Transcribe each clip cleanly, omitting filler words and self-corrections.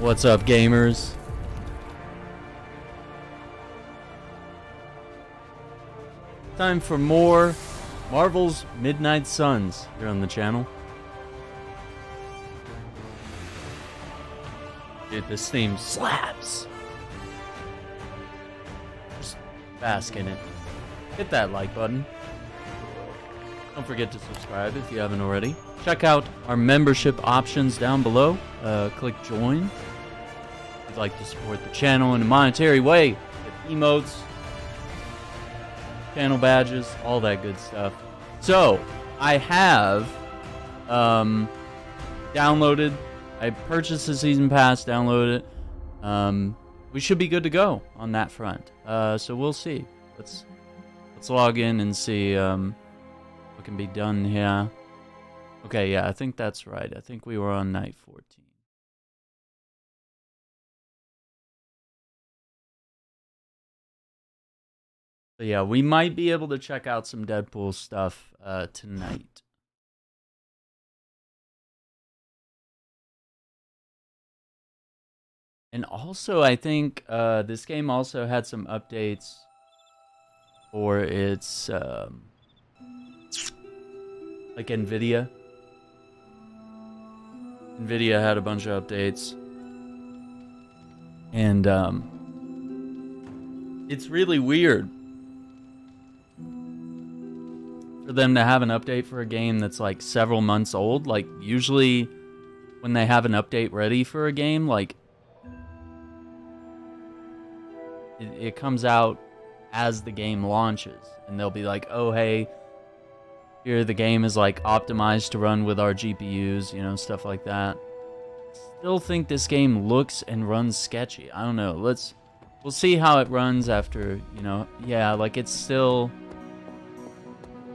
What's up, gamers? Time for more Marvel's Midnight Suns here on the channel. Dude, this theme slaps. Just bask in it. Hit that like button. Don't forget to subscribe if you haven't already. Check out our membership options down below. Click join. If you'd like to support the channel in a monetary way. Get emotes, channel badges, all that good stuff. So, I have downloaded, I purchased the season pass, downloaded it. We should be good to go on that front. So we'll see. Let's log in and see what can be done here. Okay, yeah, I think that's right. I think we were on night 14. But yeah, we might be able to check out some Deadpool stuff tonight. And also, I think this game also had some updates for its like Nvidia. Nvidia had a bunch of updates. And it's really weird for them to have an update for a game that's like several months old. Like usually when they have an update ready for a game, like it comes out as the game launches, and they'll be like, oh hey, here the game is like optimized to run with our GPUs, you know, stuff like that. Still think this game looks and runs sketchy. I don't know. We'll see how it runs after, you know. Yeah, like it's still,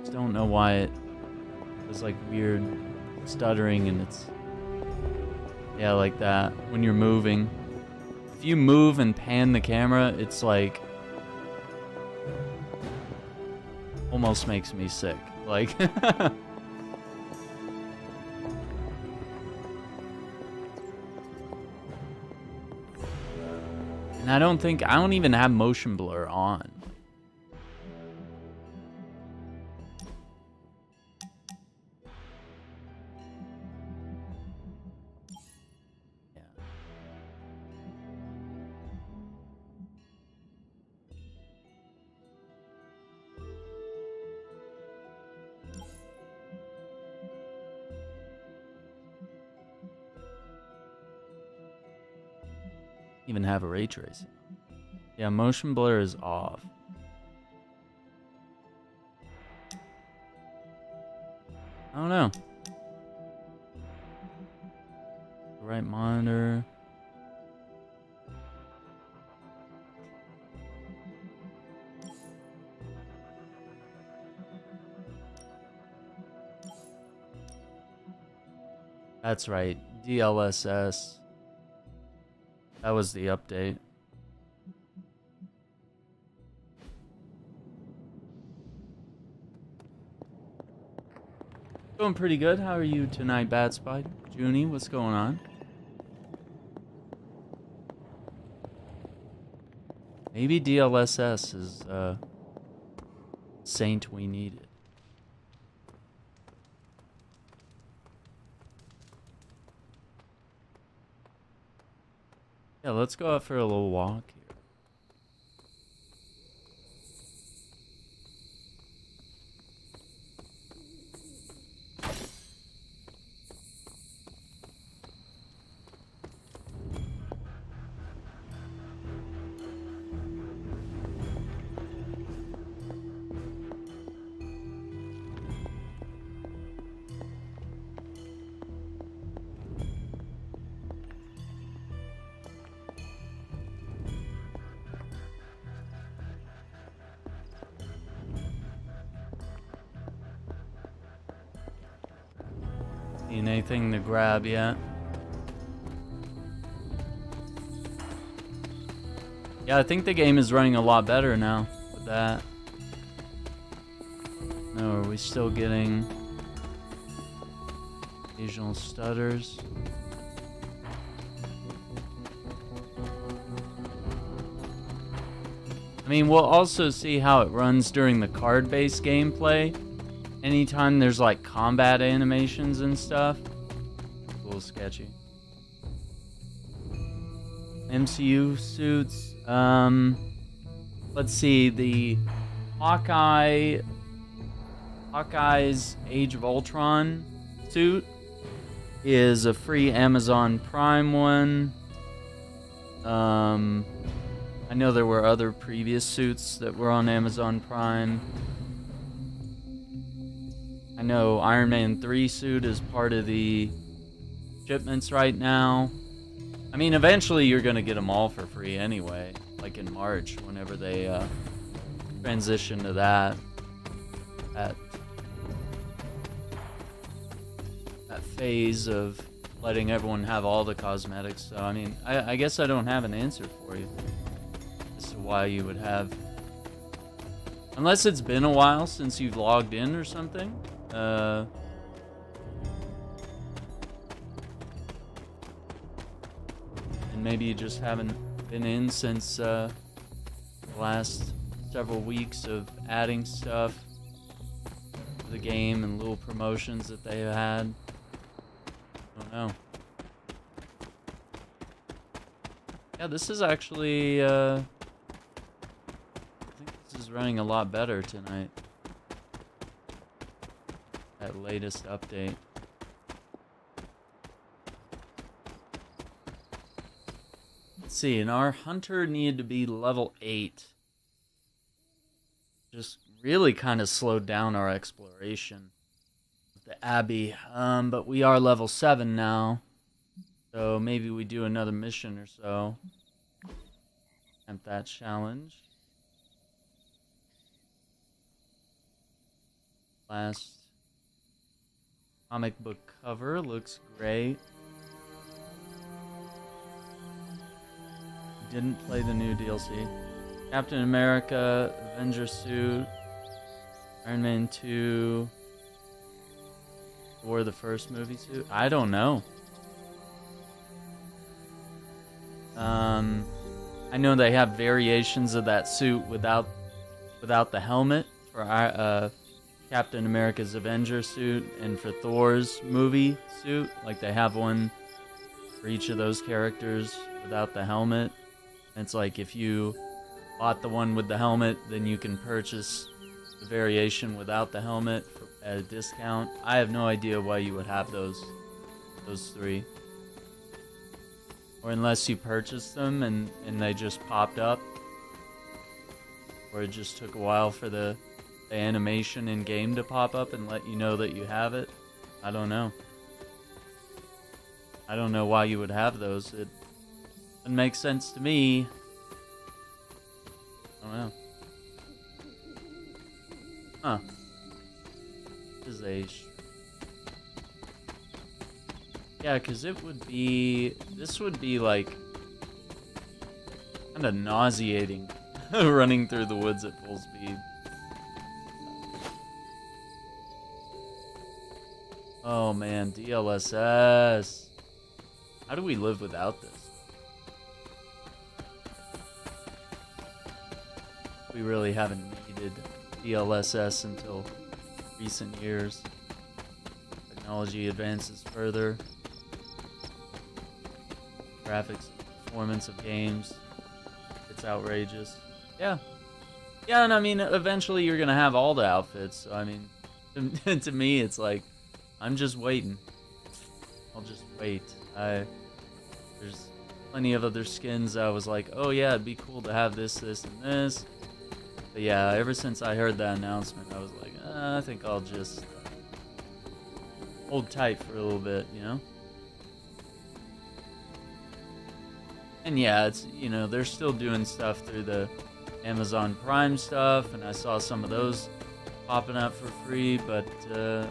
just don't know why it was like weird stuttering, and it's, yeah, like that when you're moving. If you move and pan the camera, it's like almost makes me sick. Like and I don't even have motion blur on. Even have a ray tracing. Yeah, motion blur is off. I don't know. The right monitor. That's right, DLSS. That was the update. Doing pretty good. How are you tonight, Bad Spy? Junie, what's going on? Maybe DLSS is saint we needed. Yeah, let's go out for a little walk here. Anything to grab yet? Yeah, I think the game is running a lot better now with that. No, are we still getting occasional stutters? I mean, we'll also see how it runs during the card-based gameplay. Anytime there's like combat animations and stuff. A little sketchy. MCU suits. Let's see. The Hawkeye's Age of Ultron suit is a free Amazon Prime one. I know there were other previous suits that were on Amazon Prime. I know Iron Man 3 suit is part of the shipments right now. I mean, eventually you're going to get them all for free anyway, like in March, whenever they transition to that phase of letting everyone have all the cosmetics. So, I mean, I guess I don't have an answer for you as to why you would have... Unless it's been a while since you've logged in or something. And maybe you just haven't been in since the last several weeks of adding stuff to the game and little promotions that they had. I don't know. Yeah, this is actually, I think this is running a lot better tonight. That latest update. Let's see, and our hunter needed to be level 8. Just really kind of slowed down our exploration of the Abbey. But we are level 7 now. So maybe we do another mission or so. Attempt that challenge. Last comic book cover looks great. Didn't play the new DLC. Captain America, Avengers suit, Iron Man 2, or the first movie suit. I don't know. I know they have variations of that suit without the helmet for Captain America's Avengers suit, and for Thor's movie suit. Like, they have one for each of those characters without the helmet. And it's like, if you bought the one with the helmet, then you can purchase the variation without the helmet at a discount. I have no idea why you would have those three. Or unless you purchased them and they just popped up. Or it just took a while for the animation in game to pop up and let you know that you have it. I don't know. I don't know why you would have those. It doesn't make sense to me. I don't know. Huh. This is a... Yeah, because it would be... This would be, like... kind of nauseating. Running through the woods at full speed. Oh, man. DLSS. How do we live without this? We really haven't needed DLSS until recent years. Technology advances further. Graphics, performance of games, it's outrageous. Yeah. Yeah, and I mean, eventually you're gonna have all the outfits. So, I mean, to me, it's like, I'm just waiting. I'll just wait. There's plenty of other skins I was like, oh yeah, it'd be cool to have this, this, and this. But yeah, ever since I heard that announcement, I was like, I think I'll just hold tight for a little bit, you know? And yeah, it's, you know, they're still doing stuff through the Amazon Prime stuff, and I saw some of those popping up for free, but really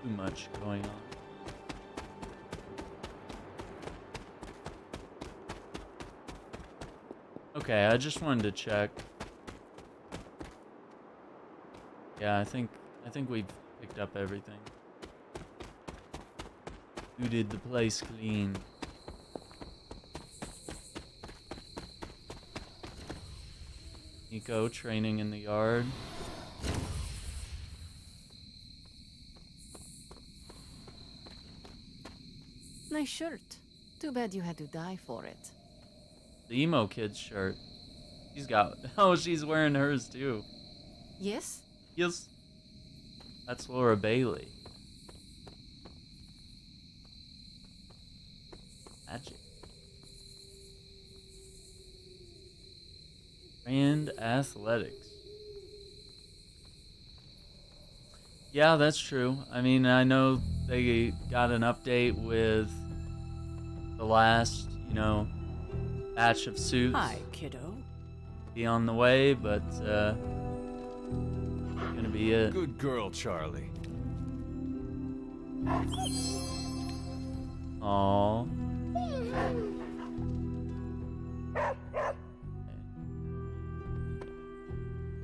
too much going on. Okay, I just wanted to check. Yeah, I think we've picked up everything. Who did the place clean? Nico training in the yard. Nice shirt. Too bad you had to die for it. The emo kid's shirt. She's got. Oh, she's wearing hers too. Yes? Yes. That's Laura Bailey. Magic. Grand Athletics. Yeah, that's true. I mean, I know they got an update with the last, batch of suits. Hi, kiddo. Be on the way, but gonna be it. Good girl, Charlie. Aww.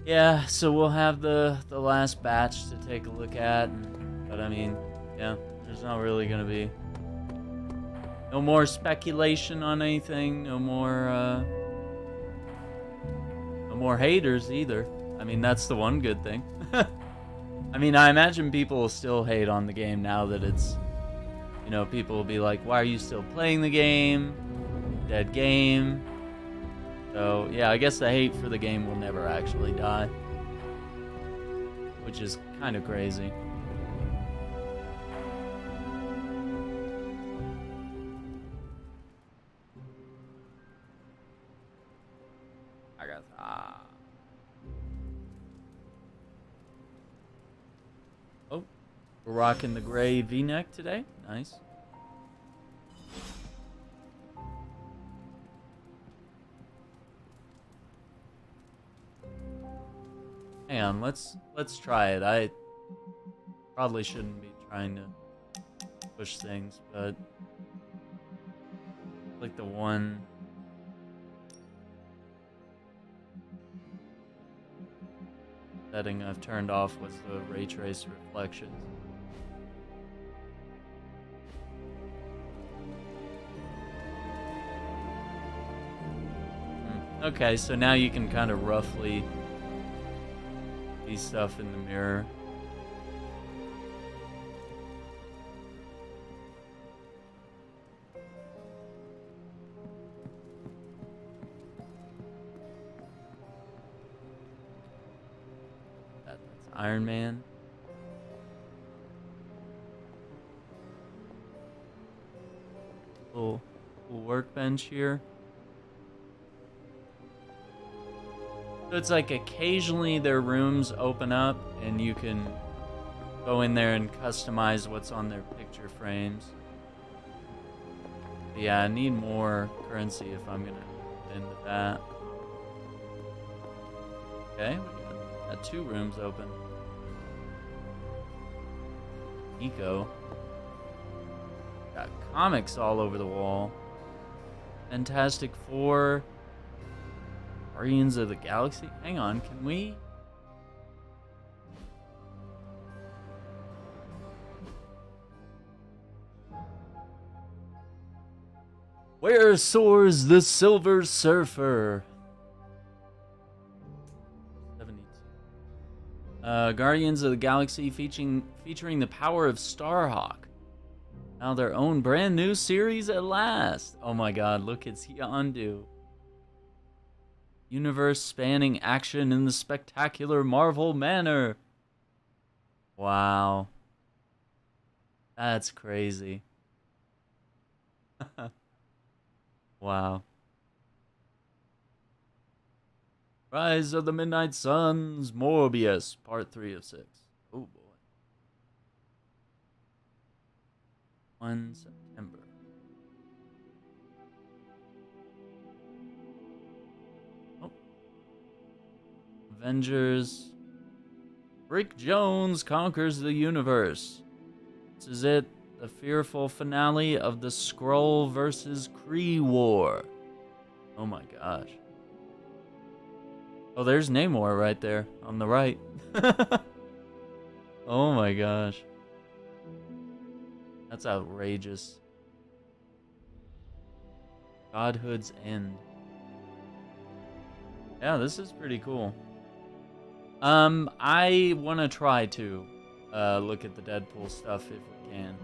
Yeah, so we'll have the last batch to take a look at, but I mean, yeah, there's not really gonna be no more speculation on anything, no more haters either. I mean, that's the one good thing. I mean, I imagine people will still hate on the game now that it's, people will be like, why are you still playing the game? Dead game. So, yeah, I guess the hate for the game will never actually die. Which is kind of crazy. Oh, we're rocking the gray V-neck today. Nice. Hang on, let's try it. I probably shouldn't be trying to push things, but like the one setting I've turned off was the ray trace reflections. Okay, so now you can kind of roughly see stuff in the mirror. That's Iron Man. Cool workbench here. So it's like occasionally their rooms open up and you can go in there and customize what's on their picture frames. But yeah, I need more currency if I'm gonna get into that. Okay, we got 2 rooms open. Nico. Got comics all over the wall. Fantastic Four. Guardians of the Galaxy? Hang on, can we? Where soars the Silver Surfer? 72. Guardians of the Galaxy featuring the power of Starhawk. Now their own brand new series at last. Oh my god, look, it's Yondu. Universe-spanning action in the spectacular Marvel manner. Wow. That's crazy. Wow. Rise of the Midnight Suns, Morbius, Part 3 of 6. Oh boy. 1 September. Avengers. Rick Jones conquers the universe. This is it. The fearful finale of the Skrull versus Kree war. Oh my gosh. Oh, there's Namor right there on the right. Oh my gosh. That's outrageous. Godhood's End. Yeah, this is pretty cool. I want to try to look at the Deadpool stuff if we can.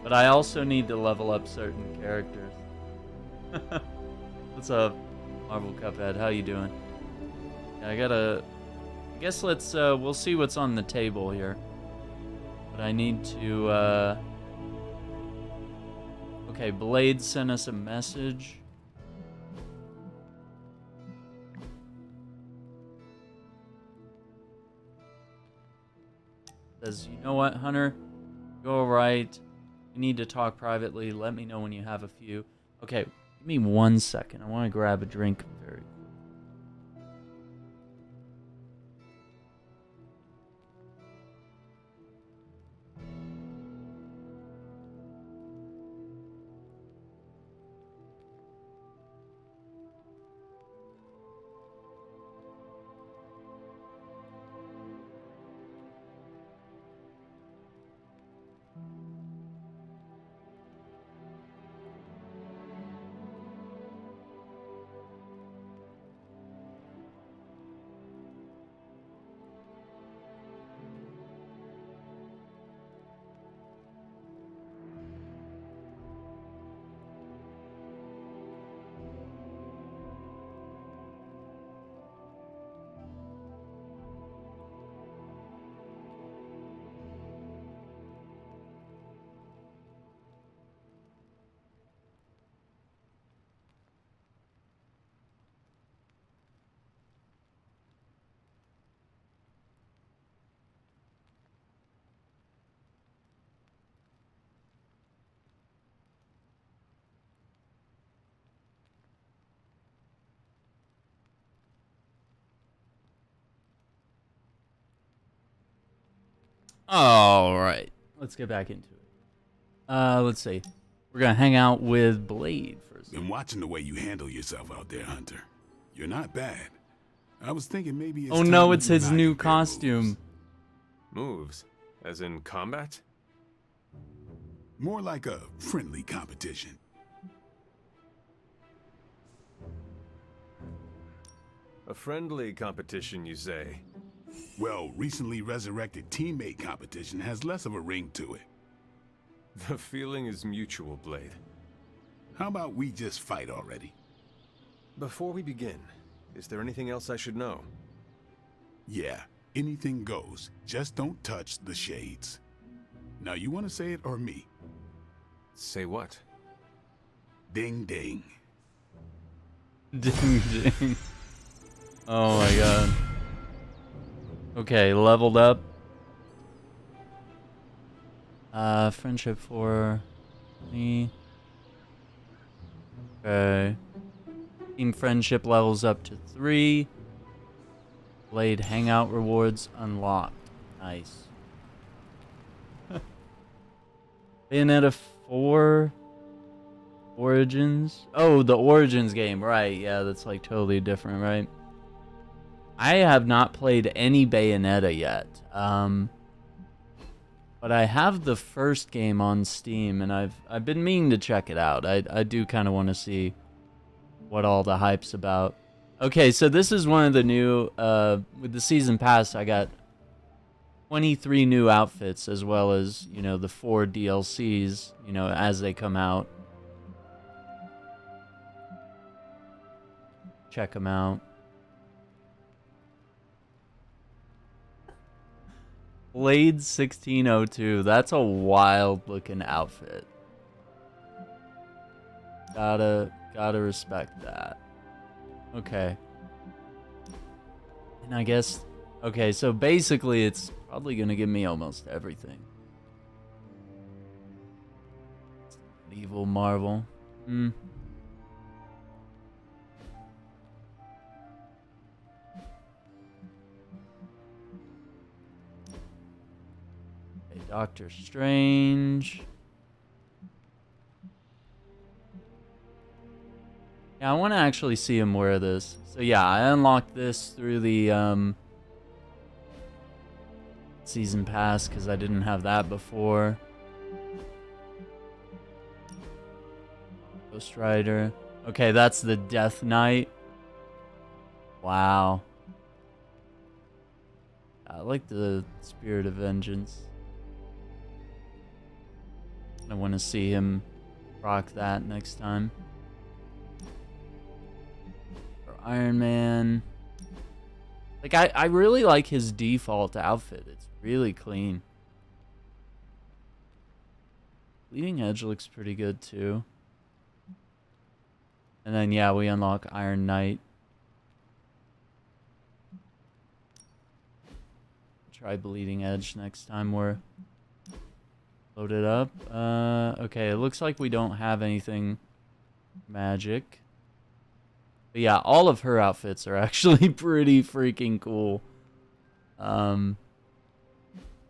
But I also need to level up certain characters. What's up, Marvel Cuphead? How you doing? Yeah, I guess let's, we'll see what's on the table here. But I need to, okay, Blade sent us a message. Says, you know what, Hunter? Go right. We need to talk privately. Let me know when you have a few. Okay, give me 1 second. I want to grab a drink very quick. All right, let's get back into it. Let's see. We're gonna hang out with Blade first. Been watching the way you handle yourself out there, Hunter. You're not bad. I was thinking maybe it's Oh time no, you it's his and I new compare costume. Moves? As in combat? More like a friendly competition. A friendly competition, you say? Well, recently resurrected teammate competition has less of a ring to it. The feeling is mutual, Blade. How about we just fight already? Before we begin, is there anything else I should know? Yeah, anything goes. Just don't touch the shades. Now, you want to say it or me? Say what? Ding ding. Ding ding. Oh my god. Okay, leveled up. Friendship for me. Okay. Team friendship levels up to 3. Blade hangout rewards unlocked. Nice. Bayonetta 4 Origins. Oh, the Origins game, right? Yeah, that's like totally different, right? I have not played any Bayonetta yet, but I have the first game on Steam, and I've been meaning to check it out. I do kind of want to see what all the hype's about. Okay, so this is one of the new with the season pass. I got 23 new outfits, as well as, you know, the 4 DLCs, you know, as they come out. Check them out. Blade 1602. That's a wild looking outfit. Gotta respect that. Okay. And I guess, okay, so basically it's probably gonna give me almost everything. Evil Marvel. Doctor Strange. Yeah, I want to actually see him wear this. So yeah, I unlocked this through the season pass because I didn't have that before. Ghost Rider. Okay, that's the Death Knight. Wow. I like the Spirit of Vengeance. I want to see him rock that next time. For Iron Man. Like, I really like his default outfit. It's really clean. Bleeding Edge looks pretty good, too. And then, yeah, we unlock Iron Knight. Try Bleeding Edge next time we're loaded up. Okay, it looks like we don't have anything magic. But yeah, all of her outfits are actually pretty freaking cool.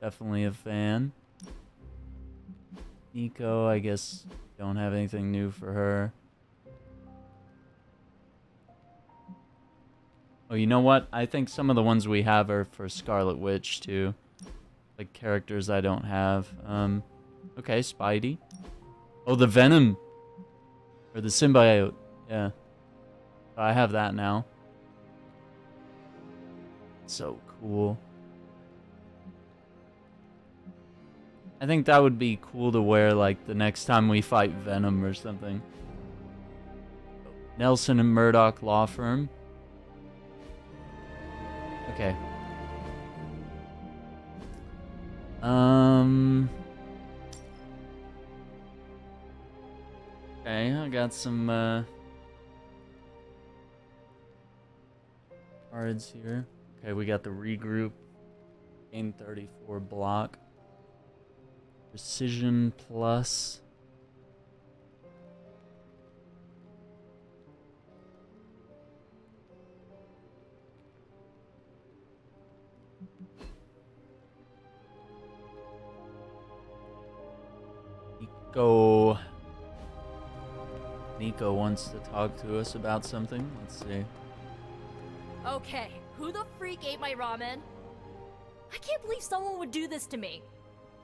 Definitely a fan. Nico, I guess don't have anything new for her. Oh, you know what? I think some of the ones we have are for Scarlet Witch, too. Like, characters I don't have. Okay, Spidey. Oh, the Venom. Or the Symbiote. Yeah. I have that now. So cool. I think that would be cool to wear, like, the next time we fight Venom or something. Nelson and Murdoch Law Firm. Okay. Okay, I got some, cards here. Okay, we got the regroup. Gain 34 block. Precision plus. Nico wants to talk to us about something. Let's see. Okay, who the freak ate my ramen? I can't believe someone would do this to me.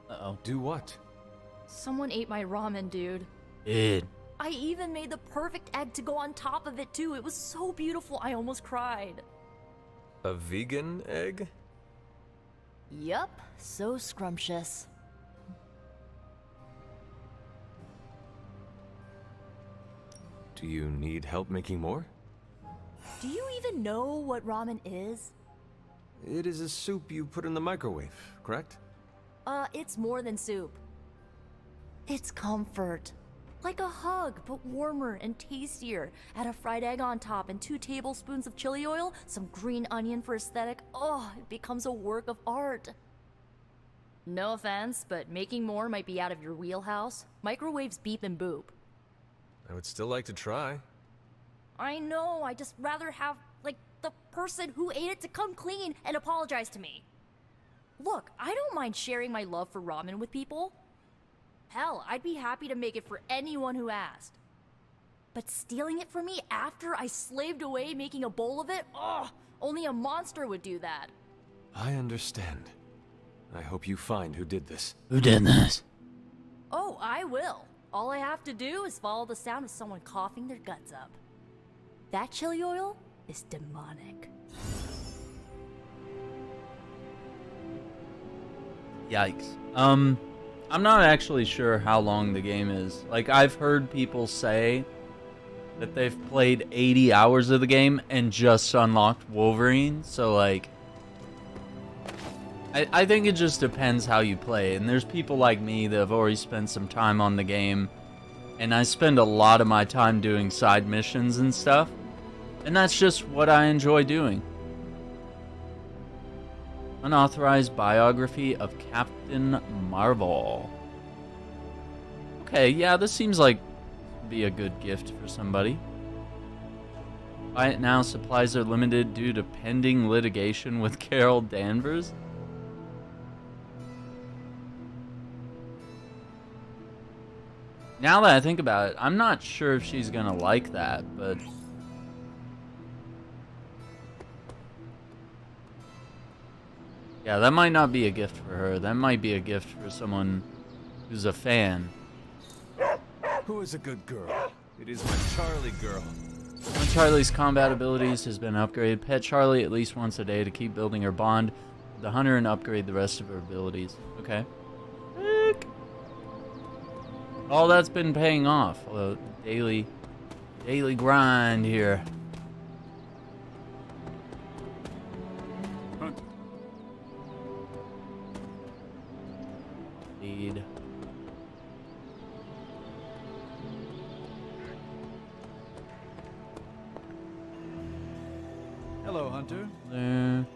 Uh-oh. Do what? Someone ate my ramen, dude. Did. I even made the perfect egg to go on top of it, too. It was so beautiful, I almost cried. A vegan egg? Yup, so scrumptious. Do you need help making more? Do you even know what ramen is? It is a soup you put in the microwave, correct? It's more than soup. It's comfort. Like a hug, but warmer and tastier. Add a fried egg on top and 2 tablespoons of chili oil, some green onion for aesthetic. Oh, it becomes a work of art. No offense, but making more might be out of your wheelhouse. Microwaves beep and boop. I would still like to try. I know, I just rather have, like, the person who ate it to come clean and apologize to me. Look, I don't mind sharing my love for ramen with people. Hell, I'd be happy to make it for anyone who asked. But stealing it from me after I slaved away making a bowl of it? Ugh, only a monster would do that. I understand. I hope you find who did this. Who did this? Oh, I will. All I have to do is follow the sound of someone coughing their guts up. That chili oil is demonic. Yikes. I'm not actually sure how long the game is. Like, I've heard people say that they've played 80 hours of the game and just unlocked Wolverine, so, like, I think it just depends how you play. And there's people like me that have already spent some time on the game, and I spend a lot of my time doing side missions and stuff, and that's just what I enjoy doing. Unauthorized biography of Captain Marvel. Okay, yeah, this seems like be a good gift for somebody. Buy it now, supplies are limited due to pending litigation with Carol Danvers. Now that I think about it, I'm not sure if she's gonna like that, but... yeah, that might not be a gift for her. That might be a gift for someone who's a fan. Who is a good girl? It is my Charlie girl. One of Charlie's combat abilities has been upgraded. Pet Charlie at least once a day to keep building her bond with the hunter and upgrade the rest of her abilities. Okay. Heck. All that's been paying off. Daily grind here. Hunter. Lead. Hello, Hunter. There.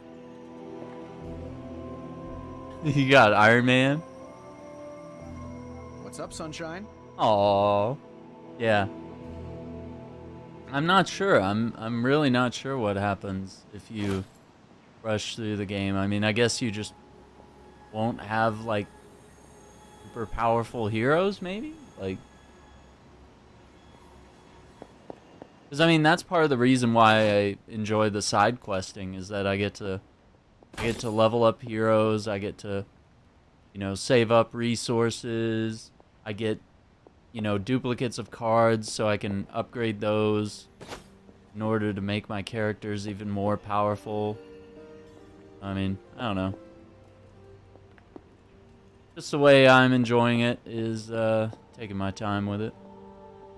You got Iron Man. What's up, Sunshine? Aww. Yeah. I'm not sure. I'm really not sure what happens if you rush through the game. I mean, I guess you just won't have like super powerful heroes, maybe? Like, because I mean, that's part of the reason why I enjoy the side questing is that I get to level up heroes, I get to, you know, save up resources, I get, you know, duplicates of cards so I can upgrade those in order to make my characters even more powerful. I mean, I don't know. Just the way I'm enjoying it is taking my time with it.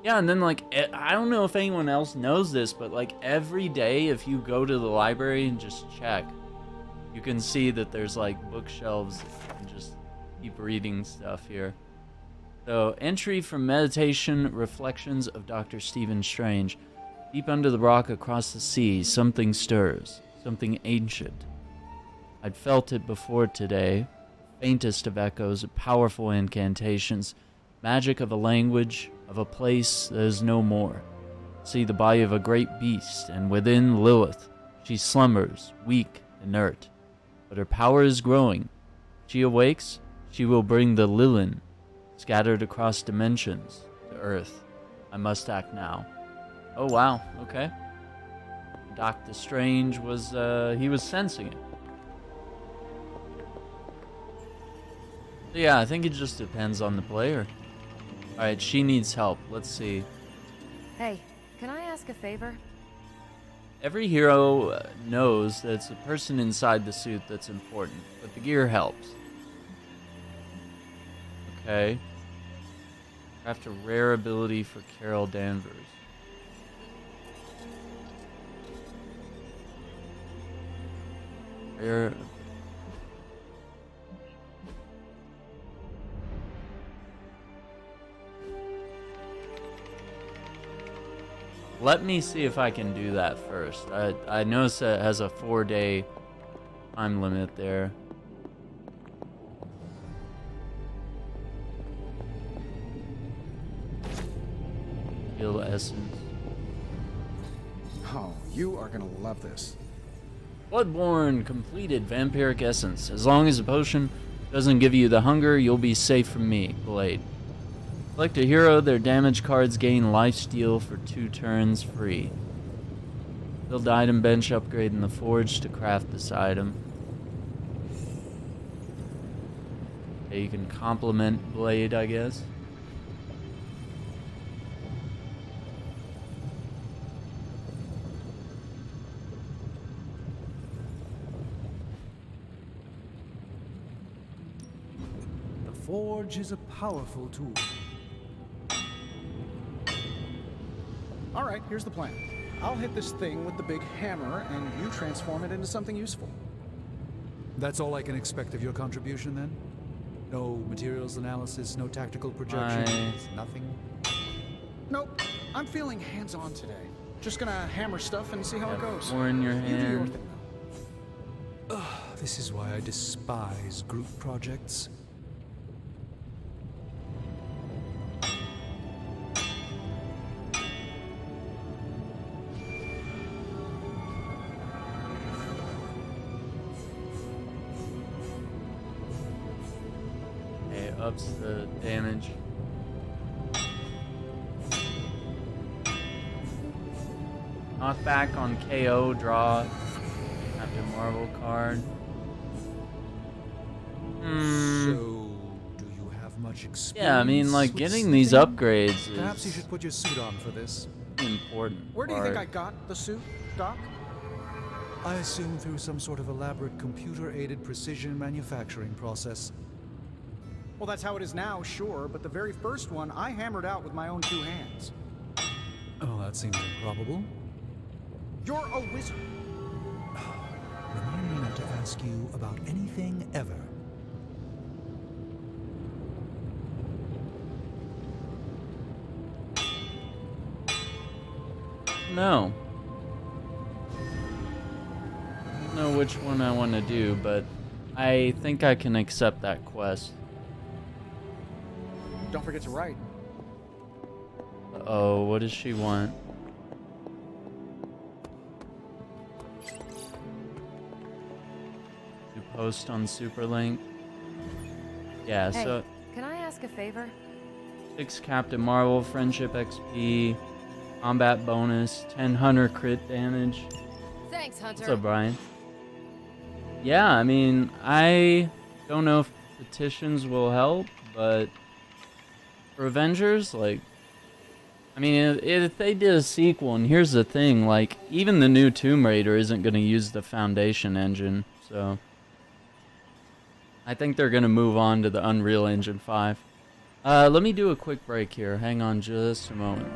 Yeah, and then like, I don't know if anyone else knows this, but like every day if you go to the library and just check, you can see that there's like bookshelves and just keep reading stuff here. So, entry from Meditation Reflections of Dr. Stephen Strange. Deep under the rock across the sea, something stirs, something ancient. I'd felt it before today, faintest of echoes, powerful incantations, magic of a language, of a place that is no more. See the body of a great beast, and within Lilith, she slumbers, weak, inert. But her power is growing. She awakes, she will bring the Lilin, scattered across dimensions, to Earth. I must act now. Oh wow, okay. Doctor Strange was, he was sensing it. So yeah, I think it just depends on the player. Alright, she needs help. Let's see. Hey, can I ask a favor? Every hero knows that it's the person inside the suit that's important, but the gear helps. Okay. Craft a rare ability for Carol Danvers. Rare. Let me see if I can do that first. I noticed that it has a 4-day time limit there. Heal essence. Oh, you are gonna love this. Bloodborne completed vampiric essence. As long as the potion doesn't give you the hunger, you'll be safe from me. Blade. Select a hero, their damage cards gain lifesteal for 2 turns free. Build the item bench, upgrade in the forge to craft this item. Okay, you can complement Blade, I guess. The forge is a powerful tool. All right, here's the plan. I'll hit this thing with the big hammer, and you transform it into something useful. That's all I can expect of your contribution, then? No materials analysis, no tactical projections, nothing? Nope, I'm feeling hands-on today. Just gonna hammer stuff and see how it goes. More in your You do your hand. thing, though. This is why I despise group projects. Okay, ups the damage. Knockback on KO, draw Captain Marvel card. So, do you have much large, Yeah, I mean, like, experienced getting these thing. upgrades Perhaps you is should put your suit on for this. important. Where do you think I part. got the suit, Doc? I assume through some sort of elaborate computer-aided precision manufacturing process. Well, that's how it is now, sure, but the very first one I hammered out with my own 2 hands. Oh, that seems improbable. You're a wizard. Remind me not to ask you about anything ever. No. I don't know which one I want to do, but I think I can accept that quest. Don't forget to write. Oh, what does she want? To post on Superlink. Yeah, Hey, so can I ask a favor? 6 Captain Marvel, Friendship XP, Combat bonus, 10 Hunter crit damage. Thanks, Hunter. What's up, Brian? Yeah, I mean, I don't know if petitions will help, but for Avengers, like, I mean, if they did a sequel, and here's the thing, like, even the new Tomb Raider isn't going to use the Foundation engine, so I think they're going to move on to the Unreal Engine 5. Let me do a quick break here. Hang on just a moment.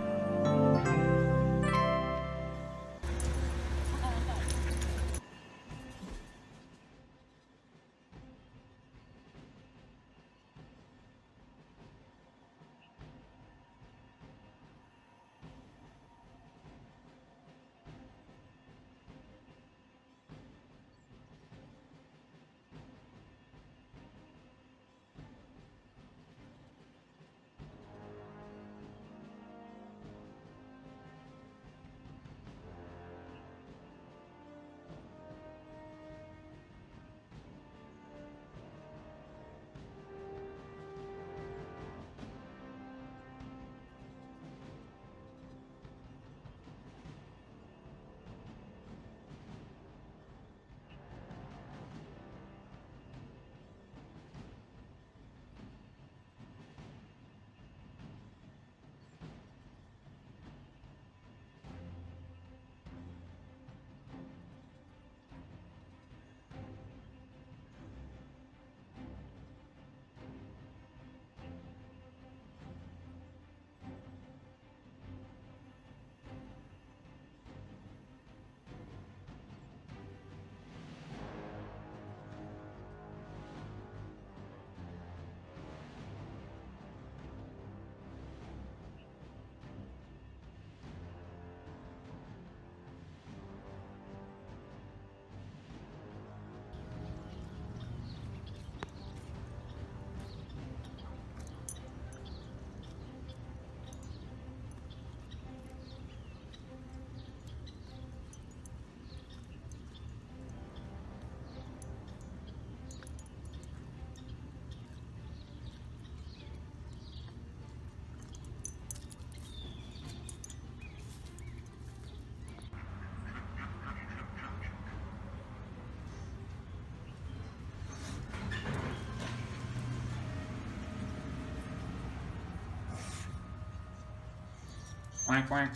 Quack, quack.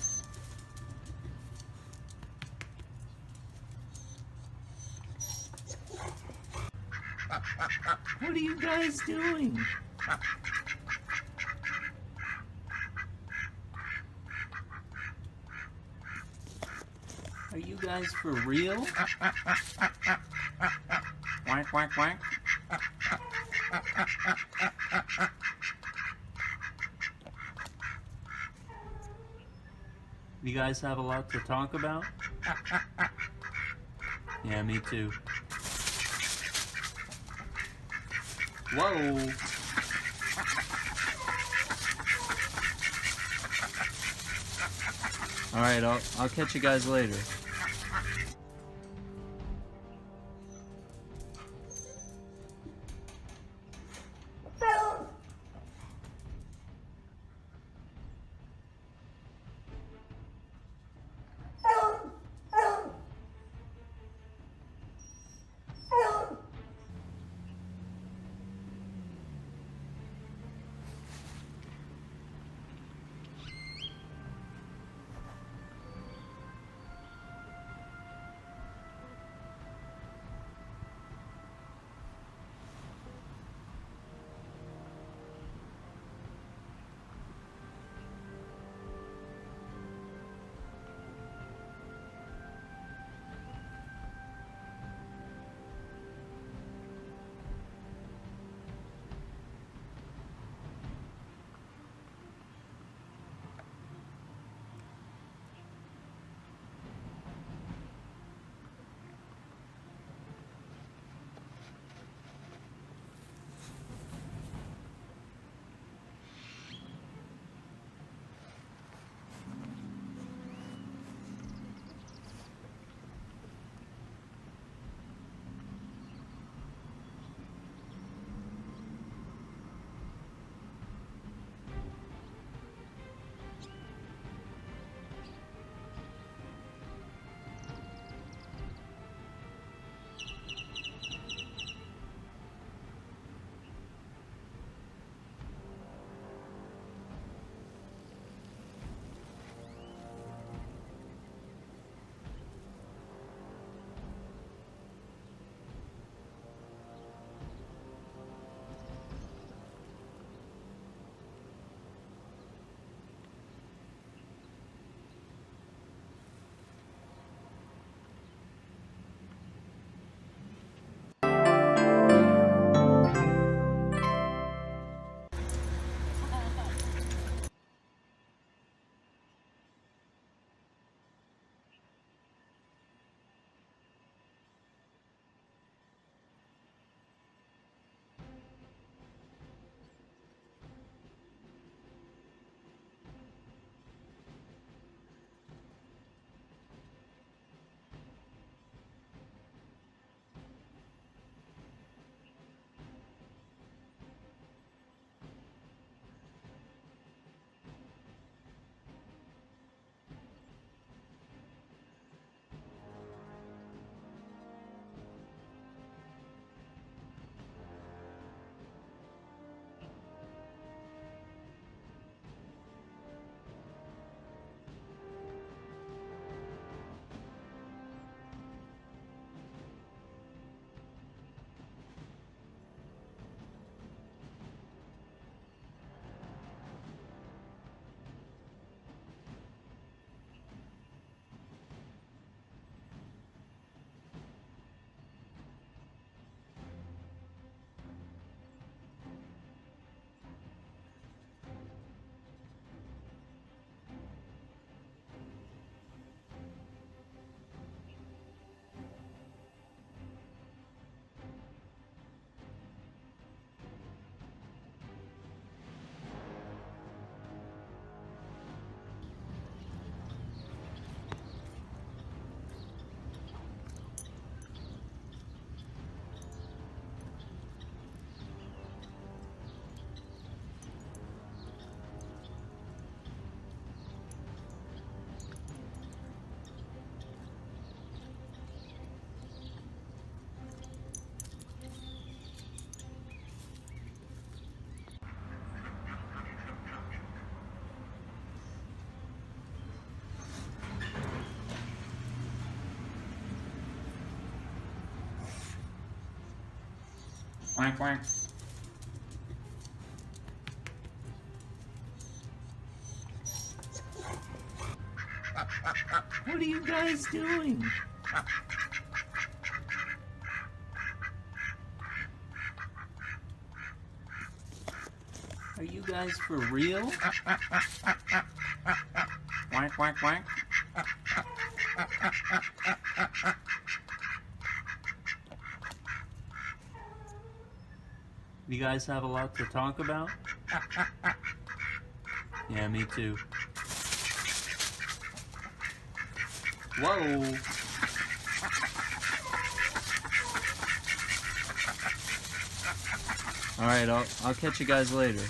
What are you guys doing? Are you guys for real? Quack, quack, quack. You guys have a lot to talk about? Yeah, me too. Whoa! Alright, I'll catch you guys later. Quack, quack. What are you guys doing? Are you guys for real? Quack, quack, quack. You guys have a lot to talk about? Yeah, me too. Whoa! Alright, I'll catch you guys later.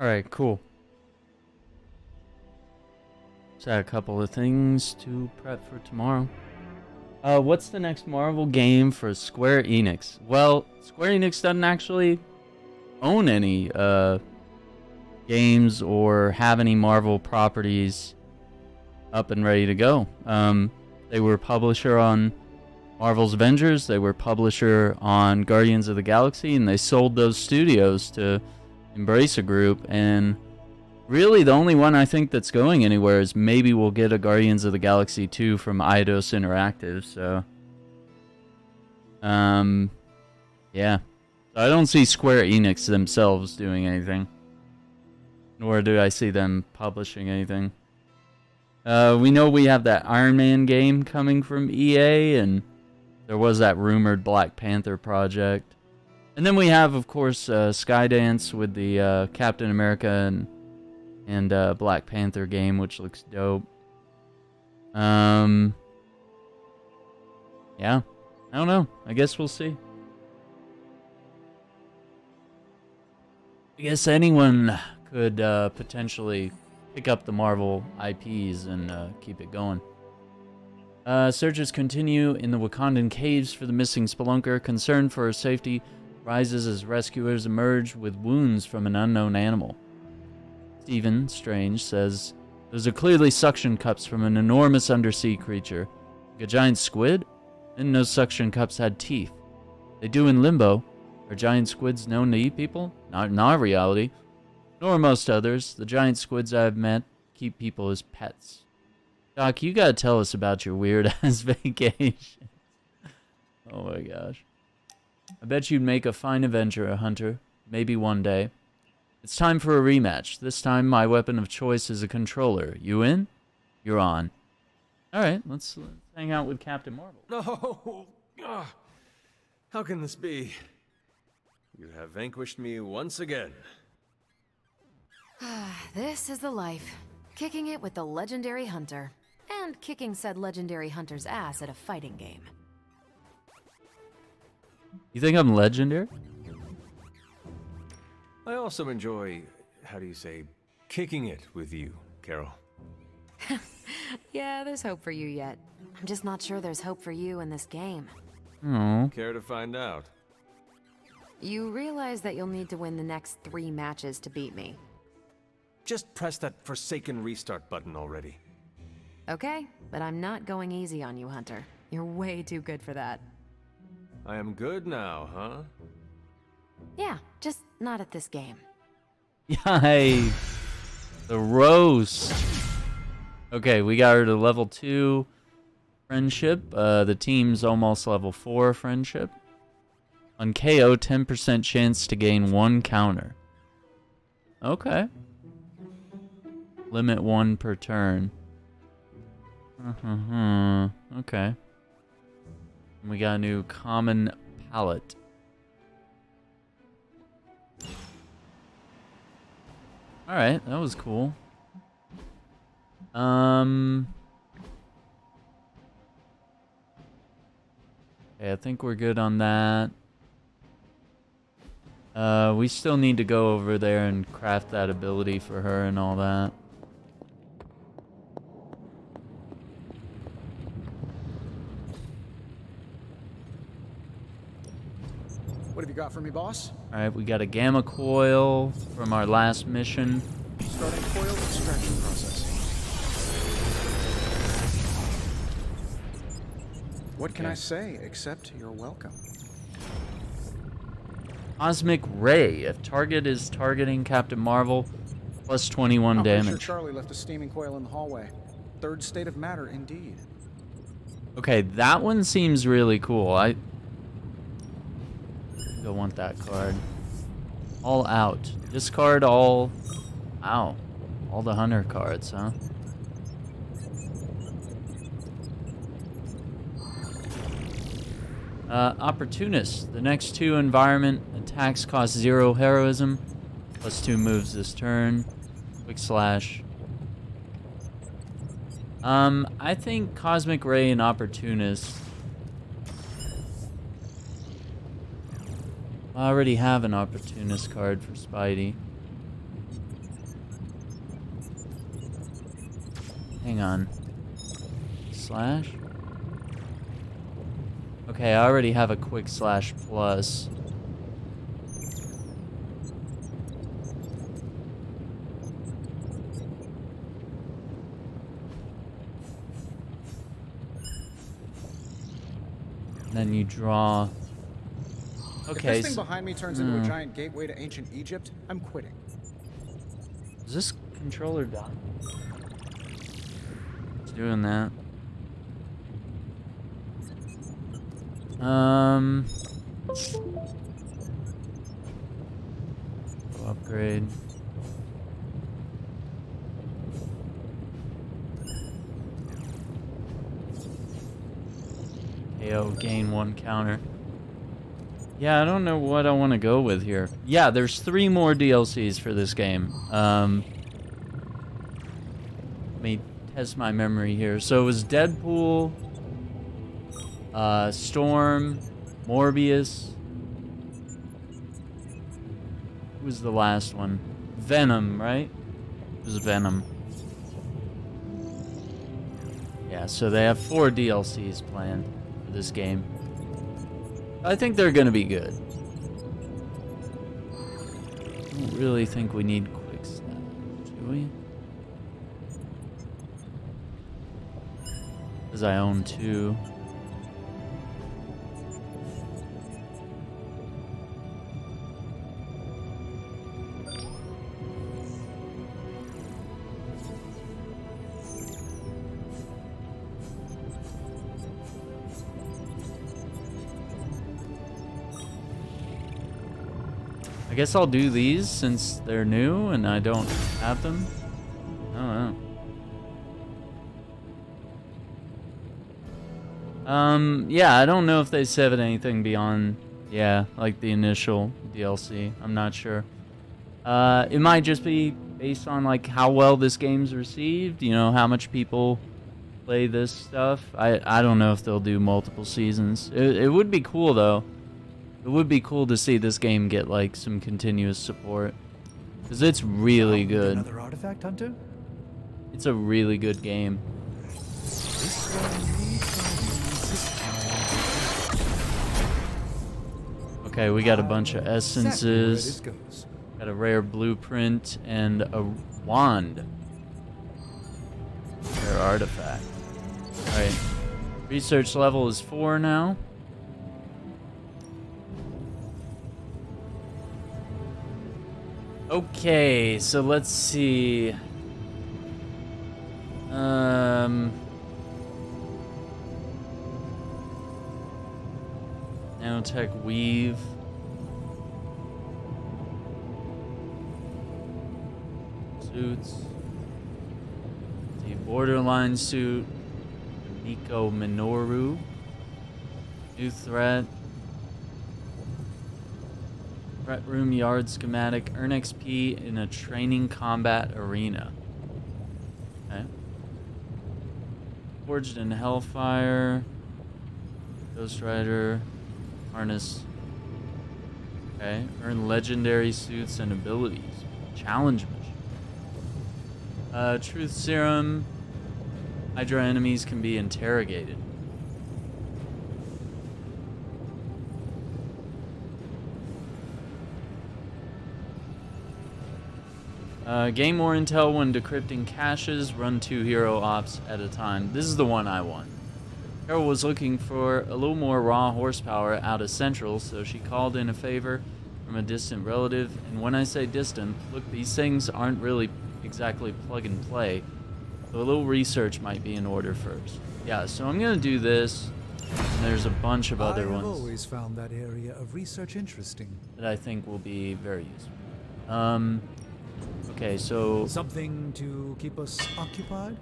Alright, cool. Just had a couple of things to prep for tomorrow. What's the next Marvel game for Square Enix? Well, Square Enix doesn't actually own any games or have any Marvel properties up and ready to go. They were publisher on Marvel's Avengers, they were publisher on Guardians of the Galaxy, and they sold those studios to Embracer Group, and really the only one I think that's going anywhere is maybe we'll get a Guardians of the Galaxy 2 from Eidos Interactive, so yeah. So I don't see Square Enix themselves doing anything, nor do I see them publishing anything. We know we have that Iron Man game coming from EA, and there was that rumored Black Panther project. And then we have, of course, Skydance with the Captain America and Black Panther game, which looks dope. Yeah, I don't know. I guess we'll see. I guess anyone could potentially pick up the Marvel IPs and keep it going. Searches continue in the Wakandan caves for the missing spelunker. Concern for her safety rises as rescuers emerge with wounds from an unknown animal. Stephen Strange says, those are clearly suction cups from an enormous undersea creature. Like a giant squid? Didn't know suction cups had teeth. They do in Limbo. Are giant squids known to eat people? Not in our reality. Nor most others. The giant squids I have met keep people as pets. Doc, you gotta tell us about your weird-ass vacation. Oh my gosh. I bet you'd make a fine Avenger, Hunter. Maybe one day. It's time for a rematch. This time, my weapon of choice is a controller. You in? You're on. Alright, let's hang out with Captain Marvel. No! Ah, how can this be? You have vanquished me once again. This is the life. Kicking it with the legendary hunter. And kicking said legendary hunter's ass at a fighting game. You think I'm legendary? I also enjoy, how do you say, kicking it with you, Carol. Yeah, there's hope for you yet. I'm just not sure there's hope for you in this game. Oh. Care to find out? You realize that you'll need to win the next 3 matches to beat me. Just press that forsaken restart button already. Okay, but I'm not going easy on you, Hunter. You're way too good for that. I am good now, huh? Yeah, just not at this game. Yay! The roast. Okay, we got her to level 2 friendship. The team's almost level 4 friendship. On KO, 10% chance to gain 1 counter. Okay. Limit 1 per turn. Okay. We got a new common palette. Alright, that was cool. Okay, I think we're good on that. We still need to go over there and craft that ability for her and all that. What have you got for me, boss? Alright, we got a gamma coil from our last mission. Starting coil extraction process. What can I say except you're welcome? Cosmic Ray. If target is targeting Captain Marvel, plus 21 Pretty sure damage. Charlie left a steaming coil in the hallway. Third state of matter, indeed. Okay, that one seems really cool. I don't want that card. All out. Discard all... Wow. All the hunter cards, huh? Opportunist. The next 2 environment attacks cost 0 heroism. Plus 2 moves this turn. Quick slash. I think Cosmic Ray and Opportunist... I already have an Opportunist card for Spidey. Hang on. Slash? Okay, I already have a quick slash plus. And then you draw. Okay. If this thing behind me turns into a giant gateway to ancient Egypt, I'm quitting. Is this controller done? It's doing that. Upgrade. KO, gain 1 counter. Yeah, I don't know what I want to go with here. Yeah, there's 3 more DLCs for this game. Let me test my memory here. So it was Deadpool, Storm, Morbius. Who was the last one? Venom, right? It was Venom. Yeah, so they have 4 DLCs planned for this game. I think they're gonna be good. I don't really think we need quick step, do we? Because I own 2. I guess I'll do these since they're new and I don't have them. I don't know. Yeah, I don't know if they said anything beyond, yeah, like the initial DLC. I'm not sure. It might just be based on like how well this game's received, you know, how much people play this stuff. I don't know if they'll do multiple seasons. It would be cool though. It would be cool to see this game get like some continuous support, because it's really good. Another artifact hunter? It's a really good game. Okay, we got a bunch of essences. Got a rare blueprint and a wand. Rare artifact. Alright. Research level is 4 now. Okay, so let's see. Nanotech weave. Suits. The borderline suit. Nico Minoru. New threat. Threat room yard schematic. Earn XP in a training combat arena. Okay. Forged in Hellfire. Ghost Rider. Harness. Okay. Earn legendary suits and abilities. Challenge mission. Truth serum. Hydra enemies can be interrogated. Gain more intel when decrypting caches. Run 2 hero ops at a time. This is the one I want. Carol was looking for a little more raw horsepower out of Central, so she called in a favor from a distant relative. And when I say distant, look, these things aren't really exactly plug and play. So a little research might be in order first. Yeah, so I'm gonna do this. And there's a bunch of other ones. I've always found that area of research interesting. That I think will be very useful. Okay, so something to keep us occupied?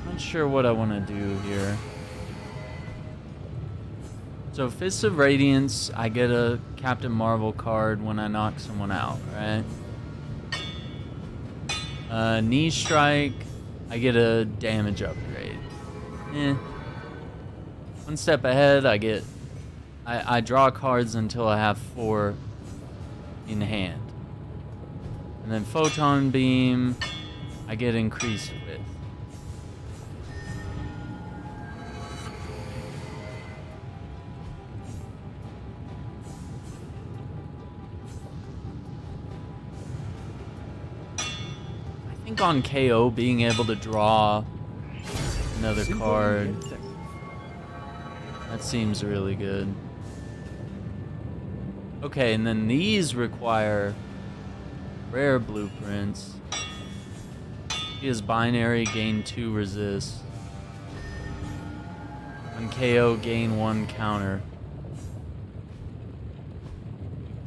Not sure what I want to do here. So Fists of Radiance, I get a Captain Marvel card when I knock someone out, right? Knee Strike, I get a damage upgrade. One step ahead, I draw cards until I have 4 in hand. And then Photon Beam, I get increased width. On KO, being able to draw another card, that seems really good. Okay, and then these require rare blueprints. He is binary, gain 2 resist. On KO, gain 1 counter.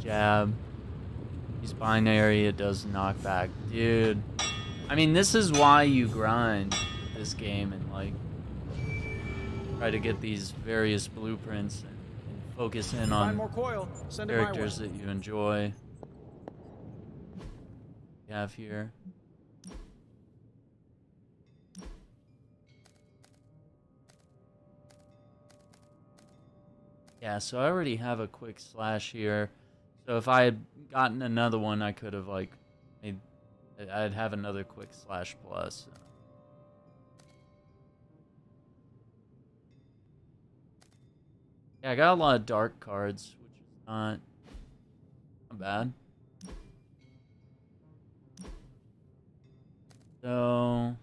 Jab. He's binary, it does knockback. Dude. I mean, this is why you grind this game and like try to get these various blueprints and focus in Find on more coil. Send it my way. characters that you enjoy. We have here. Yeah, so I already have a quick slash here. So if I had gotten another one, I could have like made. I'd have another quick slash plus. Yeah, I got a lot of dark cards, which is not bad. So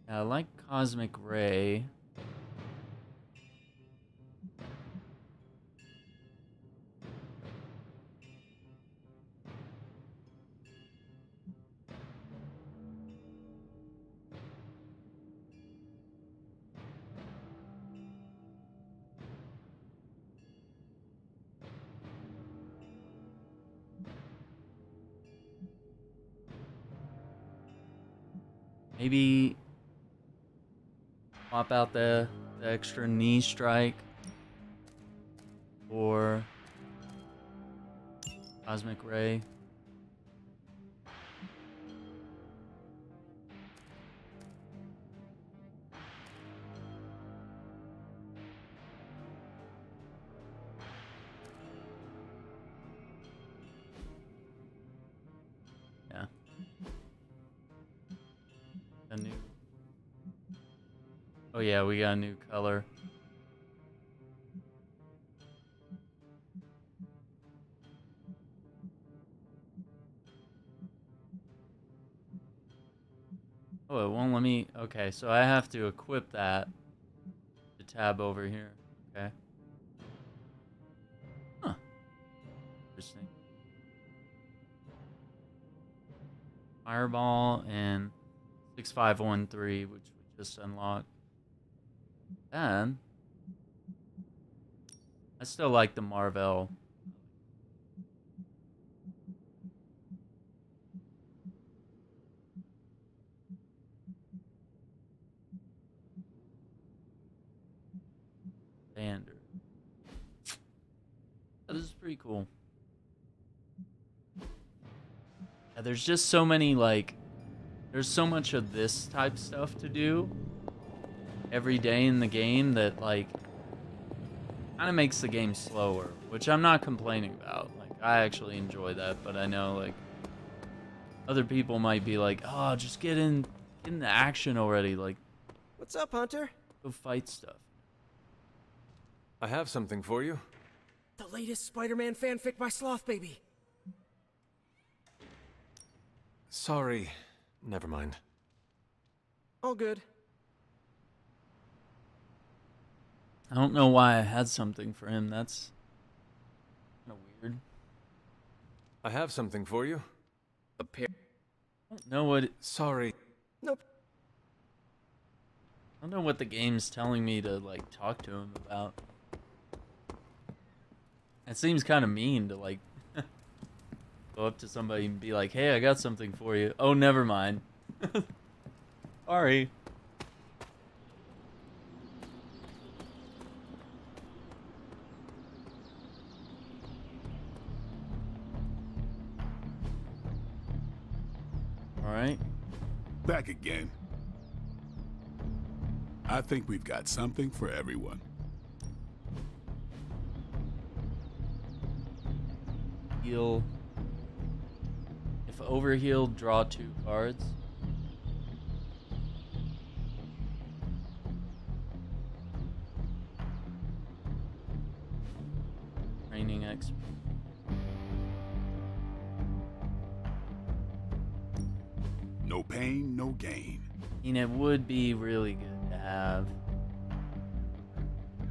yeah, I like Cosmic Ray. Maybe swap out the extra knee strike for Cosmic Ray. Yeah. A new. Oh yeah, we got a new color. Oh, it won't let me. Okay, so I have to equip that. The tab over here. Okay. Huh. Interesting. Fireball and 6513, which we just unlocked. And I still like the Marvel. Standard. That is pretty cool. Yeah, there's just so many, like, there's so much of this type stuff to do every day in the game that, like, kind of makes the game slower, which I'm not complaining about. Like, I actually enjoy that, but I know, like, other people might be like, oh, just get in the action already. Like, What's up, Hunter? go fight stuff. I have something for you. The latest Spider-Man fanfic by Sloth Baby. Sorry. Never mind. All good. I don't know why I had something for him. That's kind of weird. I have something for you. I don't know what. Sorry. Nope. I don't know what the game's telling me to, like, talk to him about. It seems kind of mean to, like, go up to somebody and be like, hey, I got something for you. Oh, never mind. Sorry. Alright. Back again. I think we've got something for everyone. Heal. If overhealed, draw 2 cards. Training XP. No pain, no gain. I mean, it would be really good to have.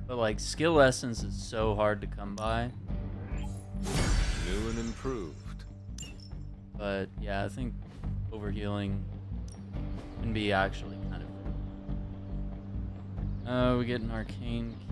But, like, skill essence is so hard to come by. New and improved. But, yeah, I think overhealing can be actually kind of. We get an arcane key.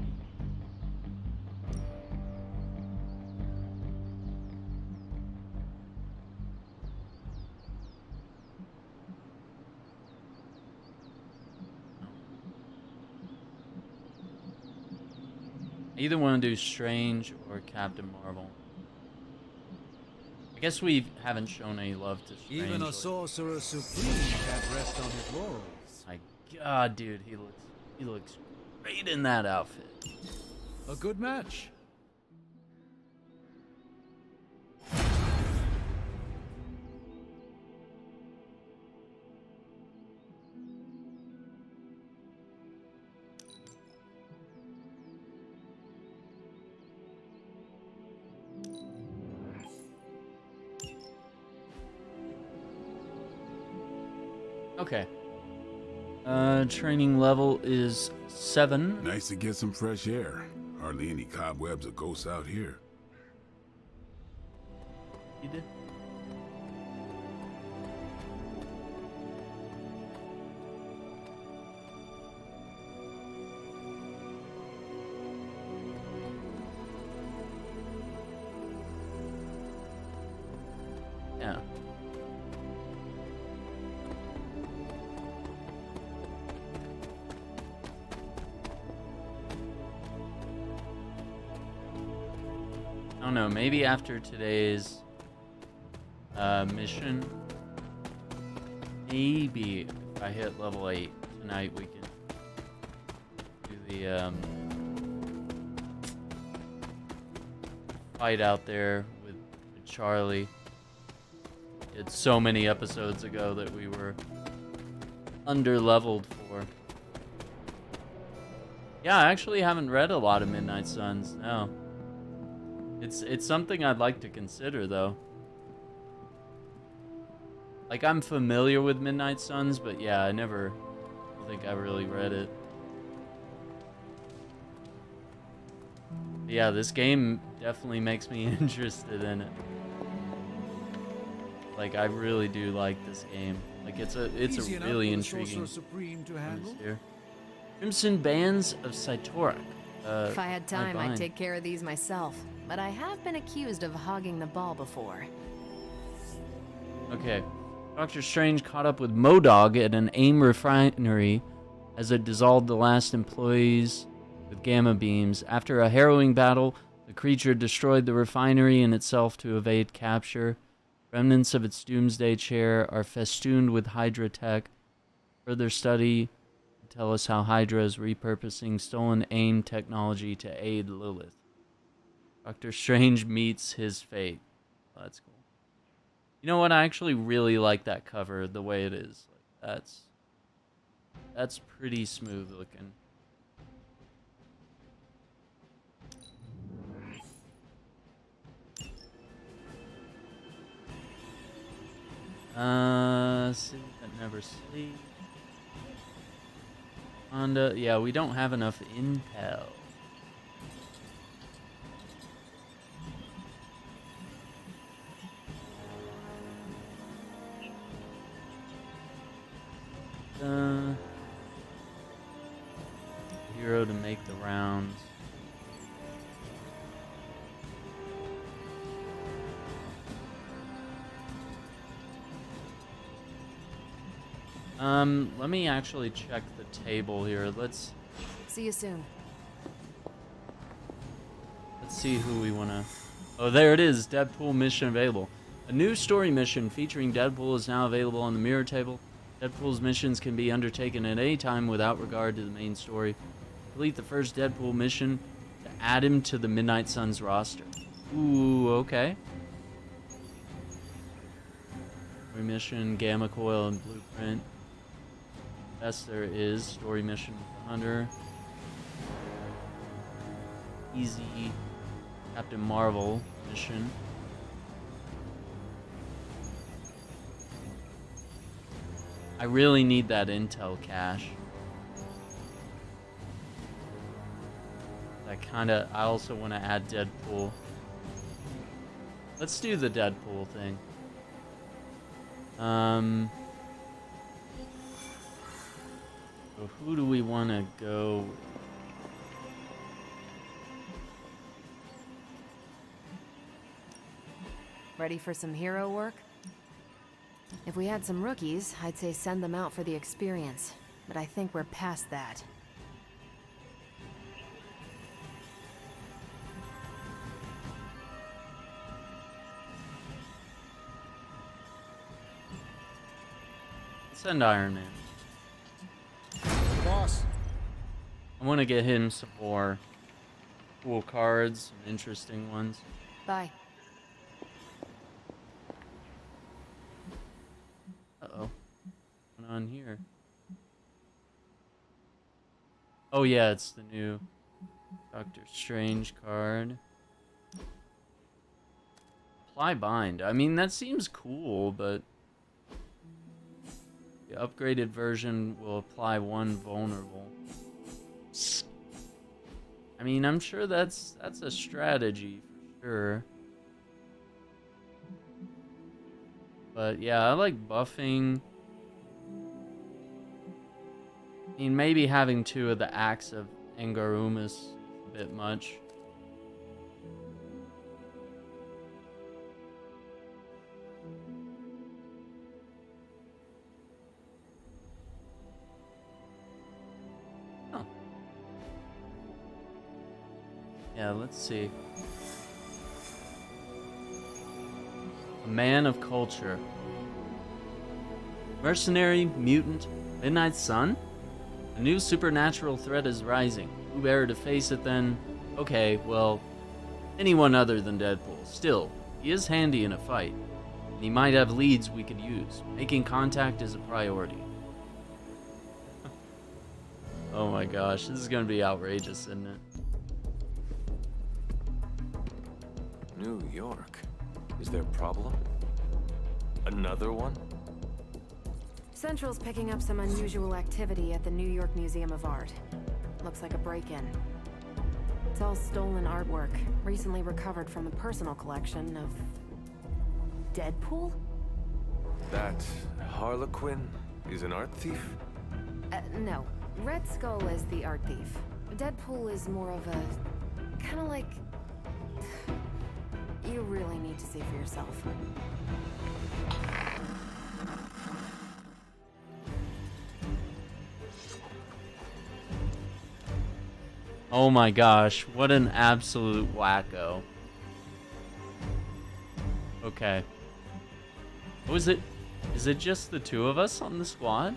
I either want to do Strange or Captain Marvel. I guess we haven't shown any love to Strange. Even a sorcerer supreme can't rest on his laurels. My God, dude, he looks great in that outfit. A good match. Okay. Training level is 7. Nice to get some fresh air. Hardly any cobwebs or ghosts out here. You did? Yeah. I don't know, maybe after today's mission, maybe if I hit level 8 tonight, we can do the fight out there with Charlie. It's so many episodes ago that we were under-leveled for. Yeah, I actually haven't read a lot of Midnight Suns, no. It's something I'd like to consider, though. Like, I'm familiar with Midnight Suns, but yeah, I don't think I really read it. But yeah, this game definitely makes me interested in it. Like, I really do like this game. Like, it's a really intriguing supreme to handle. here. Crimson Bands of Cytoric. If I had time, I'd take care of these myself. But I have been accused of hogging the ball before. Okay. Doctor Strange caught up with MODOK at an AIM refinery as it dissolved the last employees with gamma beams. After a harrowing battle, the creature destroyed the refinery and itself to evade capture. Remnants of its doomsday chair are festooned with Hydra tech. Further study to tell us how Hydra is repurposing stolen AIM technology to aid Lilith. Doctor Strange meets his fate. Oh, that's cool. You know what? I actually really like that cover the way it is. Like, that's pretty smooth looking. City that never sleeps. Honda. Yeah, we don't have enough intel. Hero to make the rounds. Let me actually check the table here. Let's See you soon. see who we wanna. Oh, there it is. Deadpool mission available. A new story mission featuring Deadpool is now available on the mirror table. Deadpool's missions can be undertaken at any time without regard to the main story. Complete the first Deadpool mission to add him to the Midnight Suns roster. Ooh, okay. Story mission, Gamma Coil, and Blueprint. Yes, there is. Story mission with Hunter. Easy. Captain Marvel mission. I really need that intel cache. I also want to add Deadpool. Let's do the Deadpool thing. So who do we want to go with? Ready for some hero work? If we had some rookies, I'd say send them out for the experience. But I think we're past that. Send Iron Man. Boss. I want to get him some more cool cards, some interesting ones. Bye. Uh-oh. What's going on here? Oh yeah, it's the new Doctor Strange card. Apply bind. I mean, that seems cool, but the upgraded version will apply one vulnerable. I mean, I'm sure that's a strategy for sure. But yeah, I like buffing. I mean, maybe having 2 of the Acts of Angarum is a bit much. Oh. Yeah, let's see. A man of culture. Mercenary, mutant, Midnight Sun? A new supernatural threat is rising. Who better to face it then? Okay, well, anyone other than Deadpool. Still, he is handy in a fight. And he might have leads we could use. Making contact is a priority. Oh my gosh, this is gonna be outrageous, isn't it? New York. Is there a problem? Another one? Central's picking up some unusual activity at the New York Museum of Art. Looks like a break-in. It's all stolen artwork, recently recovered from the personal collection of... Deadpool? That Harlequin is an art thief? No. Red Skull is the art thief. Deadpool is more of a... kinda like... You really need to see for yourself. Oh my gosh, what an absolute wacko. Okay. What was it? Is it just the 2 of us on the squad?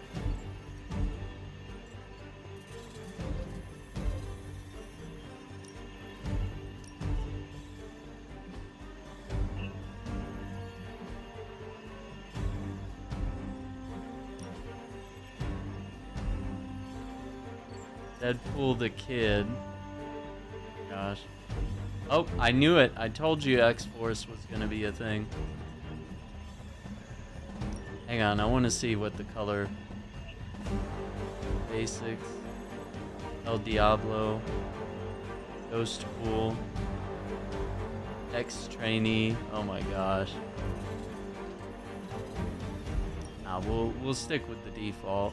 Deadpool the Kid. Gosh. Oh, I knew it. I told you X-Force was gonna be a thing. Hang on, I want to see what the color... Basics. El Diablo. Ghost Pool. X-Trainee. Oh my gosh. Nah, we'll stick with the default.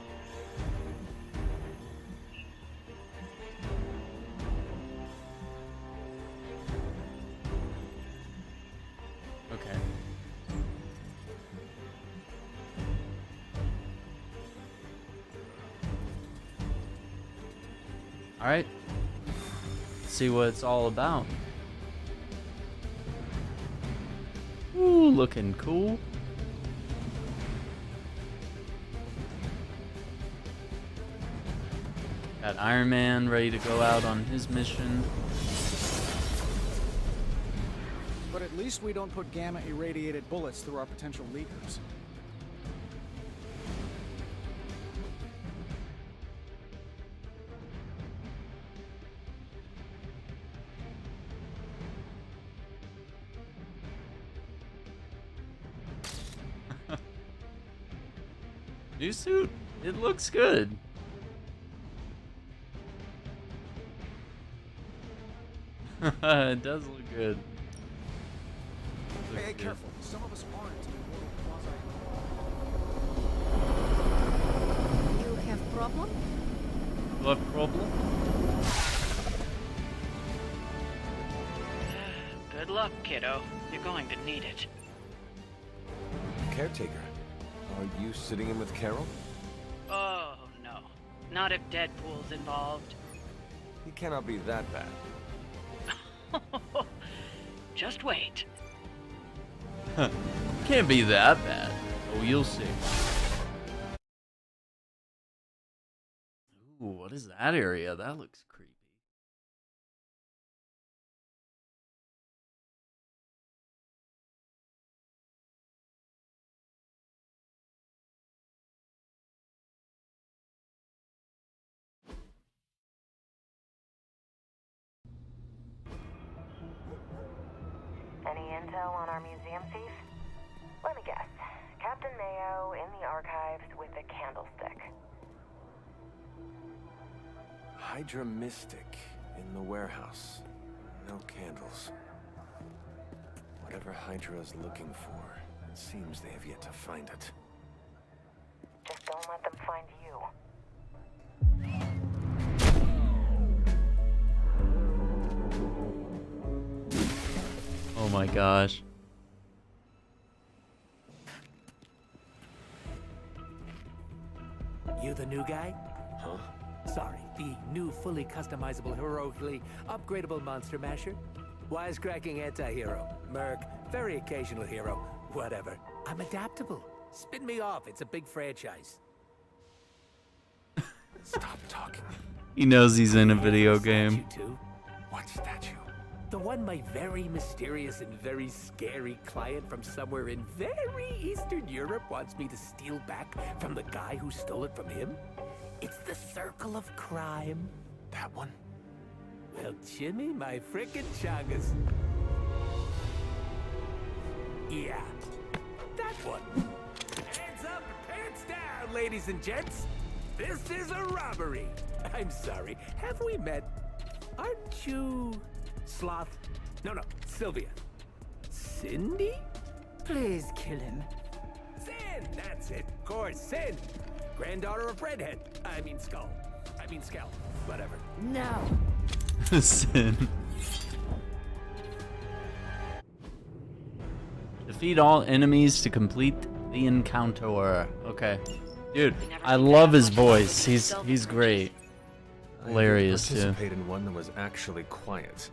Okay. All right. Let's see what it's all about. Ooh, looking cool. Got Iron Man ready to go out on his mission. But at least we don't put gamma-irradiated bullets through our potential leakers. New suit. It looks good. It does look good. Hey, careful. Some of us aren't. You have problem? You have problem? Good luck, kiddo. You're going to need it. Caretaker, are you sitting in with Carol? Oh, no. Not if Deadpool's involved. He cannot be that bad. Just wait. Can't be that bad. Oh, you'll see. Ooh, what is that area? That looks creepy. Any intel on our museum thief? Let me guess. Captain Mayo in the archives with a candlestick. Hydra Mystic in the warehouse. No candles. Whatever Hydra is looking for, it seems they have yet to find it. Just don't let them find you. Oh my gosh. You the new guy? Huh? Sorry, the new fully customizable, heroically upgradable monster masher? Wisecracking anti-hero. Merc, very occasional hero. Whatever. I'm adaptable. Spin me off, it's a big franchise. Stop talking. He knows he's in a video game. What statue? The one my very mysterious and very scary client from somewhere in very Eastern Europe wants me to steal back from the guy who stole it from him? It's the Circle of Crime. That one? Well, Jimmy, my frickin' chungus. Yeah, that one. Hands up and pants down, ladies and gents. This is a robbery. I'm sorry, have we met? Aren't you... Sloth? No, Sylvia. Cindy? Please kill him. Sin, that's it. Of course, Sin. Granddaughter of Redhead. I mean Skull. I mean Skell. Whatever. No. Sin. Defeat all enemies to complete the encounter. Okay. Dude, I love his voice. He's great. Hilarious too. I participated in one that was actually quiet.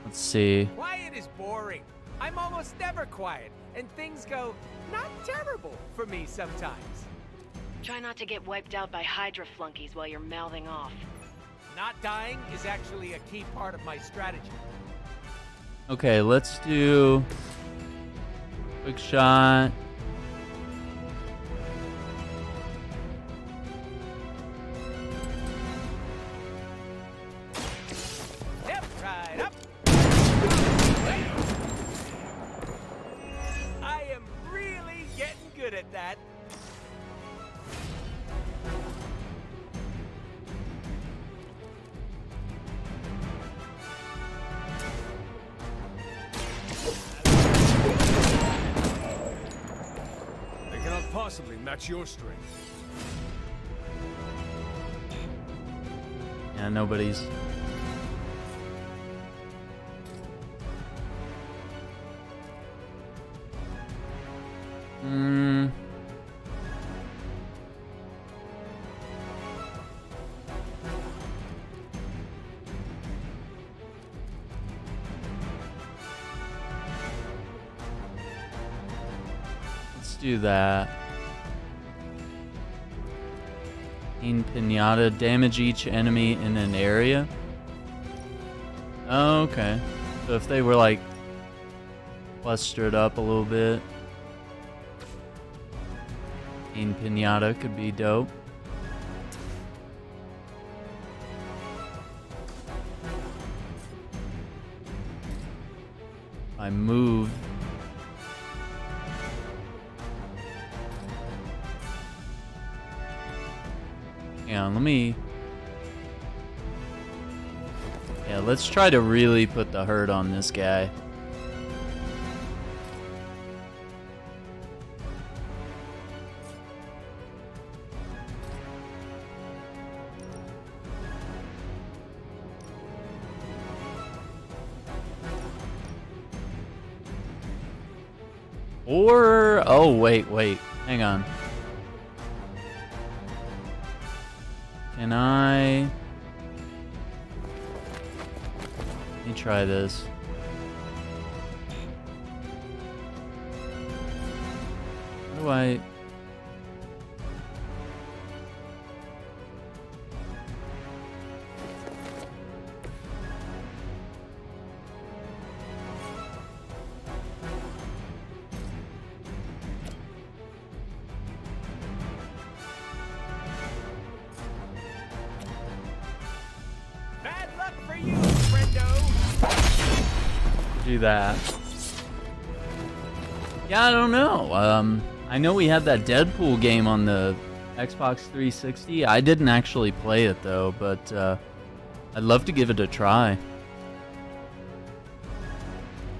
Let's see. Quiet is boring. I'm almost never quiet, and things go not terrible for me sometimes. Try not to get wiped out by Hydra flunkies while you're mouthing off. Not dying is actually a key part of my strategy. Okay, let's do quick shot. Yep, right up. I am really getting good at that. I cannot possibly match your strength. Yeah, nobody's. Let's do that. In Pinata, damage each enemy in an area. Oh, okay. So if they were like clustered up a little bit, in Pinata could be dope. I moved. Hang on, let me... Yeah, let's try to really put the hurt on this guy. Or, oh, wait, hang on. Can I... Let me try this. How do I... Bad luck for you, friendo. do that? Yeah, I don't know. I know we had that Deadpool game on the Xbox 360. I didn't actually play it though, but I'd love to give it a try.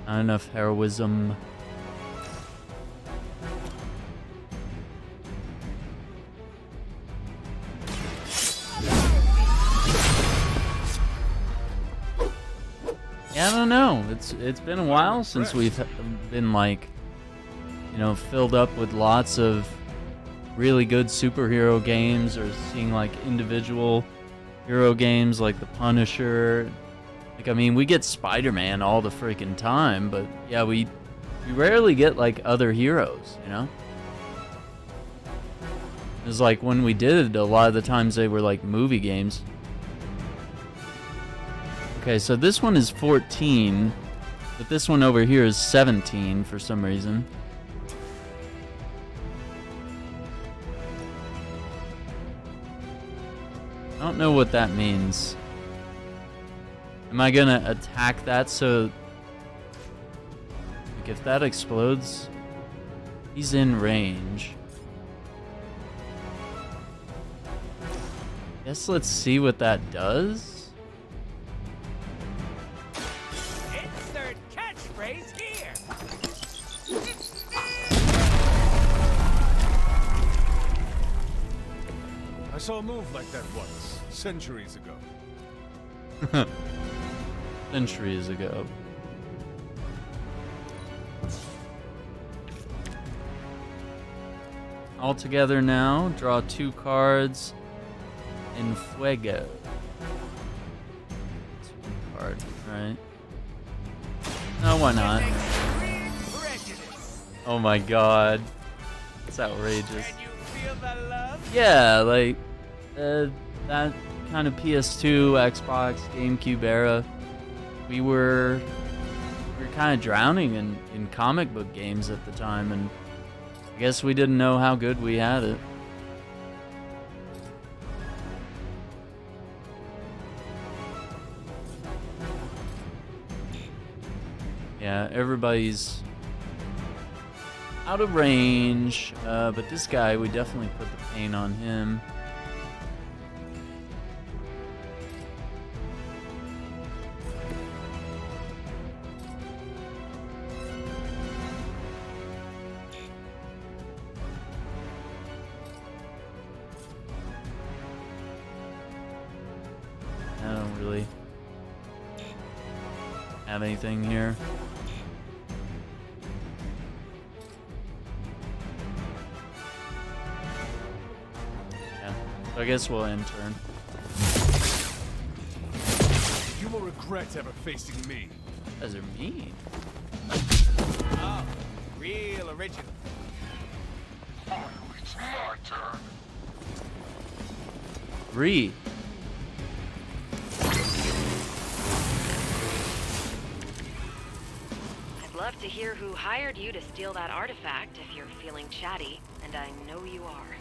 Not enough heroism. Yeah, I don't know. It's been a while since we've been like, you know, filled up with lots of really good superhero games, or seeing like individual hero games like the Punisher. Like, I mean, we get Spider-Man all the freaking time, but yeah, we rarely get like other heroes, you know? It's like when we did it, a lot of the times they were like movie games. Okay, so this one is 14, but this one over here is 17 for some reason. I don't know what that means. Am I gonna attack that so... Like, if that explodes, he's in range. Guess let's see what that does. Insert catchphrase here. I saw a move like that once, centuries ago. Centuries ago. All together now, draw 2 cards in Fuego. That's 1 card, right? No, why not? Oh my god. It's outrageous. Yeah, like, that kind of PS2, Xbox, GameCube era, we were kind of drowning in comic book games at the time, and I guess we didn't know how good we had it. Yeah, everybody's out of range, but this guy, we definitely put the pain on him. I don't really have anything here. So I guess we'll end turn. You will regret ever facing me. You guys are mean. Oh, real original. Oh, it's my turn. 3. I'd love to hear who hired you to steal that artifact if you're feeling chatty, and I know you are.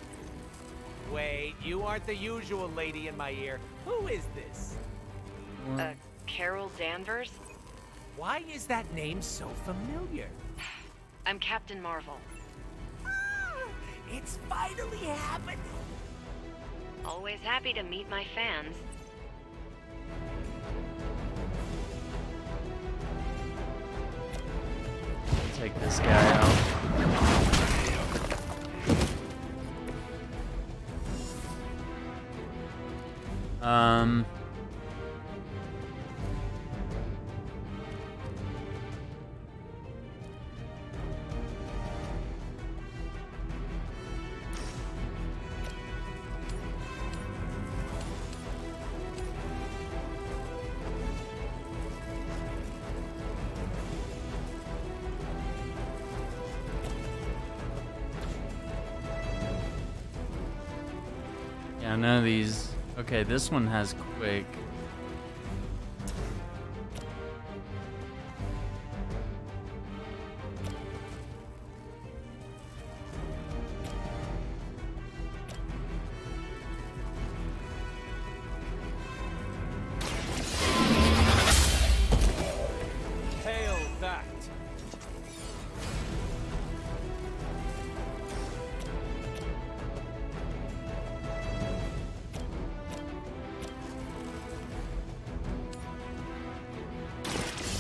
Wait, you aren't the usual lady in my ear. Who is this? Carol Danvers? Why is that name so familiar? I'm Captain Marvel. It's finally happening! Always happy to meet my fans. Take this guy out. Yeah, none of these. Okay, this one has quick. Hail that!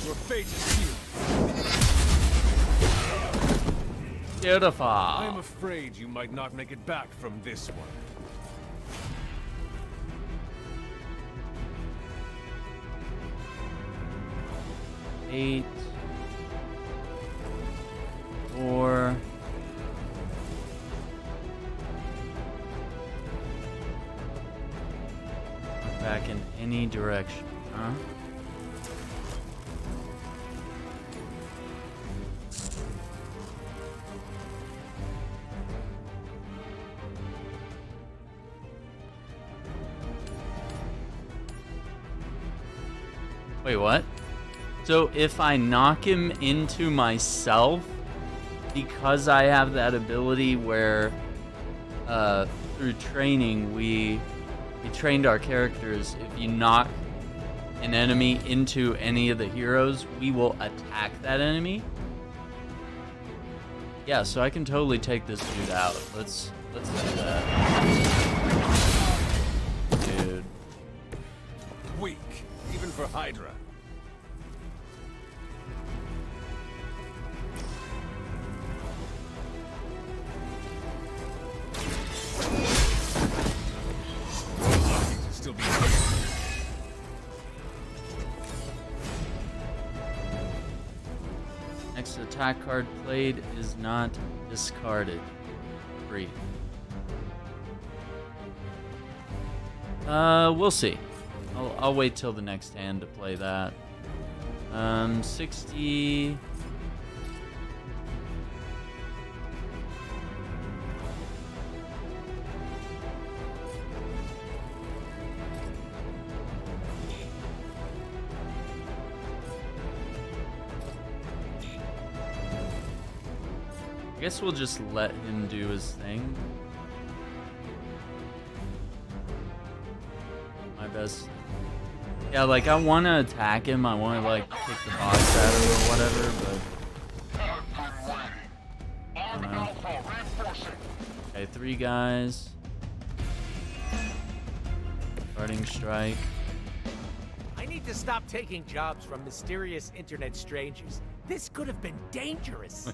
Your fate is sealed. Beautiful. I'm afraid you might not make it back from this one. Eight. 4. Back in any direction, huh? Wait, what? So if I knock him into myself, because I have that ability where through training we trained our characters, if you knock an enemy into any of the heroes, we will attack that enemy. Yeah, so I can totally take this dude out. Let's do that. Dude. Weak, even for Hydra. Still be Next attack card played is not discarded. Free. We'll see. I'll wait till the next hand to play that. 60. I guess we'll just let him do his thing. My best. Yeah, like I want to attack him. I want to like kick the box at him or whatever, but I don't know. Okay, 3 guys. Starting strike. I need to stop taking jobs from mysterious internet strangers. This could have been dangerous.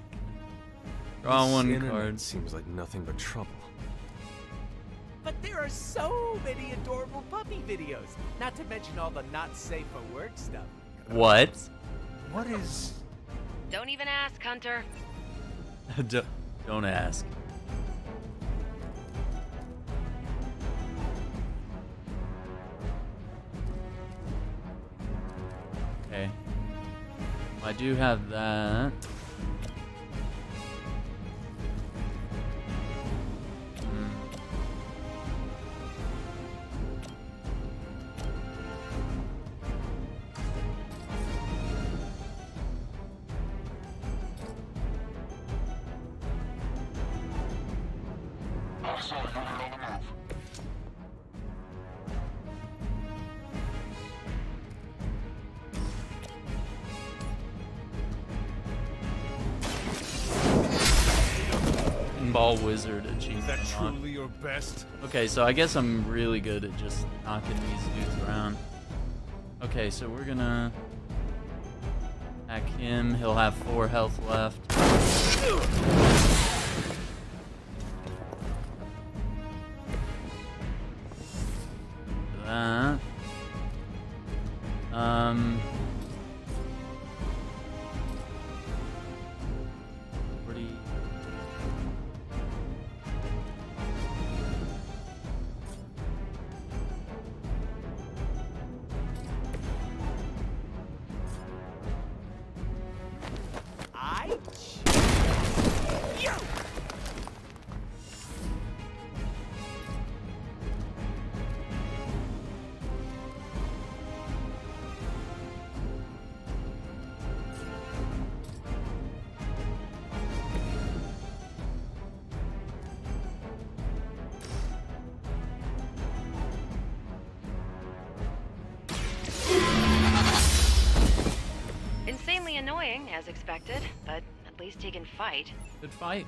Draw This 1 internet card. Seems like nothing but trouble. But there are so many adorable puppy videos. Not to mention all the not safe for work stuff. What? What is... Don't even ask, Hunter. Don't ask. Okay. I do have that. Ball wizard achievement. Is that unlocked. truly your best? Okay, so I guess I'm really good at just knocking these dudes around. Okay, so we're gonna attack him. He'll have 4 health left. That. 40. annoying, as expected, but at least he can fight. Good fight.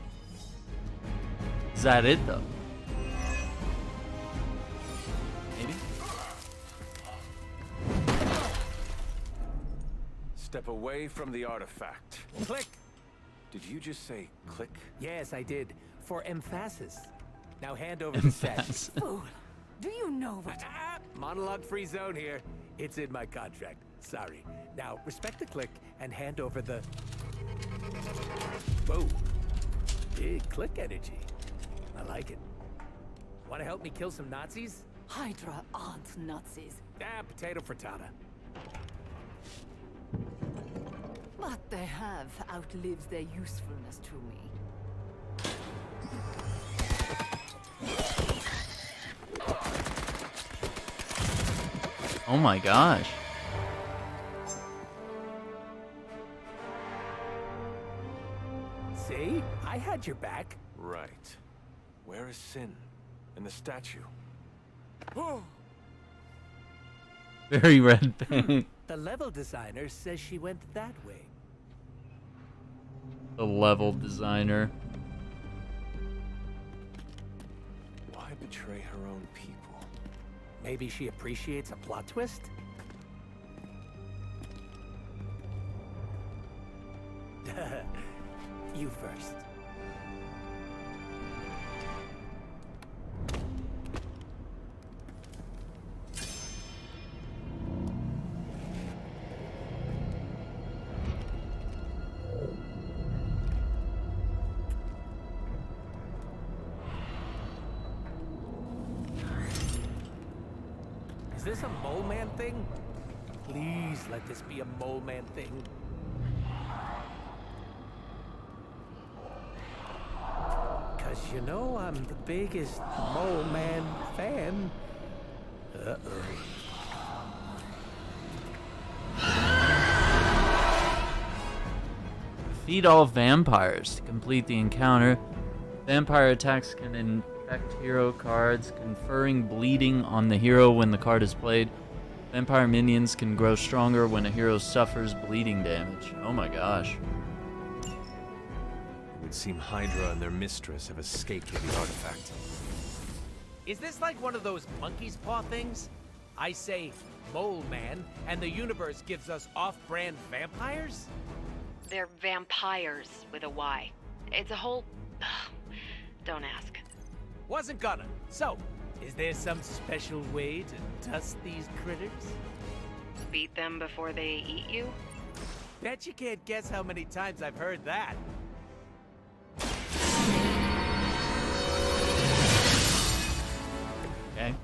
Is that it, though? Maybe? Step away from the artifact. Click! Did you just say click? Yes, I did. For emphasis. Now hand over the set. Fool. Do you know what? Monologue-free zone here. It's in my contract. Sorry. Now, respect the click and hand over the... Whoa. Big click energy. I like it. Want to help me kill some Nazis? Hydra aren't Nazis. Potato frittata. But they have outlived their usefulness to me. Oh my gosh. See? I had your back. Right. Where is Sin? And the statue? Very red paint. The level designer says she went that way. The level designer. Why betray her own people? Maybe she appreciates a plot twist? You first. Is this a mole man thing? Please let this be a mole man thing. Cause you know I'm the biggest mole man fan. Uh-oh. Defeat all vampires. To complete the encounter, vampire attacks can infect hero cards, conferring bleeding on the hero when the card is played. Vampire minions can grow stronger when a hero suffers bleeding damage. Oh my gosh. It would seem Hydra and their mistress have escaped with the artifact. Is this like one of those monkey's paw things? I say mole man, and the universe gives us off-brand vampires? They're vampires with a Y. It's a whole... Don't ask. Wasn't gonna. So, is there some special way to dust these critters? Beat them before they eat you? Bet you can't guess how many times I've heard that. Okay.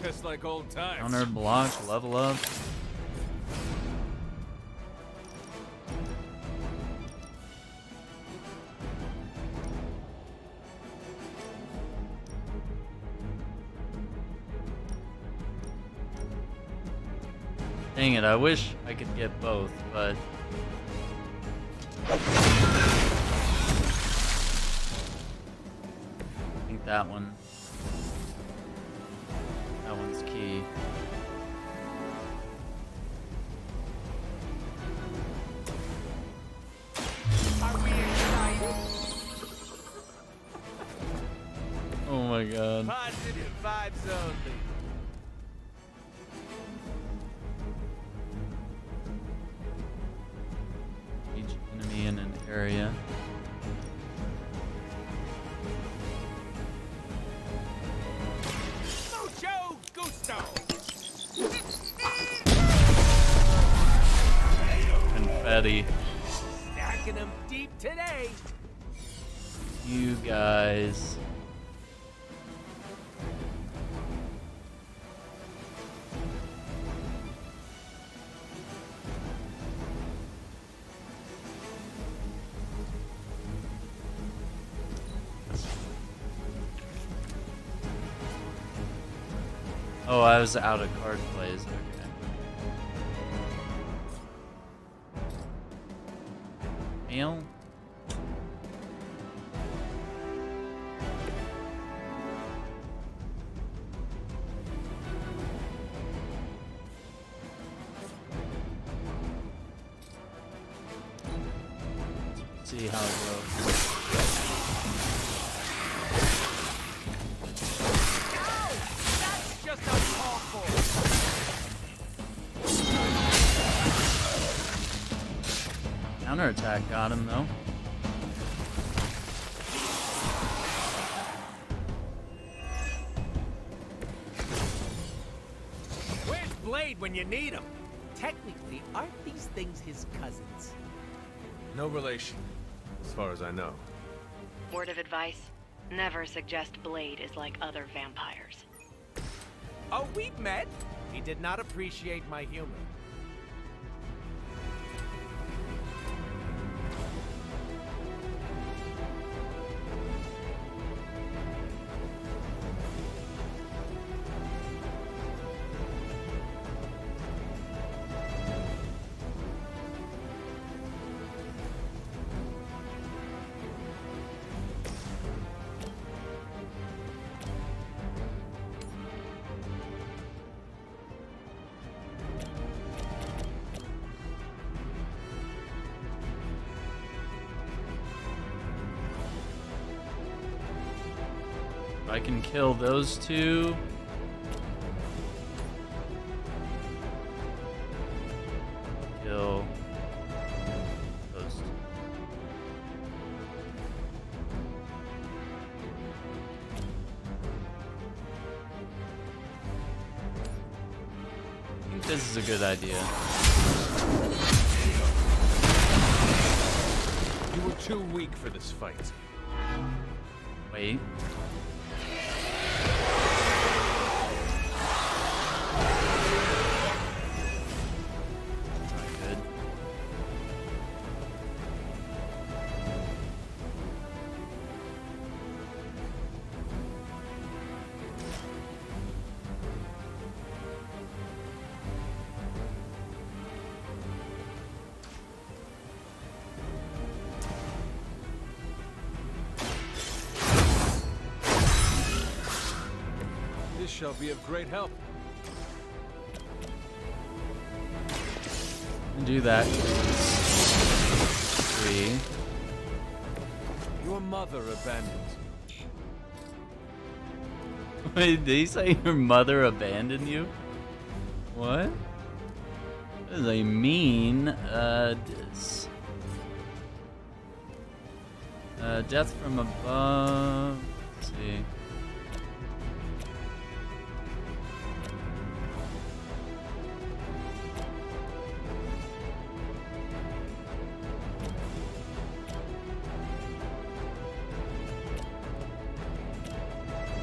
Just like old times. Counter, block, level up. Dang it, I wish I could get both, but... I think that one... That one's key. Are we excited? Oh my god. Positive vibes only. Each enemy in an area. Mucho gusto! Confetti. Stacking them deep today. You guys. Oh, I was out of card plays. Okay. Mail? See how it goes. That's just uncalled for. Counterattack got him though. Where's Blade when you need him? Technically, aren't these things his cousins? No relation, as far as I know. Word of advice, never suggest Blade is like other vampires. Oh, we've met. He did not appreciate my humor. If I can kill those two. Kill those two. I think this is a good idea. You were too weak for this fight. Wait. This shall be of great help. Do that. 3. Your mother abandoned. Wait, did he say your mother abandoned you? What? That is a mean diss. Death from above. Let's see.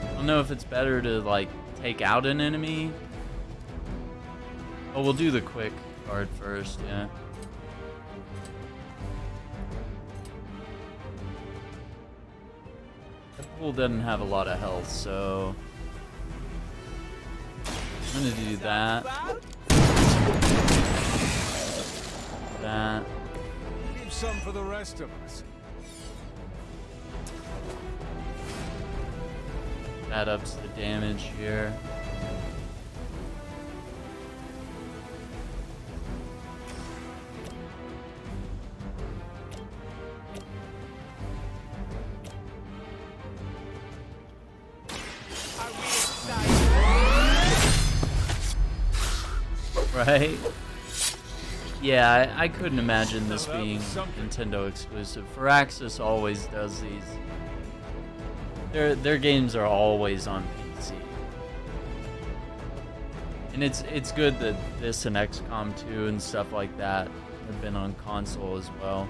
I don't know if it's better to like take out an enemy. Oh, we'll do the quick card first, yeah. That pool doesn't have a lot of health, so I'm gonna do that. That. Leave some for the rest of us. That ups the damage here. Right? Yeah, I couldn't imagine this being Nintendo exclusive. Firaxis always does these. Their games are always on PC. And it's good that this and XCOM 2 and stuff like that have been on console as well.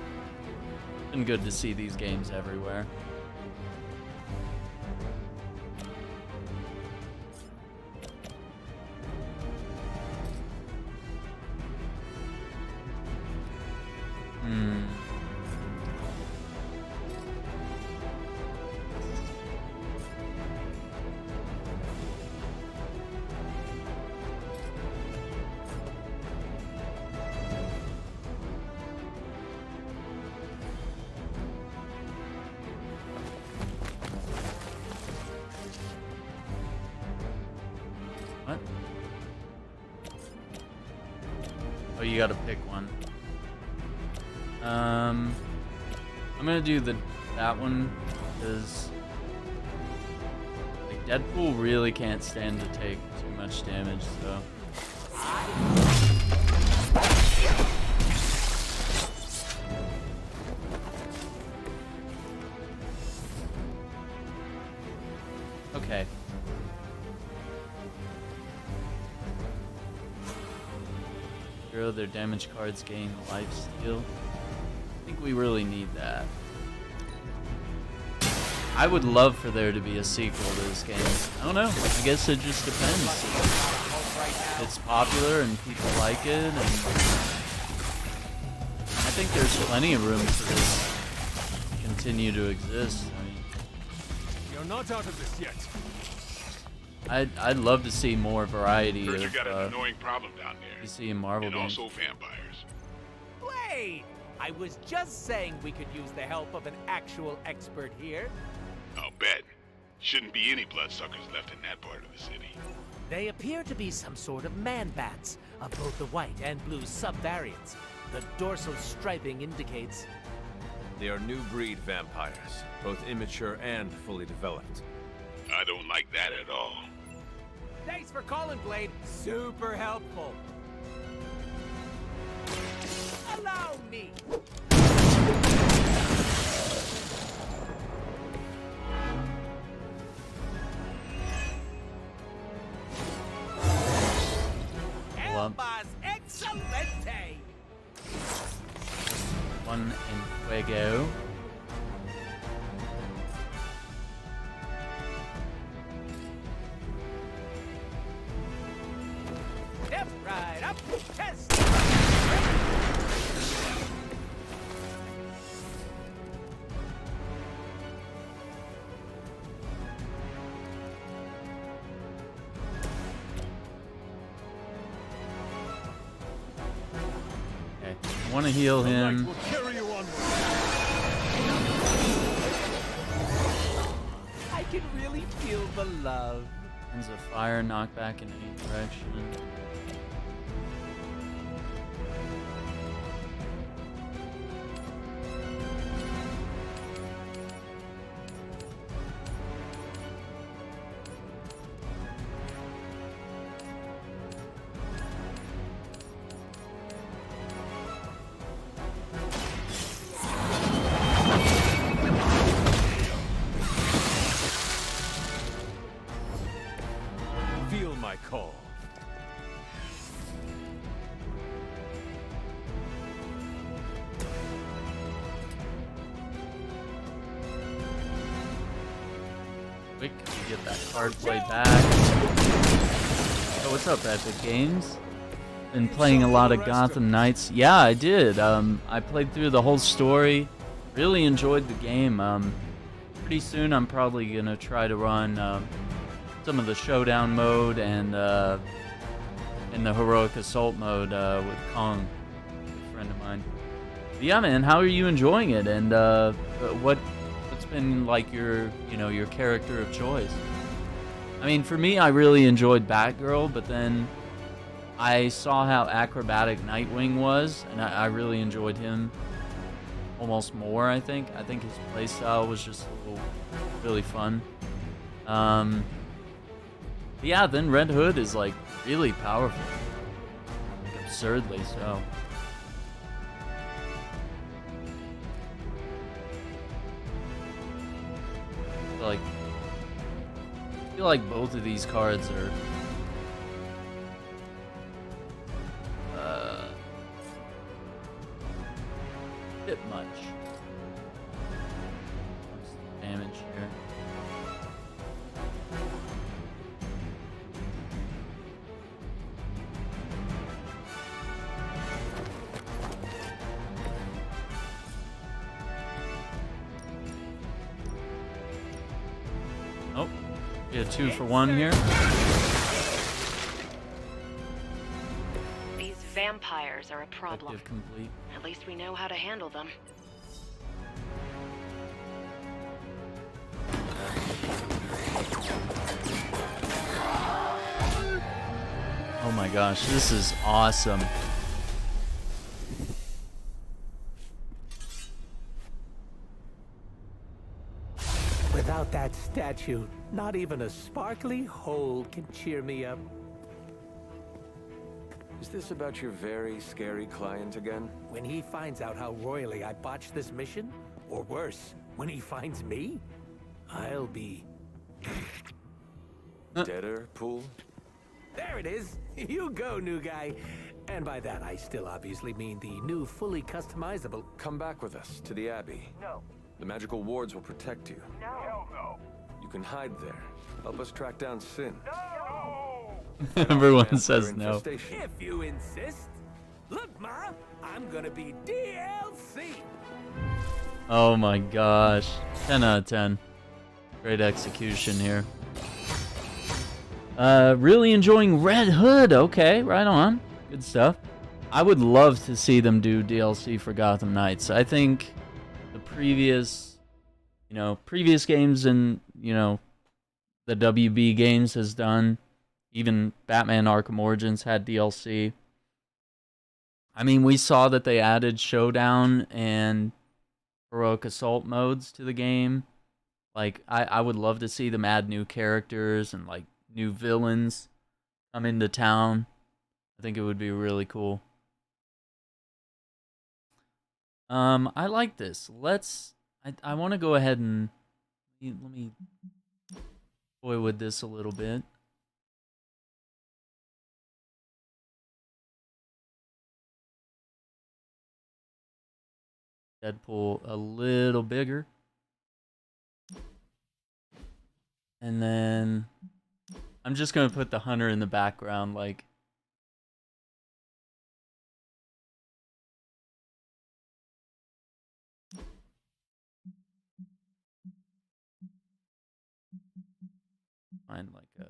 It's been good to see these games everywhere. What? Oh, you gotta pick one. I'm gonna do that one because like Deadpool really can't stand to take too much damage, so. Okay. Zero their damage cards gain life steal. I think we really need that. I would love for there to be a sequel to this game. I don't know. I guess it just depends. If it's popular and people like it, and I think there's plenty of room for this to continue to exist. I mean, you're not out of this yet. I'd love to see more variety Heard of you got an annoying problem down there. DC and Marvel and games. also vampires. Wait! I was just saying we could use the help of an actual expert here. I'll bet. Shouldn't be any bloodsuckers left in that part of the city. They appear to be some sort of man-bats, of both the white and blue subvariants. The dorsal striping indicates... They are new breed vampires, both immature and fully developed. I don't like that at all. Thanks for calling, Blade. Super helpful. Allow me. Elmas excelente. One in fuego. Step right up. Test. Okay, I want to heal him. I can really feel the love. Hands of fire, knockback in any direction. Feel my call. Quick, get that card play back. Oh, what's up, Epic Games? Been playing a lot of Gotham Knights. Yeah, I did. I played through the whole story. Really enjoyed the game. Pretty soon I'm probably gonna try to run some of the showdown mode and in the heroic assault mode with Kong, a friend of mine. But yeah, man, how are you enjoying it? And what's been like your character of choice? I mean, for me, I really enjoyed Batgirl, but then I saw how acrobatic Nightwing was, and I really enjoyed him almost more. I think his playstyle was just really fun. But yeah, then Red Hood is like really powerful, like absurdly so. I feel like both of these cards are a bit much. Damage here. Oh, get a 2-for-1 here. These vampires are a problem. Objective complete. At least we know how to handle them. Oh my gosh, this is awesome. Without that statue, not even a sparkly hole can cheer me up. Is this about your very scary client again? When he finds out how royally I botched this mission, or worse, when he finds me, I'll be... Deader pool? There it is! You go, new guy! And by that, I still obviously mean the new, fully customizable... Come back with us to the Abbey. No. The magical wards will protect you. No. Hell no. You can hide there. Help us track down Sin. No! Everyone says no. If you insist. Look, Ma, I'm gonna be DLC. Oh my gosh. 10 out of 10. Great execution here. Really enjoying Red Hood. Okay, right on. Good stuff. I would love to see them do DLC for Gotham Knights. I think the previous games and, the WB games has done. Even Batman Arkham Origins had DLC. I mean, we saw that they added Showdown and Heroic Assault modes to the game. Like, I would love to see them add new characters and, like, new villains come into town. I think it would be really cool. I like this. I want to go ahead and let me toy with this a little bit. Deadpool a little bigger. And then I'm just going to put the hunter in the background, like. Find like a.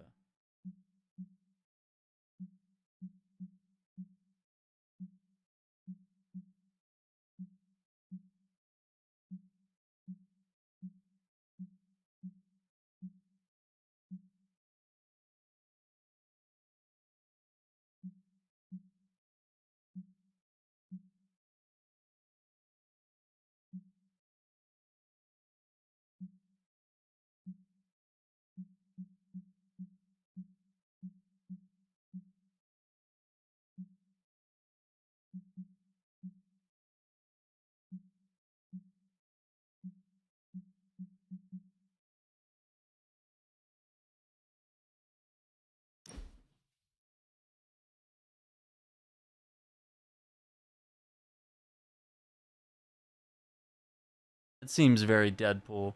It seems very Deadpool.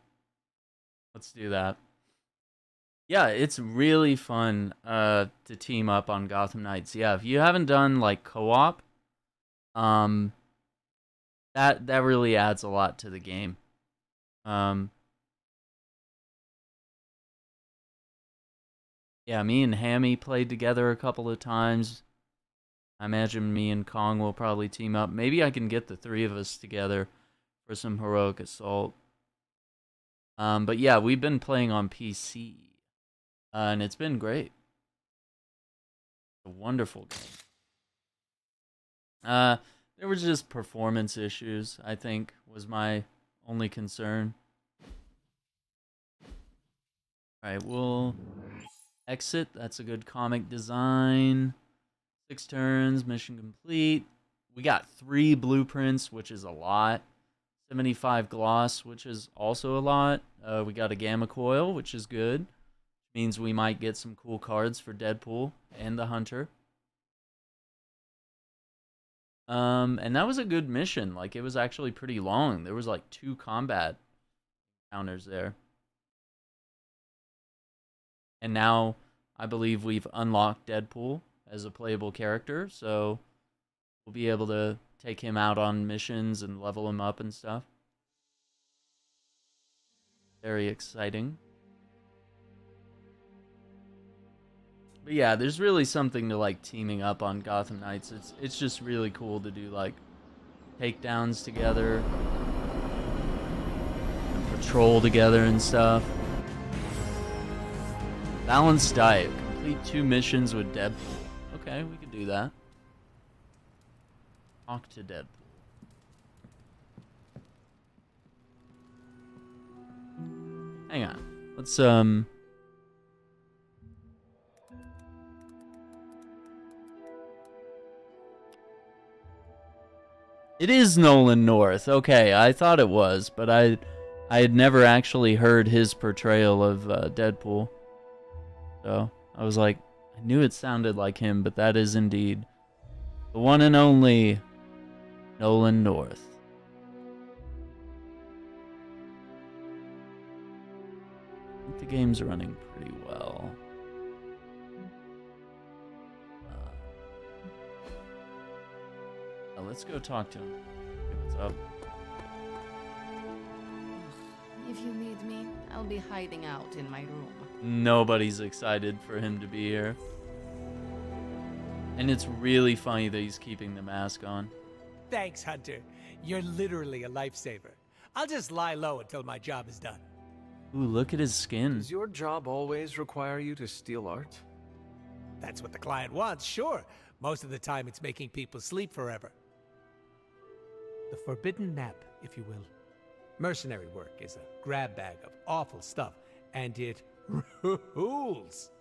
Let's do that. Yeah, it's really fun to team up on Gotham Knights. Yeah, if you haven't done like co-op, that really adds a lot to the game. Yeah, me and Hammy played together a couple of times. I imagine me and Kong will probably team up. Maybe I can get the three of us together for some Heroic Assault. But yeah, we've been playing on PC. And it's been great. A wonderful game. There was just performance issues, I think, was my only concern. Alright, we'll exit. That's a good comic design. 6 turns, mission complete. We got 3 blueprints, which is a lot. 75 gloss, which is also a lot. We got a gamma coil, which is good. Means we might get some cool cards for Deadpool and the Hunter. And that was a good mission. Like, it was actually pretty long. There was like 2 combat encounters there. And now I believe we've unlocked Deadpool as a playable character, so we'll be able to take him out on missions and level him up and stuff. Very exciting. But yeah, there's really something to like teaming up on Gotham Knights. It's just really cool to do like takedowns together, and patrol together and stuff. Balanced diet. Complete 2 missions with Deadpool. Okay, we could do that. Talk to Deadpool. Hang on. Let's It is Nolan North. Okay, I thought it was, but I had never actually heard his portrayal of Deadpool. So, I was like, I knew it sounded like him, but that is indeed the one and only Nolan North. I think the game's running pretty well. Let's go talk to him. See what's up. If you need me, I'll be hiding out in my room. Nobody's excited for him to be here. And it's really funny that he's keeping the mask on. Thanks, Hunter. You're literally a lifesaver. I'll just lie low until my job is done. Ooh, look at his skin. Does your job always require you to steal art? That's what the client wants, sure. Most of the time it's making people sleep forever. The forbidden nap, if you will. Mercenary work is a grab bag of awful stuff, and it rules.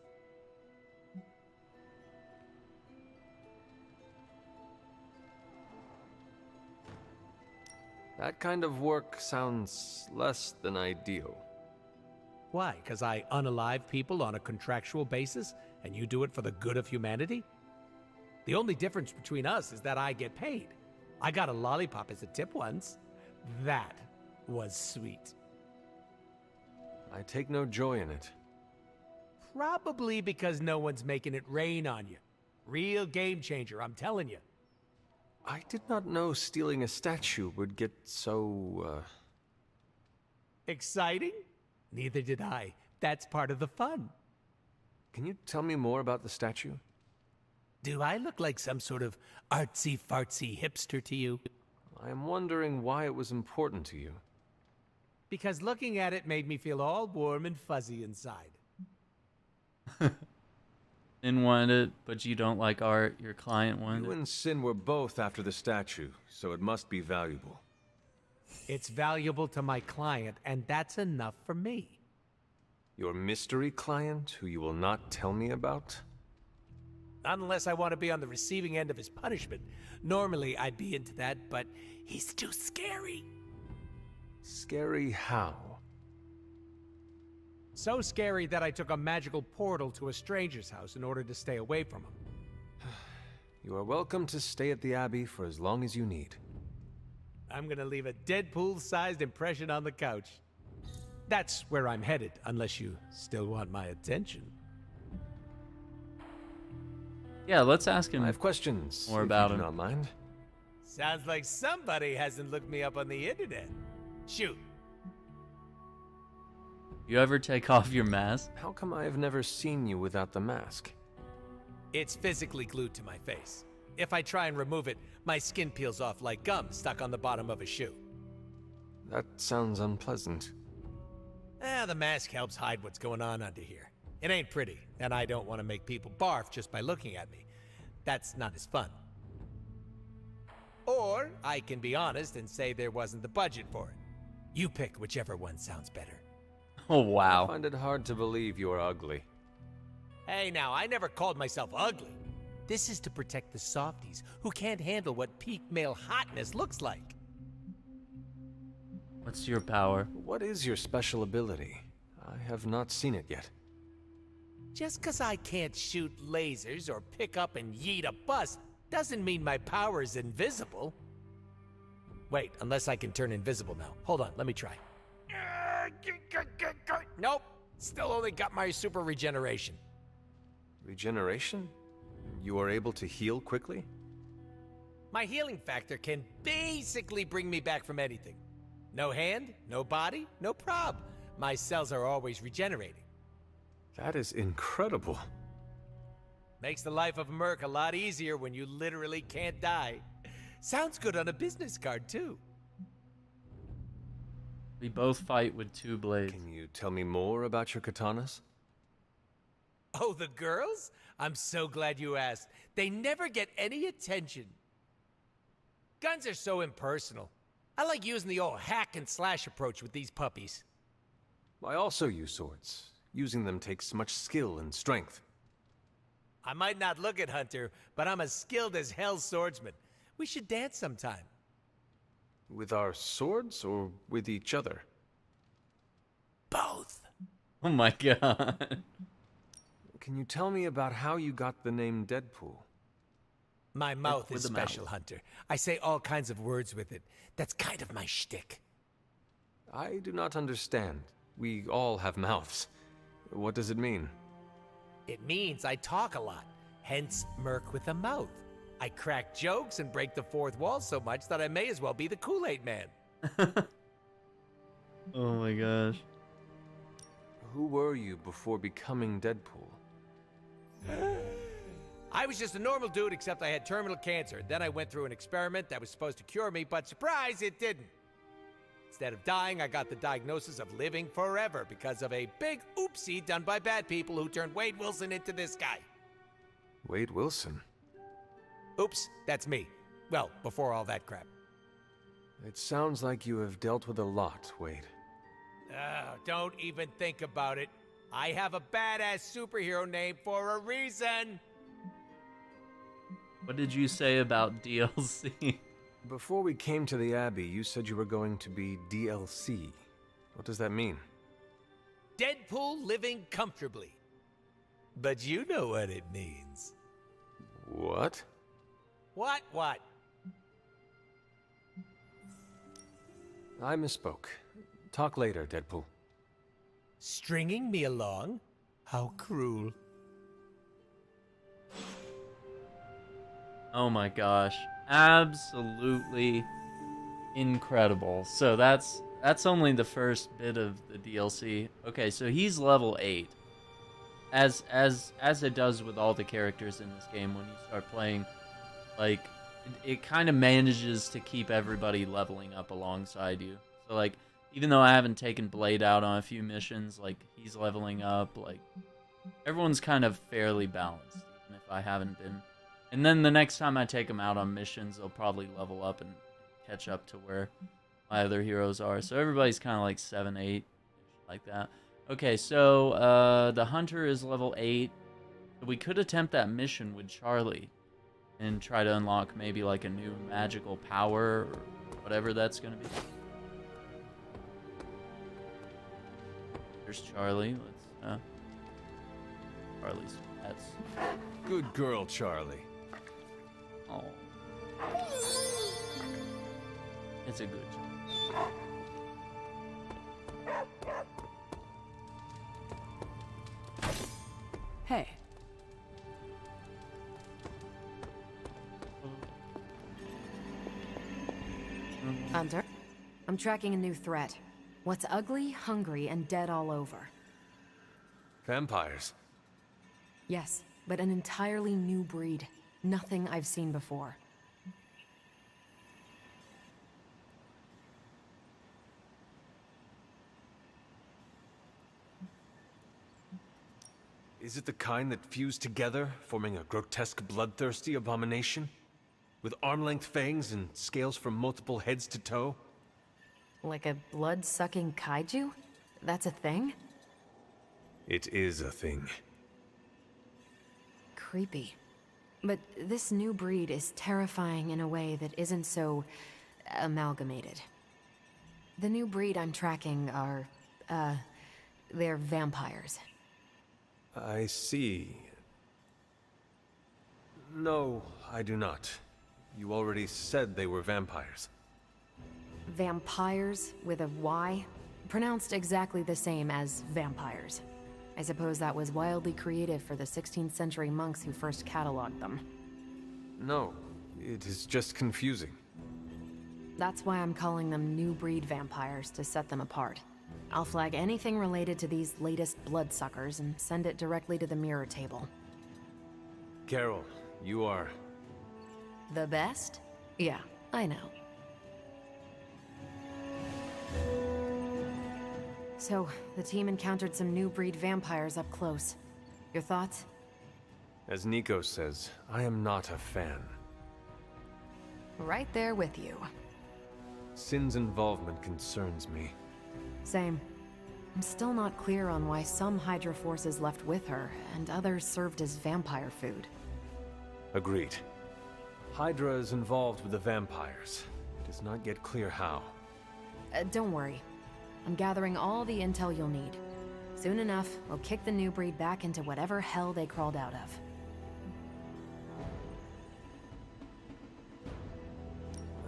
That kind of work sounds less than ideal. Why? Because I unalive people on a contractual basis, and you do it for the good of humanity? The only difference between us is that I get paid. I got a lollipop as a tip once. That was sweet. I take no joy in it. Probably because no one's making it rain on you. Real game changer, I'm telling you. I did not know stealing a statue would get so, Exciting? Neither did I. That's part of the fun. Can you tell me more about the statue? Do I look like some sort of artsy-fartsy hipster to you? I am wondering why it was important to you. Because looking at it made me feel all warm and fuzzy inside. Sin wanted it, but you don't like art. Your client wanted You it. and Sin were both after the statue, so it must be valuable. It's valuable to my client, and that's enough for me. Your mystery client, who you will not tell me about? Not unless I want to be on the receiving end of his punishment. Normally, I'd be into that, but he's too scary. Scary how? So scary that I took a magical portal to a stranger's house in order to stay away from him. You are welcome to stay at the Abbey for as long as you need. I'm gonna leave a Deadpool-sized impression on the couch. That's where I'm headed, unless you still want my attention. Yeah, let's ask him. I have questions. More if about you him. do not mind. Sounds like somebody hasn't looked me up on the internet. Shoot. You ever take off your mask? How come I have never seen you without the mask? It's physically glued to my face. If I try and remove it, my skin peels off like gum stuck on the bottom of a shoe. That sounds unpleasant. The mask helps hide what's going on under here. It ain't pretty, and I don't want to make people barf just by looking at me. That's not as fun. Or I can be honest and say there wasn't the budget for it. You pick whichever one sounds better. Oh, wow. I find it hard to believe you're ugly. Hey now, I never called myself ugly. This is to protect the softies who can't handle what peak male hotness looks like. What's your power? What is your special ability? I have not seen it yet. Just 'cause I can't shoot lasers or pick up and yeet a bus doesn't mean my power is invisible. Wait, unless I can turn invisible now. Hold on, let me try. Nope, still only got my super regeneration. Regeneration? You are able to heal quickly? My healing factor can basically bring me back from anything. No hand, no body, no prob. My cells are always regenerating. That is incredible. Makes the life of a merc a lot easier when you literally can't die. Sounds good on a business card, too. We both fight with two blades. Can you tell me more about your katanas? Oh, the girls? I'm so glad you asked. They never get any attention. Guns are so impersonal. I like using the old hack and slash approach with these puppies. I also use swords. Using them takes much skill and strength. I might not look it, Hunter, but I'm as skilled as hell swordsman. We should dance sometime. With our swords or with each other? Both. Oh my god. Can you tell me about how you got the name Deadpool? My mouth With is the special, mouth. Hunter. I say all kinds of words with it. That's kind of my shtick. I do not understand. We all have mouths. What does it mean? It means I talk a lot, hence Merc with a mouth. I crack jokes and break the fourth wall so much that I may as well be the Kool-Aid Man. Oh my gosh. Who were you before becoming Deadpool? I was just a normal dude, except I had terminal cancer. Then I went through an experiment that was supposed to cure me, but surprise, it didn't. Instead of dying, I got the diagnosis of living forever because of a big oopsie done by bad people who turned Wade Wilson into this guy. Wade Wilson? Oops, that's me. Well, before all that crap. It sounds like you have dealt with a lot, Wade. Oh, don't even think about it. I have a badass superhero name for a reason. What did you say about DLC? Before we came to the Abbey, you said you were going to be DLC. What does that mean? Deadpool living comfortably. But you know what it means. What? What? I misspoke. Talk later, Deadpool. Stringing me along? How cruel. Oh my gosh. Absolutely incredible. So that's only the first bit of the DLC. Okay, so he's level 8. As it does with all the characters in this game when you start playing, like it kind of manages to keep everybody leveling up alongside you. So like even though I haven't taken Blade out on a few missions, like he's leveling up, like everyone's kind of fairly balanced, even if I haven't been. And then the next time I take them out on missions, they'll probably level up and catch up to where my other heroes are. So everybody's kind of like 7, 8, like that. Okay, so the Hunter is level 8. We could attempt that mission with Charlie and try to unlock maybe like a new magical power or whatever that's going to be. There's Charlie. Let's Charlie's pets. Good girl, Charlie. Oh. It's a good job. Hey. Hunter, I'm tracking a new threat. What's ugly, hungry, and dead all over. Vampires. Yes, but an entirely new breed. Nothing I've seen before. Is it the kind that fuse together, forming a grotesque, bloodthirsty abomination? With arm-length fangs and scales from multiple heads to toe? Like a blood-sucking kaiju? That's a thing? It is a thing. Creepy. But this new breed is terrifying in a way that isn't so amalgamated. The new breed I'm tracking are, they're vampires. I see. No, I do not. You already said they were vampires. Vampires with a Y? Pronounced exactly the same as vampires. I suppose that was wildly creative for the 16th century monks who first cataloged them. No, it is just confusing. That's why I'm calling them new breed vampires, to set them apart. I'll flag anything related to these latest bloodsuckers and send it directly to the mirror table. Carol, you are... The best? Yeah, I know. So, the team encountered some new breed vampires up close. Your thoughts? As Nico says, I am not a fan. Right there with you. Sin's involvement concerns me. Same. I'm still not clear on why some Hydra forces left with her, and others served as vampire food. Agreed. Hydra is involved with the vampires. It does not get clear how. Don't worry. I'm gathering all the intel you'll need. Soon enough, we'll kick the new breed back into whatever hell they crawled out of.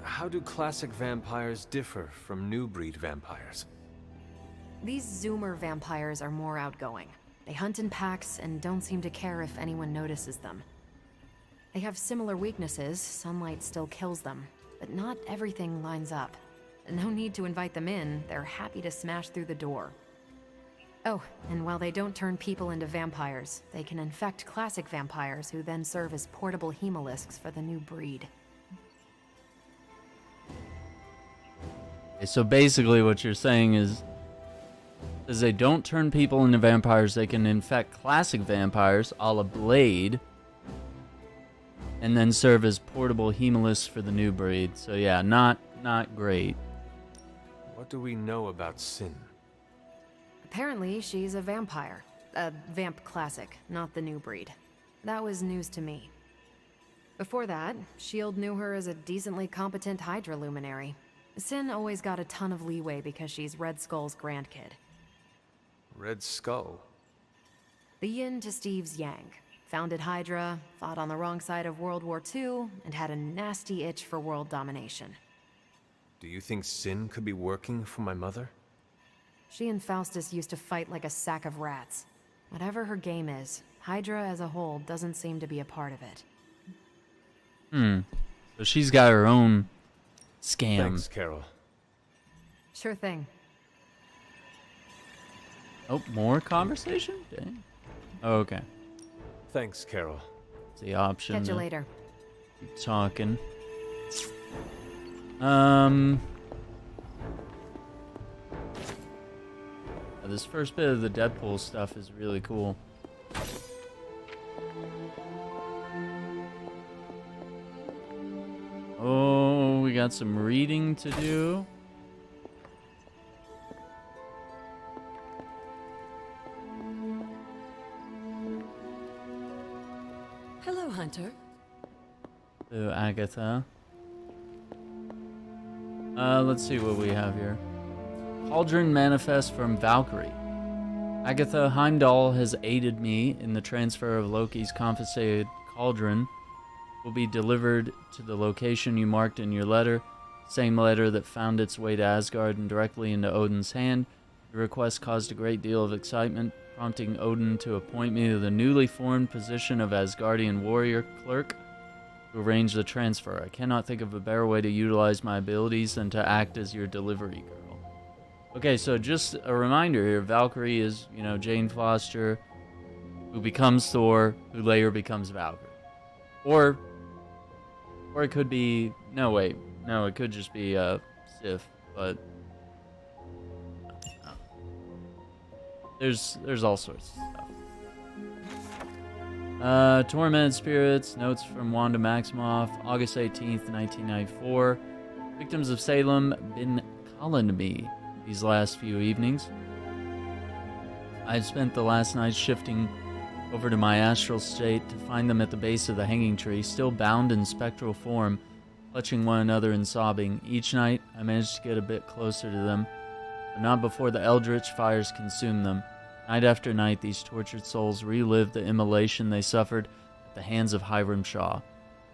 How do classic vampires differ from new breed vampires? These Zoomer vampires are more outgoing. They hunt in packs and don't seem to care if anyone notices them. They have similar weaknesses, sunlight still kills them, but not everything lines up. No need to invite them in, they're happy to smash through the door. Oh, and while they don't turn people into vampires, they can infect classic vampires who then serve as portable hemolisks for the new breed. Okay, so basically what you're saying is they don't turn people into vampires, they can infect classic vampires, a la Blade, and then serve as portable hemolisks for the new breed. So yeah, not great. What do we know about Sin? Apparently, she's a vampire. A vamp classic, not the new breed. That was news to me. Before that, S.H.I.E.L.D. knew her as a decently competent Hydra luminary. Sin always got a ton of leeway because she's Red Skull's grandkid. Red Skull? The yin to Steve's yang. Founded Hydra, fought on the wrong side of World War II, and had a nasty itch for world domination. Do you think Sin could be working for my mother? She and Faustus used to fight like a sack of rats. Whatever her game is, Hydra as a whole doesn't seem to be a part of it. So she's got her own scam. Thanks, Carol. Sure thing. Oh, more conversation? Dang. Oh, okay. Thanks, Carol. It's the option. Catch you later. Keep talking. This first bit of the Deadpool stuff is really cool. Oh, we got some reading to do. Hello, Hunter. To Agatha. Let's see what we have here. Cauldron manifest from Valkyrie. Agatha Heimdall has aided me in the transfer of Loki's confiscated cauldron. Will be delivered to the location you marked in your letter. Same letter that found its way to Asgard and directly into Odin's hand. Your request caused a great deal of excitement, prompting Odin to appoint me to the newly formed position of Asgardian warrior clerk to arrange the transfer. I cannot think of a better way to utilize my abilities than to act as your delivery girl. Okay, so just a reminder here, Valkyrie is, Jane Foster, who becomes Thor, who later becomes Valkyrie. Or it could be, it could just be Sif, but there's all sorts of stuff. Tormented Spirits, notes from Wanda Maximoff, August 18th, 1994. Victims of Salem been calling to me these last few evenings. I've spent the last night shifting over to my astral state to find them at the base of the hanging tree, still bound in spectral form, clutching one another and sobbing. Each night, I managed to get a bit closer to them, but not before the eldritch fires consumed them. Night after night, these tortured souls relived the immolation they suffered at the hands of Hiram Shaw.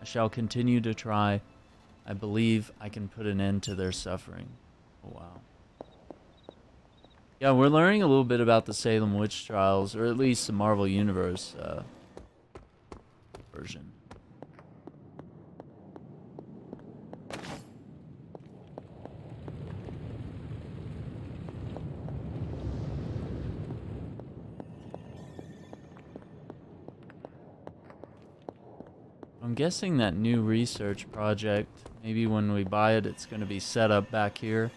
I shall continue to try. I believe I can put an end to their suffering. Oh, wow. Yeah, we're learning a little bit about the Salem witch trials, or at least the Marvel Universe version. I'm guessing that new research project, maybe when we buy it, it's going to be set up back here.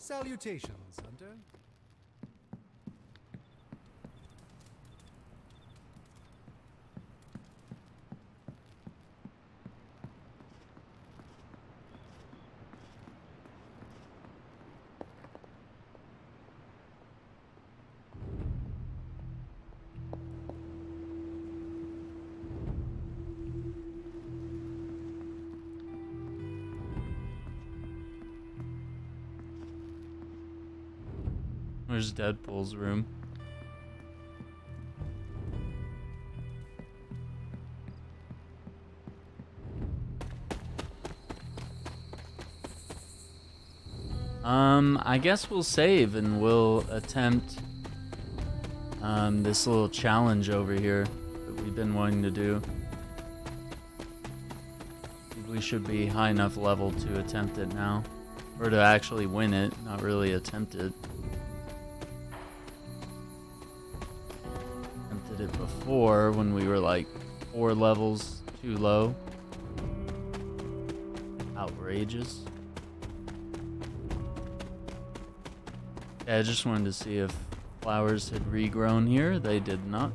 Salutations, Hunter. Where's Deadpool's room? I guess we'll save and we'll attempt this little challenge over here that we've been wanting to do. We should be high enough level to attempt it now, or to actually win it, not really attempt it. Attempted it before when we were like 4 levels too low. Outrageous. Yeah, I just wanted to see if flowers had regrown here. They did not.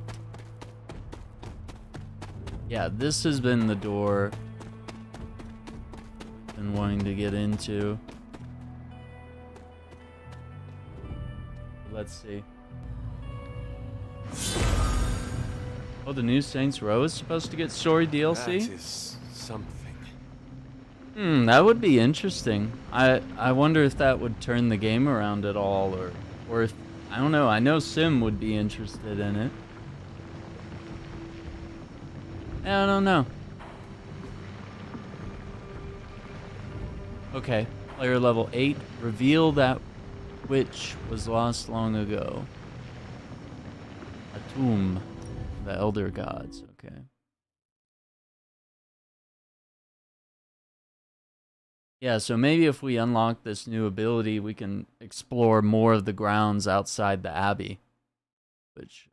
Yeah, this has been the door I've been wanting to get into. Let's see. Oh, the new Saints Row is supposed to get story DLC? That is something. That would be interesting. I wonder if that would turn the game around at all, or if, I don't know. I know Sim would be interested in it. I don't know. Okay, player level 8. Reveal that which was lost long ago. A tomb. The Elder Gods. Okay. Yeah, so maybe if we unlock this new ability, we can explore more of the grounds outside the Abbey. Which,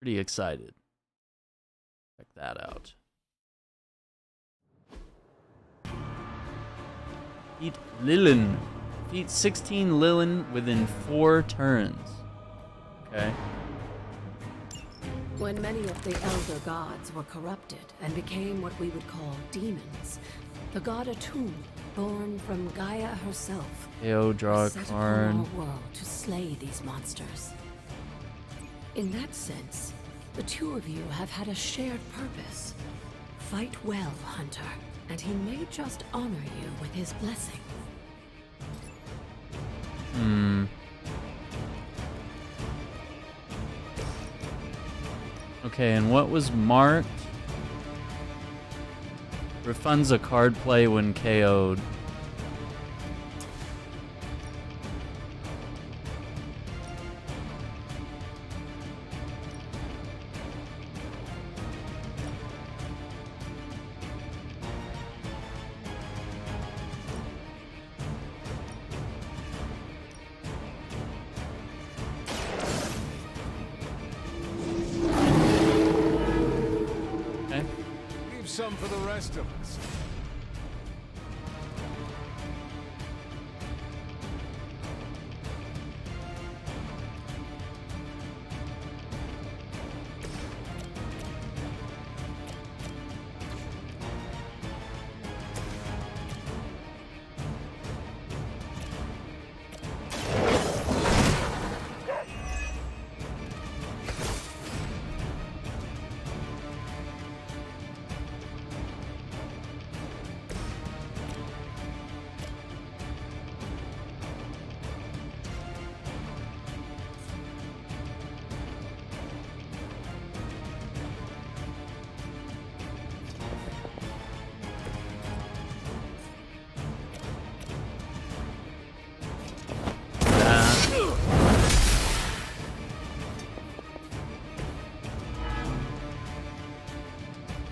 pretty excited. Check that out. Defeat Lilith. Defeat 16 Lilith within 4 turns. Okay. When many of the elder gods were corrupted and became what we would call demons, the god Atum, born from Gaia herself, Draw a set upon card. our world to slay these monsters. In that sense, the two of you have had a shared purpose. Fight well, Hunter, and he may just honor you with his blessing. Okay, and what was marked? Refunds a card play when KO'd. Leave some for the rest of us.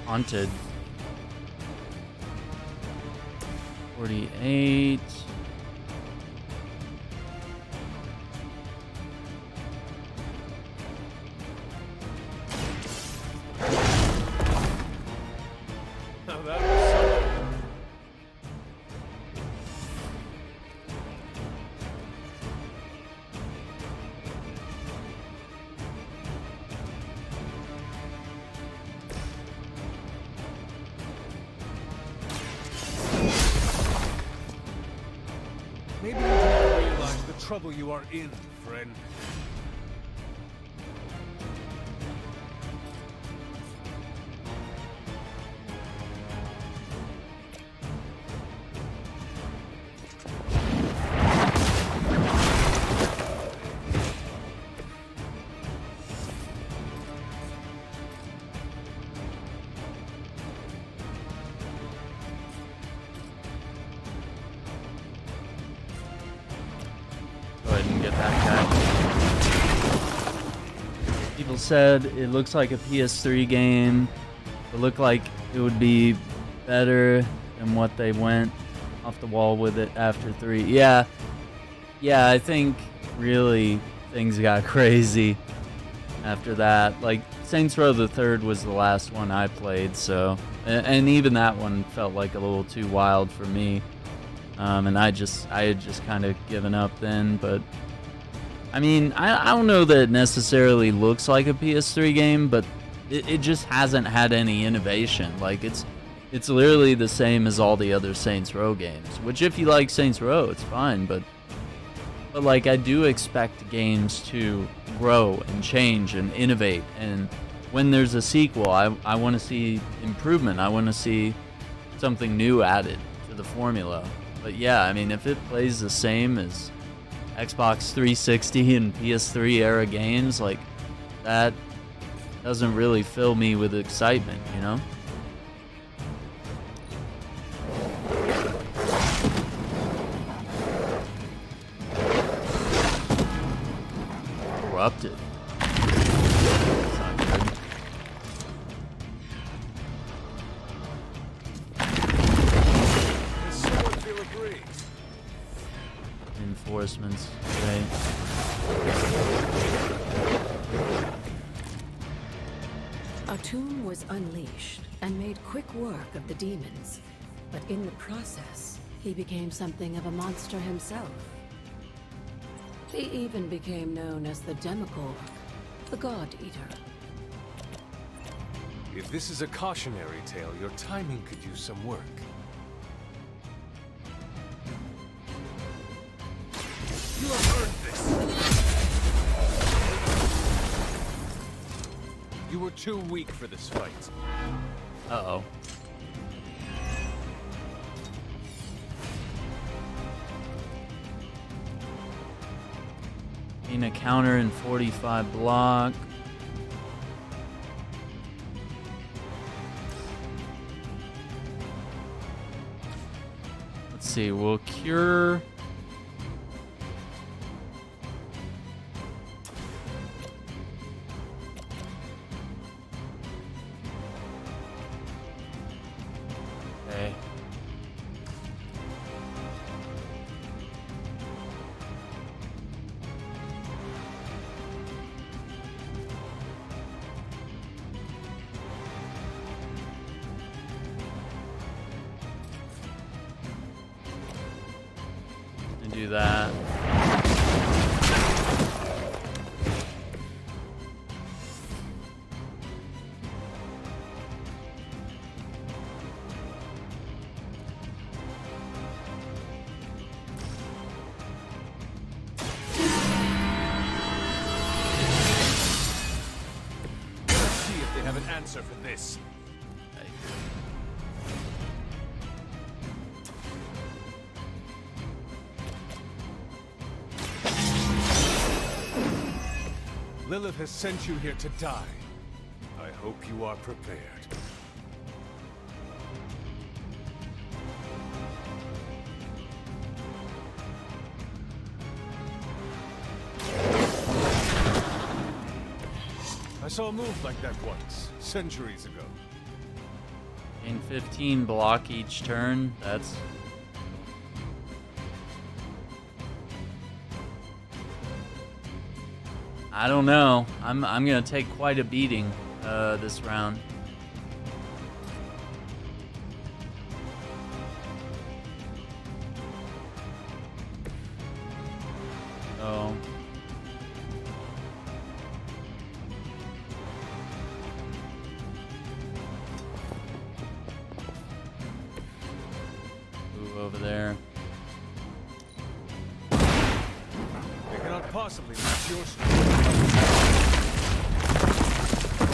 Haunted. 48. Now that was something. trouble you are in, friend. People said it looks like a PS3 game. It looked like it would be better than what they went off the wall with it after 3. Yeah, I think really things got crazy after that. Like Saints Row the Third was the last one I played, so and even that one felt like a little too wild for me. And I had just kind of given up then, but I mean, I don't know that it necessarily looks like a PS3 game, but it just hasn't had any innovation. Like it's literally the same as all the other Saints Row games, which if you like Saints Row, it's fine, but like I do expect games to grow and change and innovate, and when there's a sequel, I want to see improvement. I want to see something new added to the formula. But yeah, I mean, if it plays the same as Xbox 360 and PS3 era games, like that doesn't really fill me with excitement, you know? Corrupted. That's not good. Does someone feel a breeze? Reinforcements, okay. A tomb was unleashed and made quick work of the demons, but in the process, he became something of a monster himself. He even became known as the Demogorg, the God Eater. If this is a cautionary tale, your timing could use some work. You have earned this! You were too weak for this fight. Uh-oh. In a counter in 45 block. Let's see, we'll cure. Okay. Do that. Let's see if they have an answer for this. Lilith has sent you here to die. I hope you are prepared. I saw a move like that once, centuries ago. Gain 15 block each turn. That's I don't know. I'm gonna take quite a beating this round. Oh. Move over there. possibly match your strength.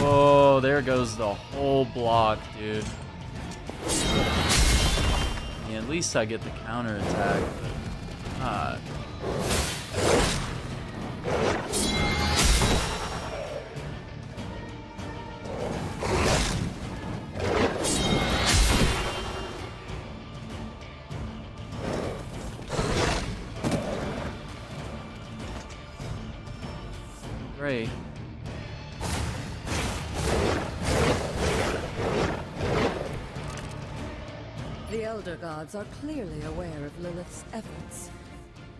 Oh, there goes the whole block, dude. Yeah, at least I get the counter attack, but God. Great. The Elder Gods are clearly aware of Lilith's efforts.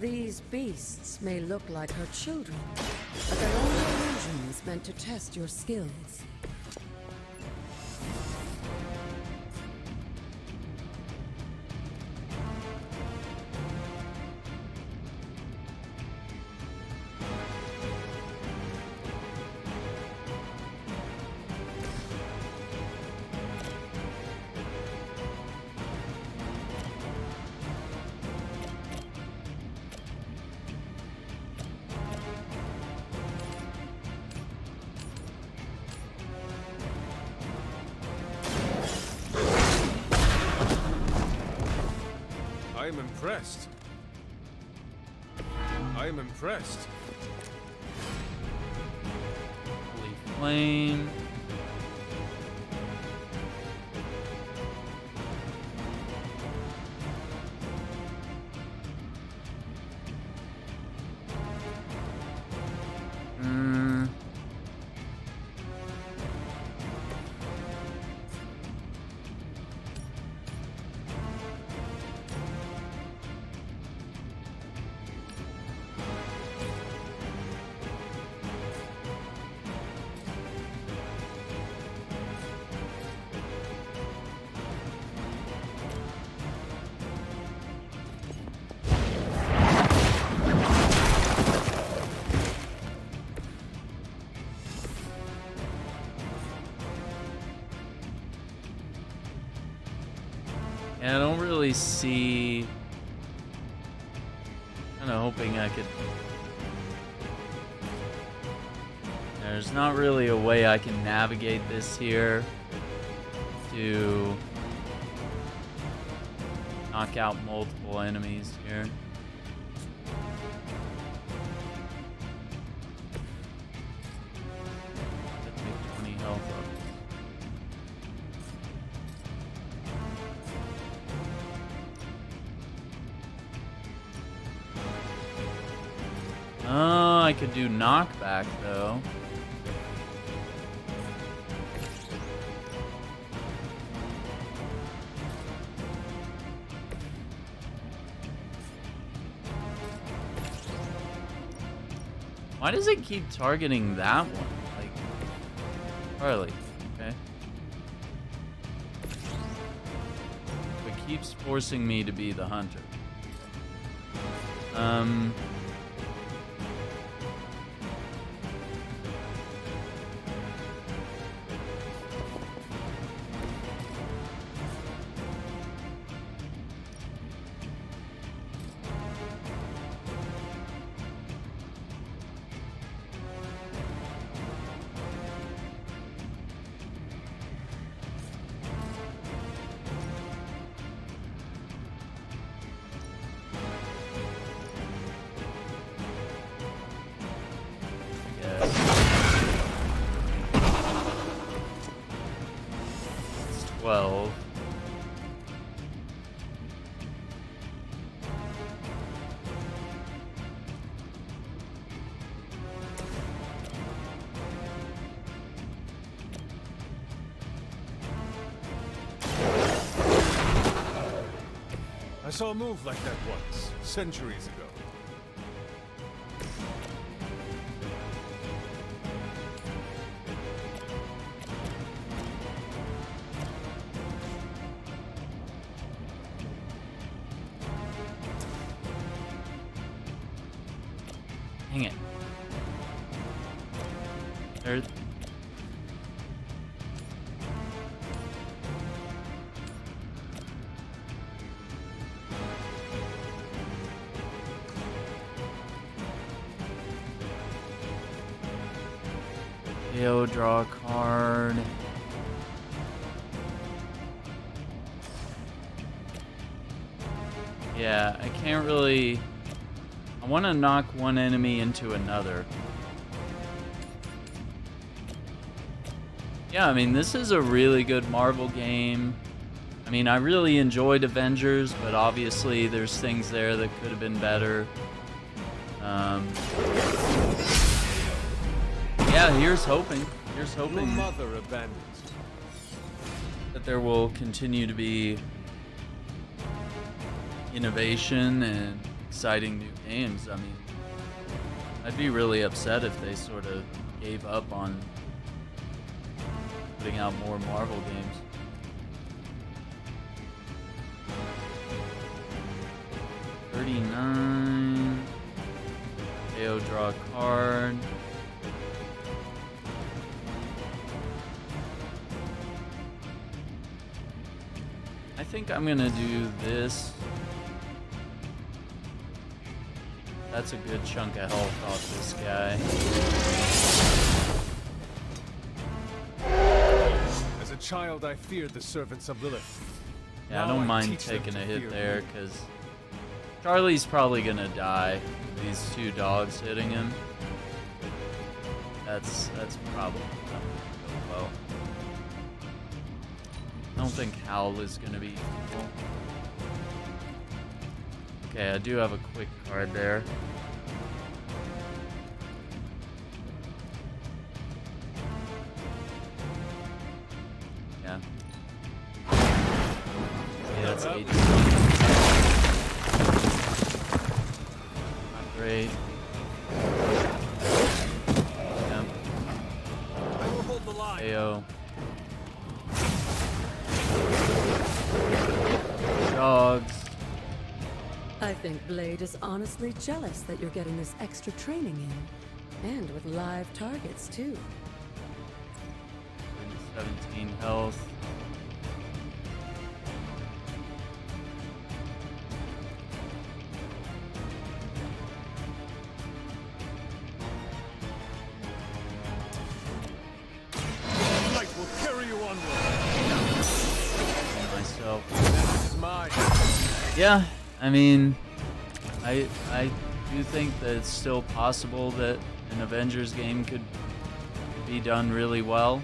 These beasts may look like her children, but they're only illusions meant to test your skills. I am impressed. I am impressed. Holy flame. Yeah, I don't really see. Kind of hoping I could. There's not really a way I can navigate this here to knock out multiple enemies here. I take 20 health up. Oh, I could do knockback though. Why does it keep targeting that one? Like, Charlie, okay? It keeps forcing me to be the hunter. I saw a move like that once, centuries ago. Dang it. Earth. KO, draw a card. Yeah, I can't really... I want to knock one enemy into another. Yeah, I mean, this is a really good Marvel game. I mean, I really enjoyed Avengers, but obviously there's things there that could have been better. Yeah, here's hoping. Here's hoping mother abandons that there will continue to be innovation and exciting new games. I mean, I'd be really upset if they sort of gave up on putting out more Marvel games. $39. KO, draw a card. I think I'm gonna do this. That's a good chunk of health off this guy. As a child, I feared the servants of Lilith. Yeah, I don't mind taking a hit there, because Charlie's probably gonna die. These two dogs hitting him. That's probably not gonna go well. I don't think Howl is gonna be equal. Okay, I do have a quick card there. Yeah. Yeah, that's 8. Not great. Yeah. KO. Dogs. I think Blade is honestly jealous that you're getting this extra training in. And with live targets, too. 17 health. Light will carry you onward. Myself. This is mine. Yeah. I mean, I do think that it's still possible that an Avengers game could be done really well.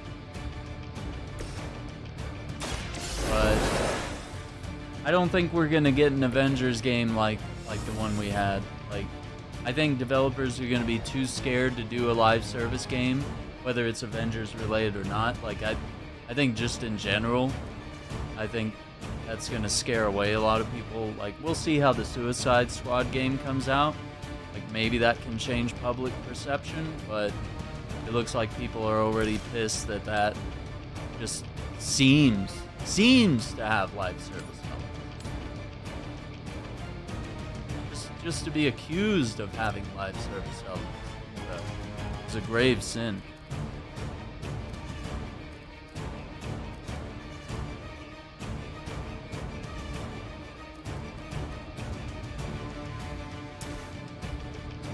But I don't think we're gonna get an Avengers game like the one we had. Like, I think developers are gonna be too scared to do a live service game, whether it's Avengers related or not. Like, I think just in general, I think that's gonna scare away a lot of people. Like, we'll see how the Suicide Squad game comes out. Like, maybe that can change public perception, but it looks like people are already pissed that that just seems to have live service elements. Just to be accused of having live service elements is a grave sin.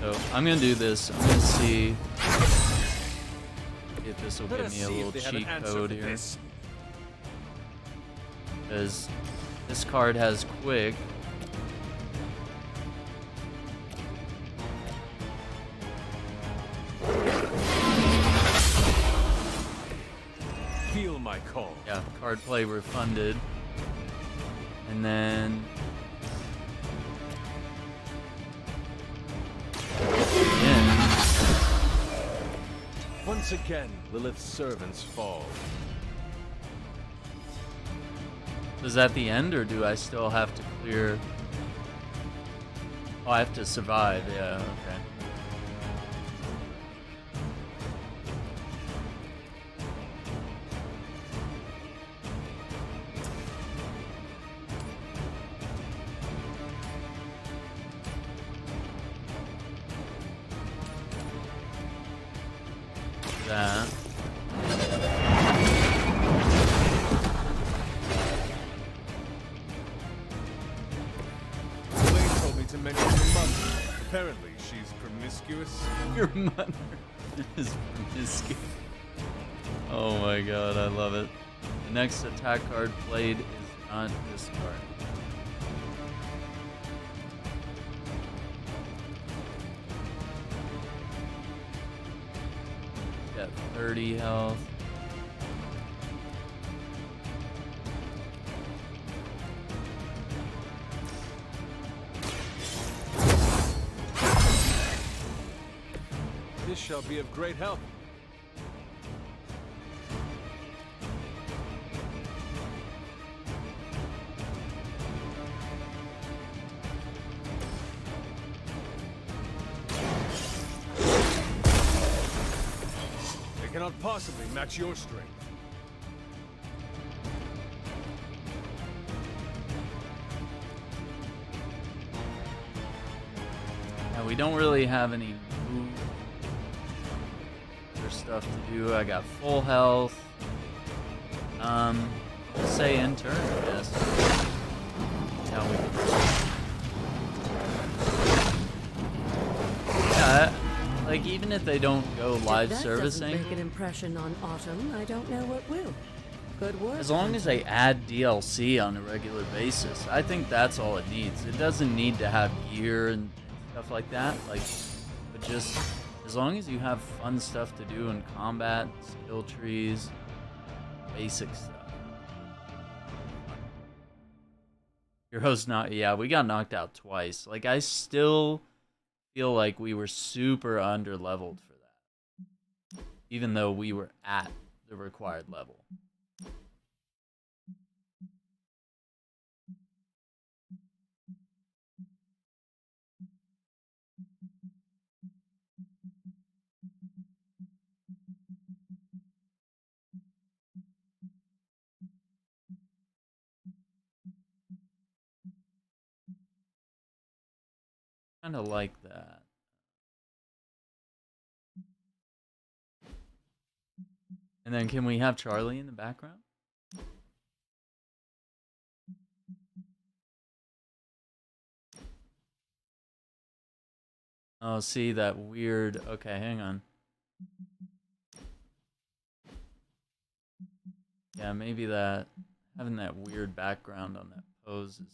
So I'm gonna do this. I'm gonna see if this will give me a little cheat code here. Because this card has quick. Feel my call. Yeah, card play refunded. And then Once again, Lilith's servants fall. is that the end, or do I still have to clear? Oh, I have to survive. Yeah, okay. That. Blade told me to mention your mother. Apparently, she's promiscuous. Your mother is promiscuous. Oh my god, I love it. The next attack card played is not this card. Got 30 health. This shall be of great help. They cannot possibly match your strength. Now we don't really have any move or stuff to do. I got full health. I'll say in turn, I guess. Now we can. Yeah, like even if they don't go live If that servicing, doesn't make an impression on Autumn, I don't know what will. Good work. as long as they add DLC on a regular basis, I think that's all it needs. It doesn't need to have gear and stuff like that. Like, but just as long as you have fun stuff to do in combat, skill trees, basic stuff. Heroes not, yeah, we got knocked out twice. Like, I still feel like we were super under leveled for that, even though we were at the required level. Kind of like that. And then can we have Charlie in the background? Oh, see that weird. Okay, hang on. Yeah, maybe that having that weird background on that pose is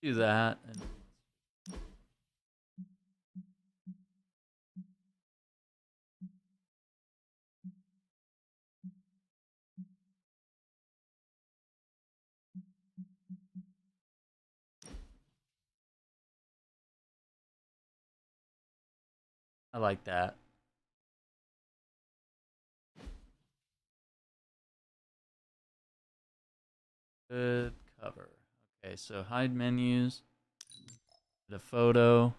do that. And I like that. Good cover. Okay, so hide menus. The photo.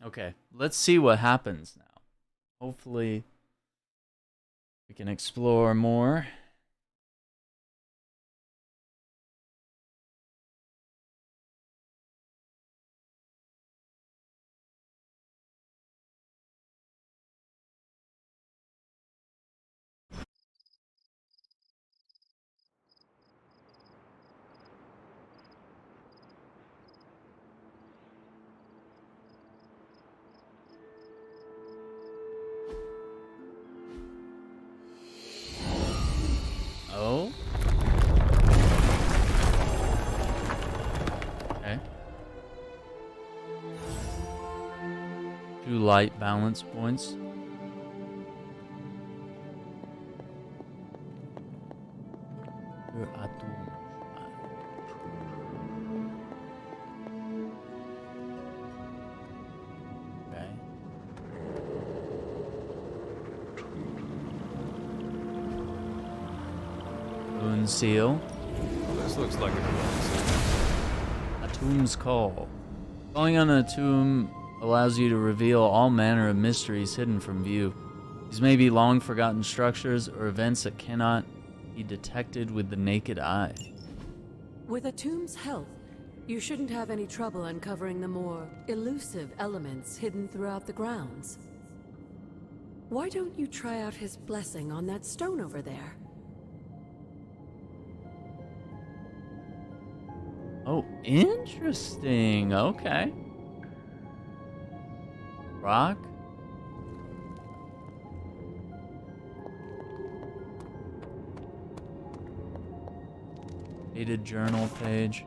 Okay, let's see what happens now. Hopefully, we can explore more. Oh? Okay. 2 light balance points. Okay. Moon seal. This looks like A tomb's call. Calling on a tomb allows you to reveal all manner of mysteries hidden from view. These may be long forgotten structures or events that cannot be detected with the naked eye. With a tomb's help, you shouldn't have any trouble uncovering the more elusive elements hidden throughout the grounds. Why don't you try out his blessing on that stone over there? Oh, interesting. Okay. Rock? Dated journal page.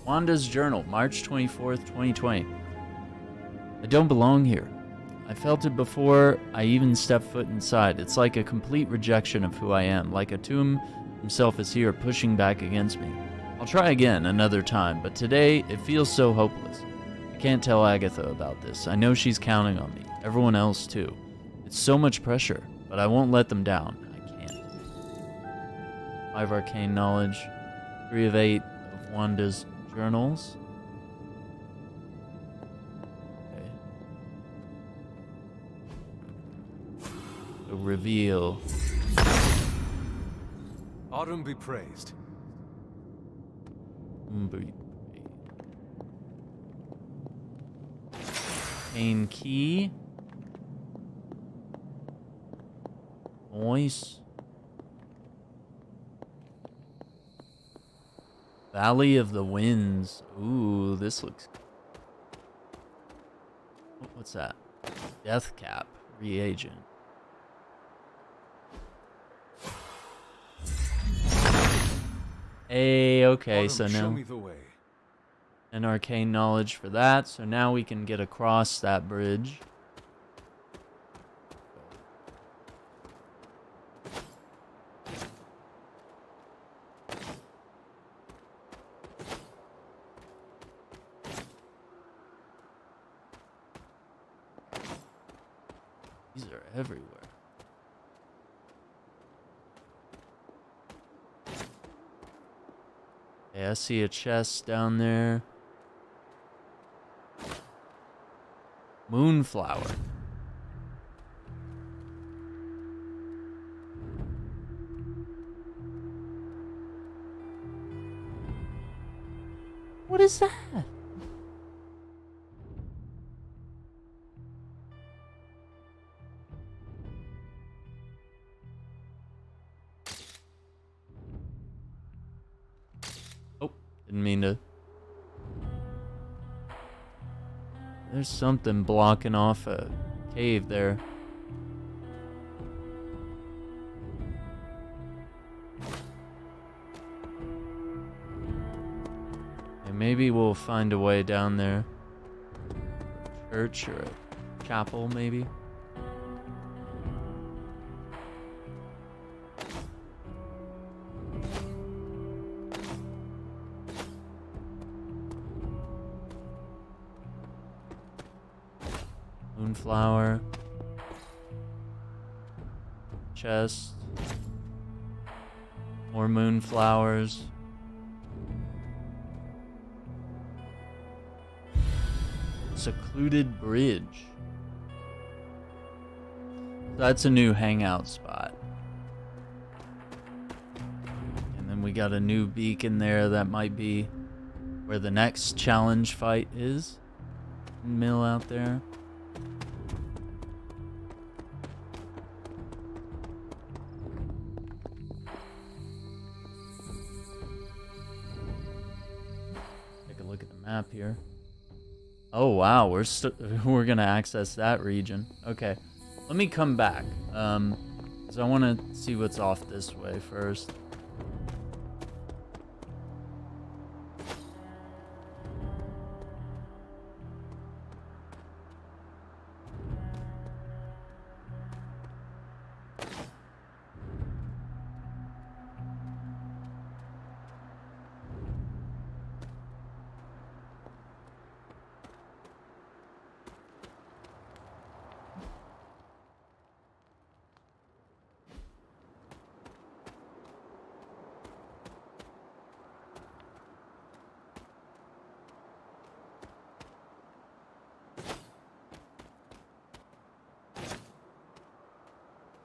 Wanda's journal, March 24th, 2020. I don't belong here. I felt it before I even stepped foot inside. It's like a complete rejection of who I am, like a tomb himself is here pushing back against me. I'll try again another time, but today it feels so hopeless. I can't tell Agatha about this. I know she's counting on me. Everyone else too. It's so much pressure, but I won't let them down. I can't. 5 arcane knowledge. 3 of 8 of Wanda's journals. Okay. A reveal. Autumn be praised. Arcane key. Voice. Valley of the Winds. Ooh, this looks... What's that? Death cap. Reagent. Hey, okay, so Show now... me the way. An arcane knowledge for that, so now we can get across that bridge. These are everywhere. Okay, I see a chest down there. Moonflower. What is that? Oh, didn't mean to. There's something blocking off a cave there. And maybe we'll find a way down there. Church or a chapel, maybe. Moonflower. Chest. More moonflowers. Secluded bridge. That's a new hangout spot. And then we got a new beacon there that might be where the next challenge fight is. Mill out there. Take a look at the map here. Oh wow, we're gonna access that region. Okay, let me come back. So I want to see what's off this way first.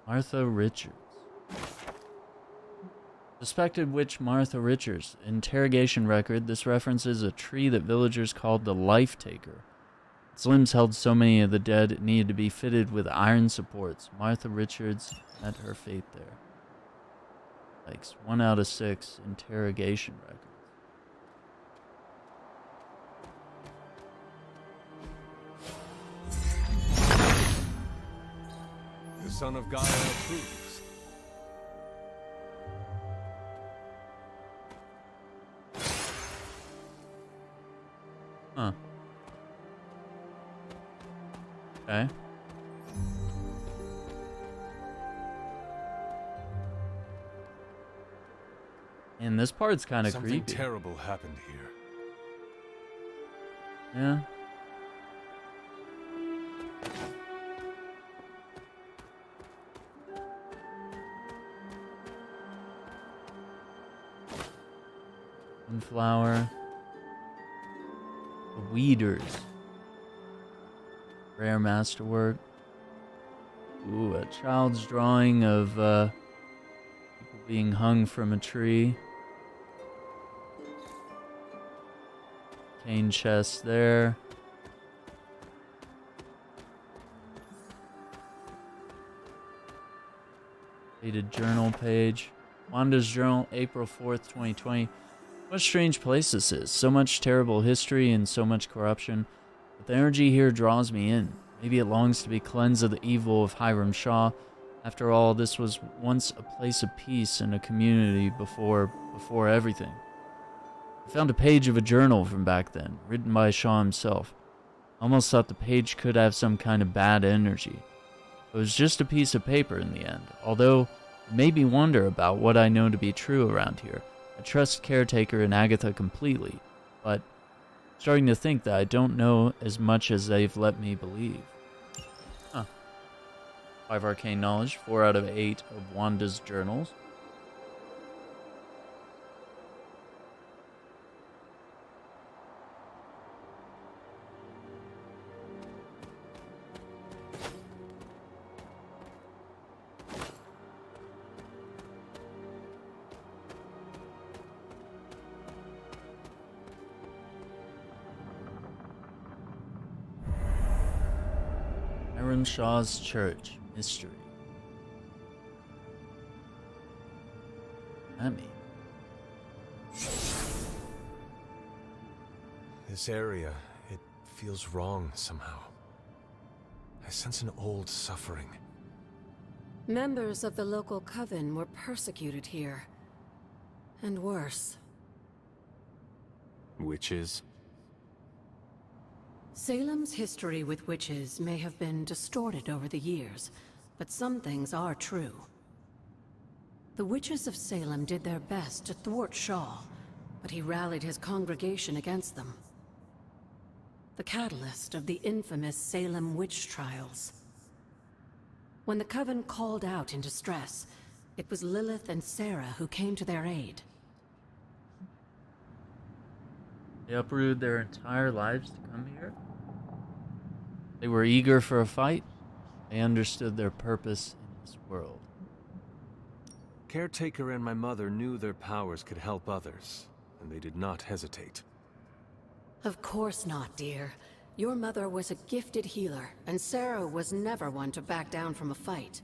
Martha Richards. Suspected witch Martha Richards. Interrogation record. This references a tree that villagers called the Life Taker. Its limbs held so many of the dead it needed to be fitted with iron supports. Martha Richards met her fate there. Like 1 out of 6 interrogation records. The son of Gaia approves. Huh. Okay. And this part's kind of creepy. Something terrible happened here. Yeah. Sunflower. The Weeders. Rare masterwork. Ooh, a child's drawing of people being hung from a tree. Cane chest there. Dated journal page. Wanda's journal, April 4th, 2020. What a strange place this is. So much terrible history and so much corruption. But the energy here draws me in. Maybe it longs to be cleansed of the evil of Hiram Shaw. After all, this was once a place of peace and a community before everything. I found a page of a journal from back then, written by Shaw himself. I almost thought the page could have some kind of bad energy. It was just a piece of paper in the end, although it made me wonder about what I know to be true around here. I trust Caretaker and Agatha completely, but I'm starting to think that I don't know as much as they've let me believe. Huh. 5 arcane knowledge, 4 out of 8 of Wanda's journals. Hiram Shaw's Church. Mystery. What does that mean? This area, it feels wrong somehow. I sense an old suffering. Members of the local coven were persecuted here. And worse. Witches? Salem's history with witches may have been distorted over the years, but some things are true. The witches of Salem did their best to thwart Shaw, but he rallied his congregation against them. The catalyst of the infamous Salem witch trials. When the Coven called out in distress, it was Lilith and Sarah who came to their aid. They uprooted their entire lives to come here? They were eager for a fight. They understood their purpose in this world. Caretaker and my mother knew their powers could help others, and they did not hesitate. Of course not, dear. Your mother was a gifted healer, and Sarah was never one to back down from a fight.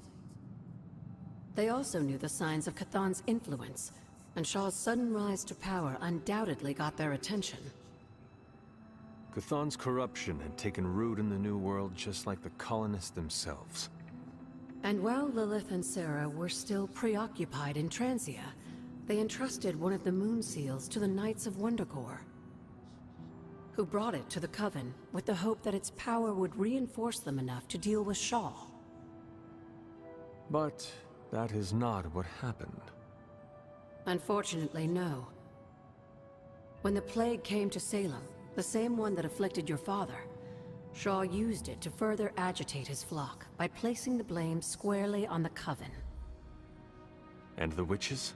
They also knew the signs of Chthon's influence, and Shaw's sudden rise to power undoubtedly got their attention. Chthon's corruption had taken root in the New World just like the colonists themselves. And while Lilith and Sarah were still preoccupied in Transia, they entrusted one of the moon seals to the Knights of Wondercore, who brought it to the Coven with the hope that its power would reinforce them enough to deal with Shaw. But that is not what happened. Unfortunately, no. When the plague came to Salem, the same one that afflicted your father, Shaw used it to further agitate his flock by placing the blame squarely on the Coven. And the witches?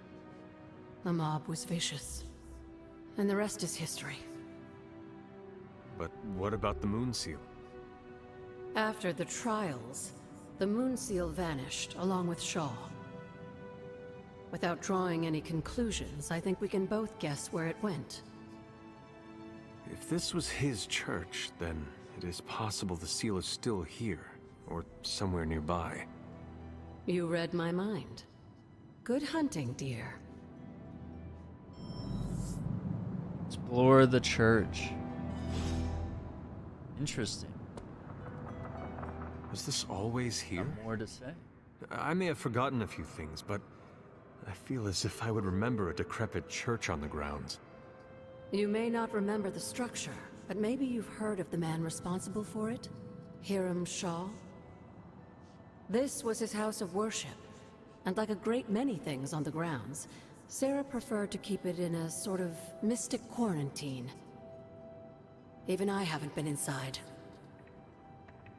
The mob was vicious. And the rest is history. But what about the moon seal? After the trials, the moon seal vanished along with Shaw. Without drawing any conclusions, I think we can both guess where it went. If this was his church, then it is possible the seal is still here, or somewhere nearby. You read my mind. Good hunting, dear. Explore the church. Interesting. Was this always here? Got more to say. I may have forgotten a few things, but I feel as if I would remember a decrepit church on the grounds. You may not remember the structure, but maybe you've heard of the man responsible for it? Hiram Shaw? This was his house of worship, and like a great many things on the grounds, Sarah preferred to keep it in a sort of mystic quarantine. Even I haven't been inside.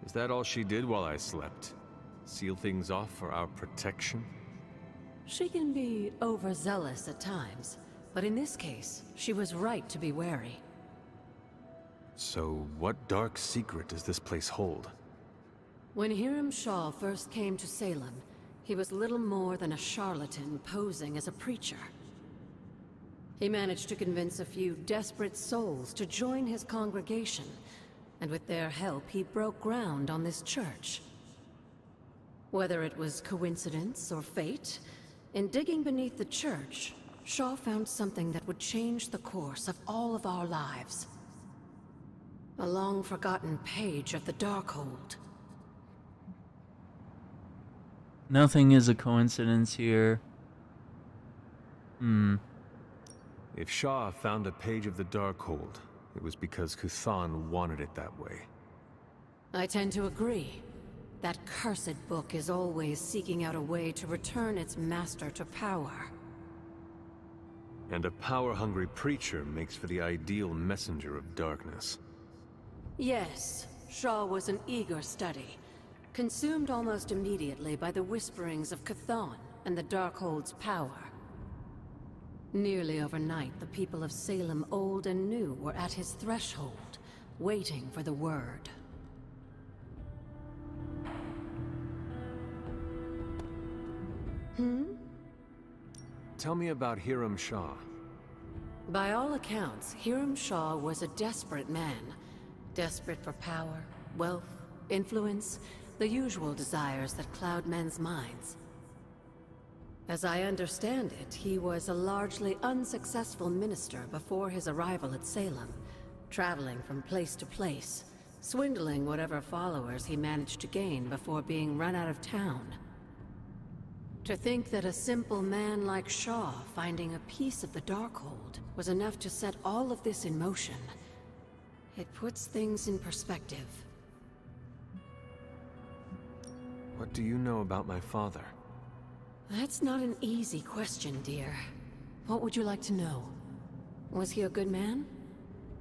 Is that all she did while I slept? Seal things off for our protection? She can be overzealous at times, but in this case, she was right to be wary. So, what dark secret does this place hold? When Hiram Shaw first came to Salem, he was little more than a charlatan posing as a preacher. He managed to convince a few desperate souls to join his congregation, and with their help, he broke ground on this church. Whether it was coincidence or fate, in digging beneath the church, Shaw found something that would change the course of all of our lives. A long-forgotten page of the Darkhold. Nothing is a coincidence here. If Shaw found a page of the Darkhold, it was because Chthon wanted it that way. I tend to agree. That cursed book is always seeking out a way to return its master to power. And a power-hungry preacher makes for the ideal messenger of darkness. Yes, Shaw was an eager study, consumed almost immediately by the whisperings of Chthon and the Darkhold's power. Nearly overnight, the people of Salem, old and new, were at his threshold, waiting for the word. Tell me about Hiram Shaw. By all accounts, Hiram Shaw was a desperate man. Desperate for power, wealth, influence, the usual desires that cloud men's minds. As I understand it, he was a largely unsuccessful minister before his arrival at Salem, traveling from place to place, swindling whatever followers he managed to gain before being run out of town. To think that a simple man like Shaw finding a piece of the Darkhold was enough to set all of this in motion, it puts things in perspective. What do you know about my father? That's not an easy question, dear. What would you like to know? Was he a good man?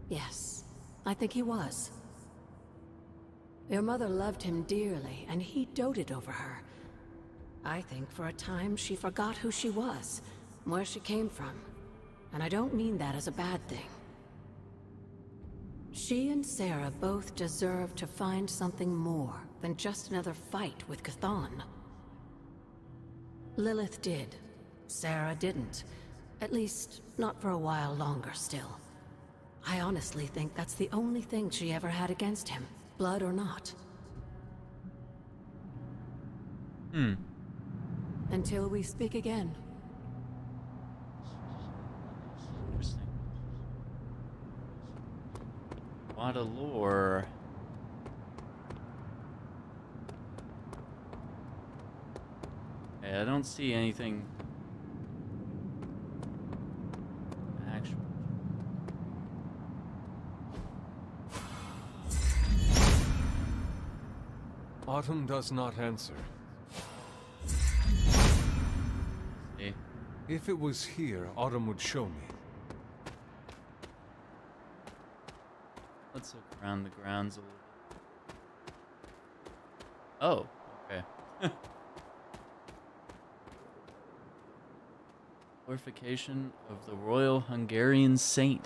Yes, I think he was. Your mother loved him dearly, and he doted over her. I think for a time she forgot who she was, where she came from. And I don't mean that as a bad thing. She and Sarah both deserve to find something more than just another fight with Chthon. Lilith did. Sarah didn't. At least, not for a while longer still. I honestly think that's the only thing she ever had against him, blood or not. Until we speak again. Interesting. A lot of lore. I don't see anything actual. Autumn does not answer. See? If it was here, Autumn would show me. Let's look around the grounds a little bit. Oh, okay. Glorification of the Royal Hungarian Saint.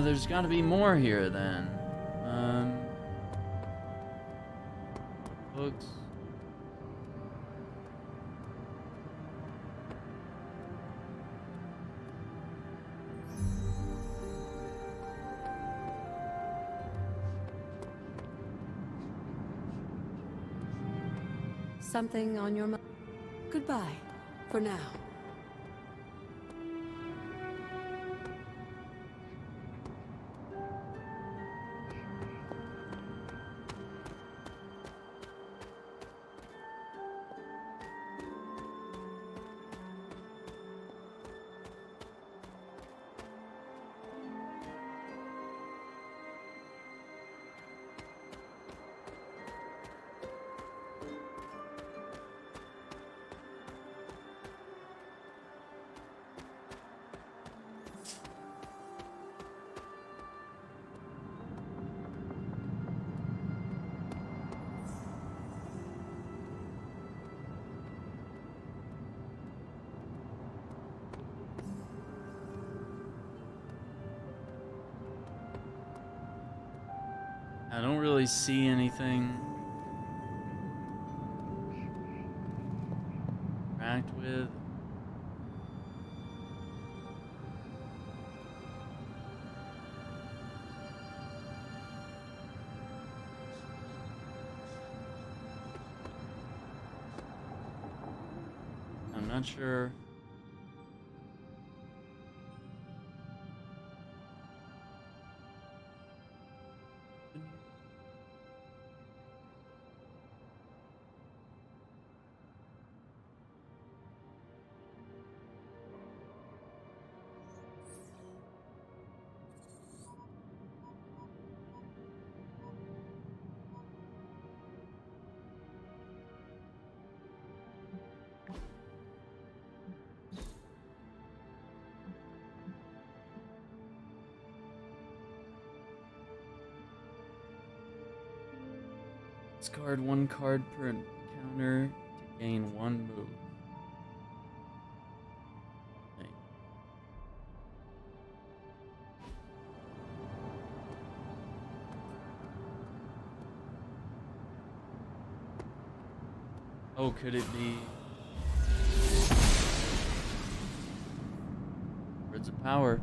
There's gotta be more here then. books. Something on your mind? Goodbye, for now. I don't really see anything to interact with. I'm not sure. Discard one card per encounter to gain one move. Okay. Oh, could it be Words of Power?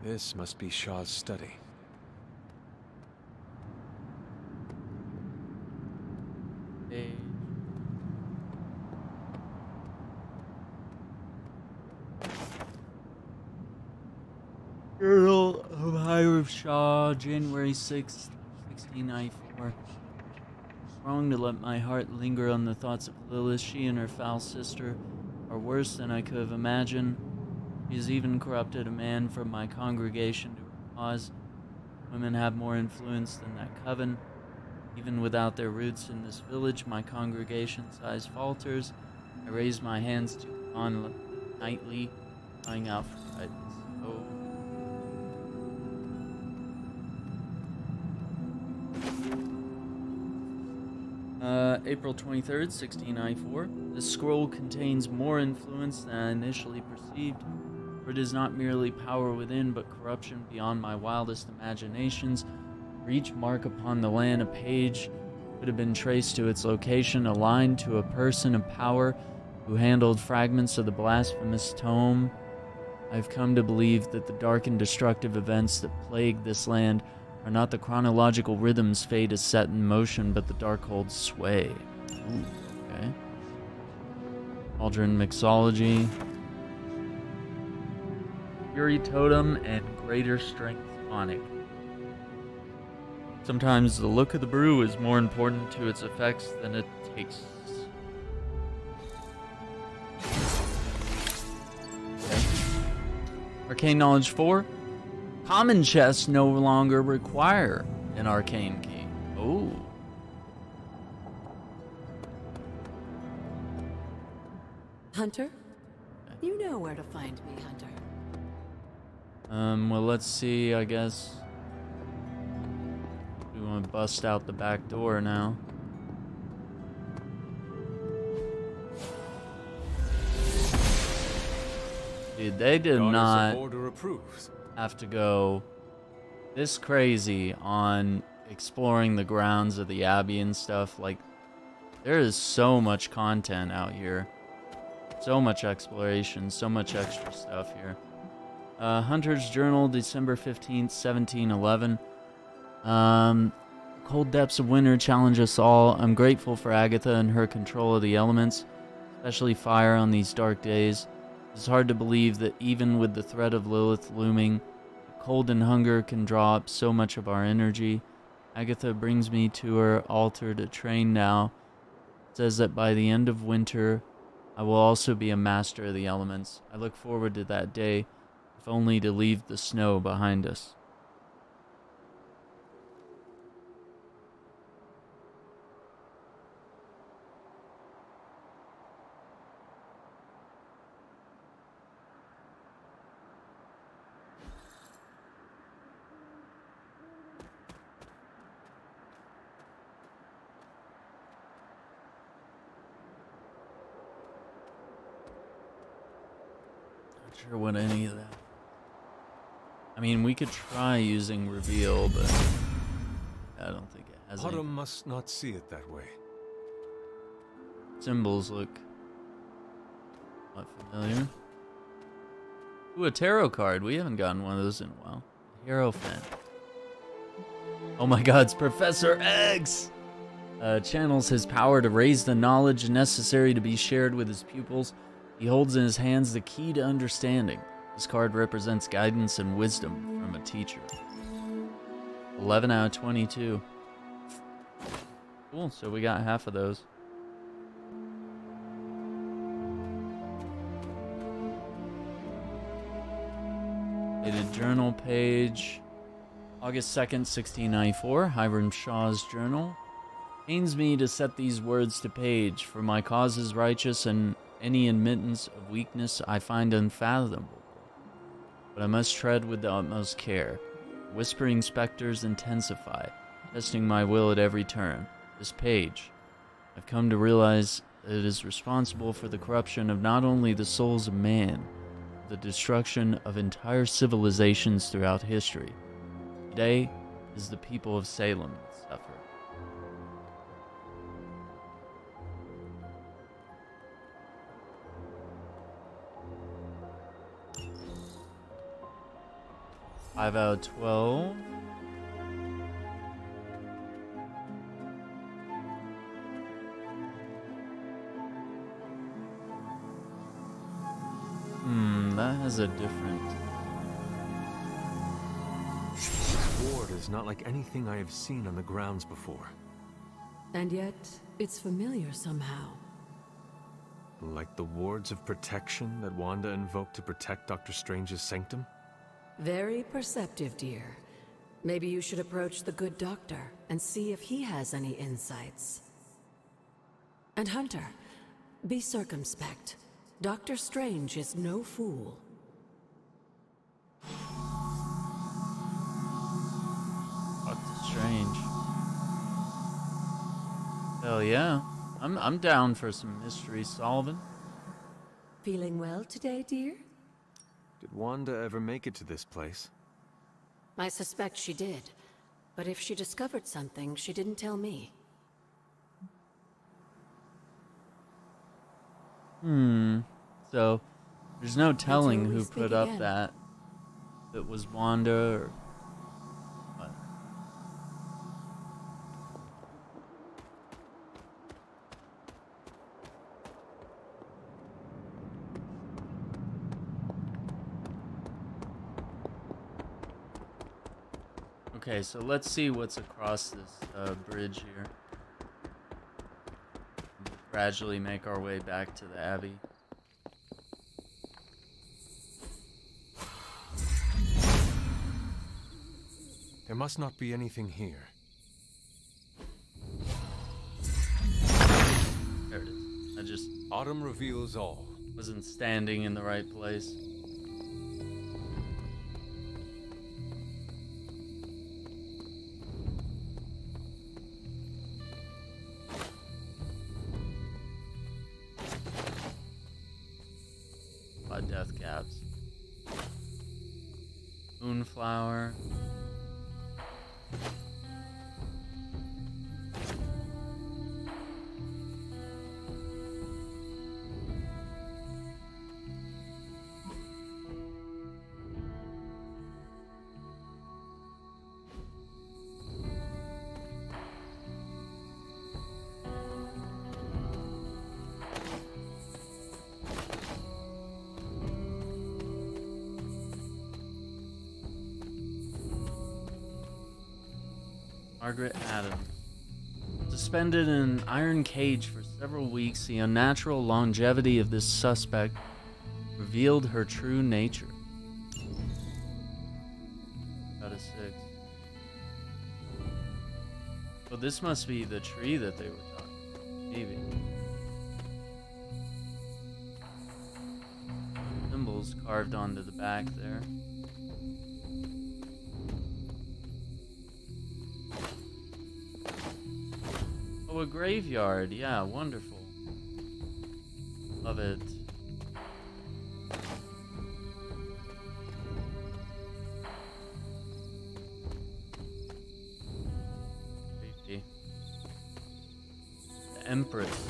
This must be Shaw's study. Page. Journal of Higher Shaw, January 6th, 1694. Wrong to let my heart linger on the thoughts of Lilith. She and her foul sister are worse than I could have imagined. She has even corrupted a man from my congregation to her cause. Women have more influence than that coven. Even without their roots in this village, my congregation size falters. I raise my hands to Chthon nightly, crying out for guidance. Oh. April 23rd, 1694. This scroll contains more influence than I initially perceived. For it is not merely power within, but corruption beyond my wildest imaginations. For each mark upon the land, a page could have been traced to its location, aligned to a person of power who handled fragments of the blasphemous tome. I've come to believe that the dark and destructive events that plague this land are not the chronological rhythms fate has set in motion, but the Darkhold's sway. Ooh, okay. Aldrin Mixology. Fury Totem and Greater Strength Tonic. Sometimes the look of the brew is more important to its effects than it tastes. Okay. Arcane Knowledge 4. Common chests no longer require an arcane key. Oh. Hunter? You know where to find me, Hunter. Well, let's see, I guess. We want to bust out the back door now. Dude, they did Goddess not of Order approves. have to go this crazy on exploring the grounds of the Abbey and stuff. Like, there is so much content out here. So much exploration, so much extra stuff here. Hunter's Journal, December 15th, 1711. Cold depths of winter challenge us all. I'm grateful for Agatha and her control of the elements, especially fire on these dark days. It's hard to believe that even with the threat of Lilith looming, cold and hunger can draw up so much of our energy. Agatha brings me to her altar to train now. It says that by the end of winter, I will also be a master of the elements. I look forward to that day, if only to leave the snow behind us. Sure what any of that. I mean, we could try using reveal, but I don't think it has any. Autumn must not see it that way. Symbols look not familiar. Ooh, a tarot card. We haven't gotten one of those in a while. Hierophant. Oh my god, it's Professor X! Channels his power to raise the knowledge necessary to be shared with his pupils. He holds in his hands the key to understanding. This card represents guidance and wisdom from a teacher. 11 out of 22. Cool, so we got half of those. Dated journal page. August 2nd, 1694. Hiram Shaw's journal. Pains me to set these words to page, for my cause is righteous and any admittance of weakness I find unfathomable. But I must tread with the utmost care. Whispering specters intensify, testing my will at every turn. This page, I've come to realize that it is responsible for the corruption of not only the souls of man, but the destruction of entire civilizations throughout history. Today is the people of Salem that suffer. Five out of 12. That has a different... This ward is not like anything I have seen on the grounds before. And yet, it's familiar somehow. Like the wards of protection that Wanda invoked to protect Dr. Strange's sanctum? Very perceptive, dear. Maybe you should approach the good doctor and see if he has any insights. And Hunter, be circumspect. Dr. Strange is no fool. Dr. Strange. Hell yeah. I'm down for some mystery solving. Feeling well today, dear? Did Wanda ever make it to this place? I suspect she did. But if she discovered something, she didn't tell me. So, there's no telling Until we who speak put up again. that. If it was Wanda or... what? Okay, so let's see what's across this bridge here. Gradually make our way back to the Abbey. There must not be anything here. There it is. I just Autumn reveals all. wasn't standing in the right place. Death caps. Moonflower. Margaret Adams. Suspended in an iron cage for several weeks, the unnatural longevity of this suspect revealed her true nature. Out of 6. Well, this must be the tree that they were talking about. Maybe. Symbols carved onto the back there. Oh, a graveyard. Yeah, wonderful. Love it. Creepy. The Empress.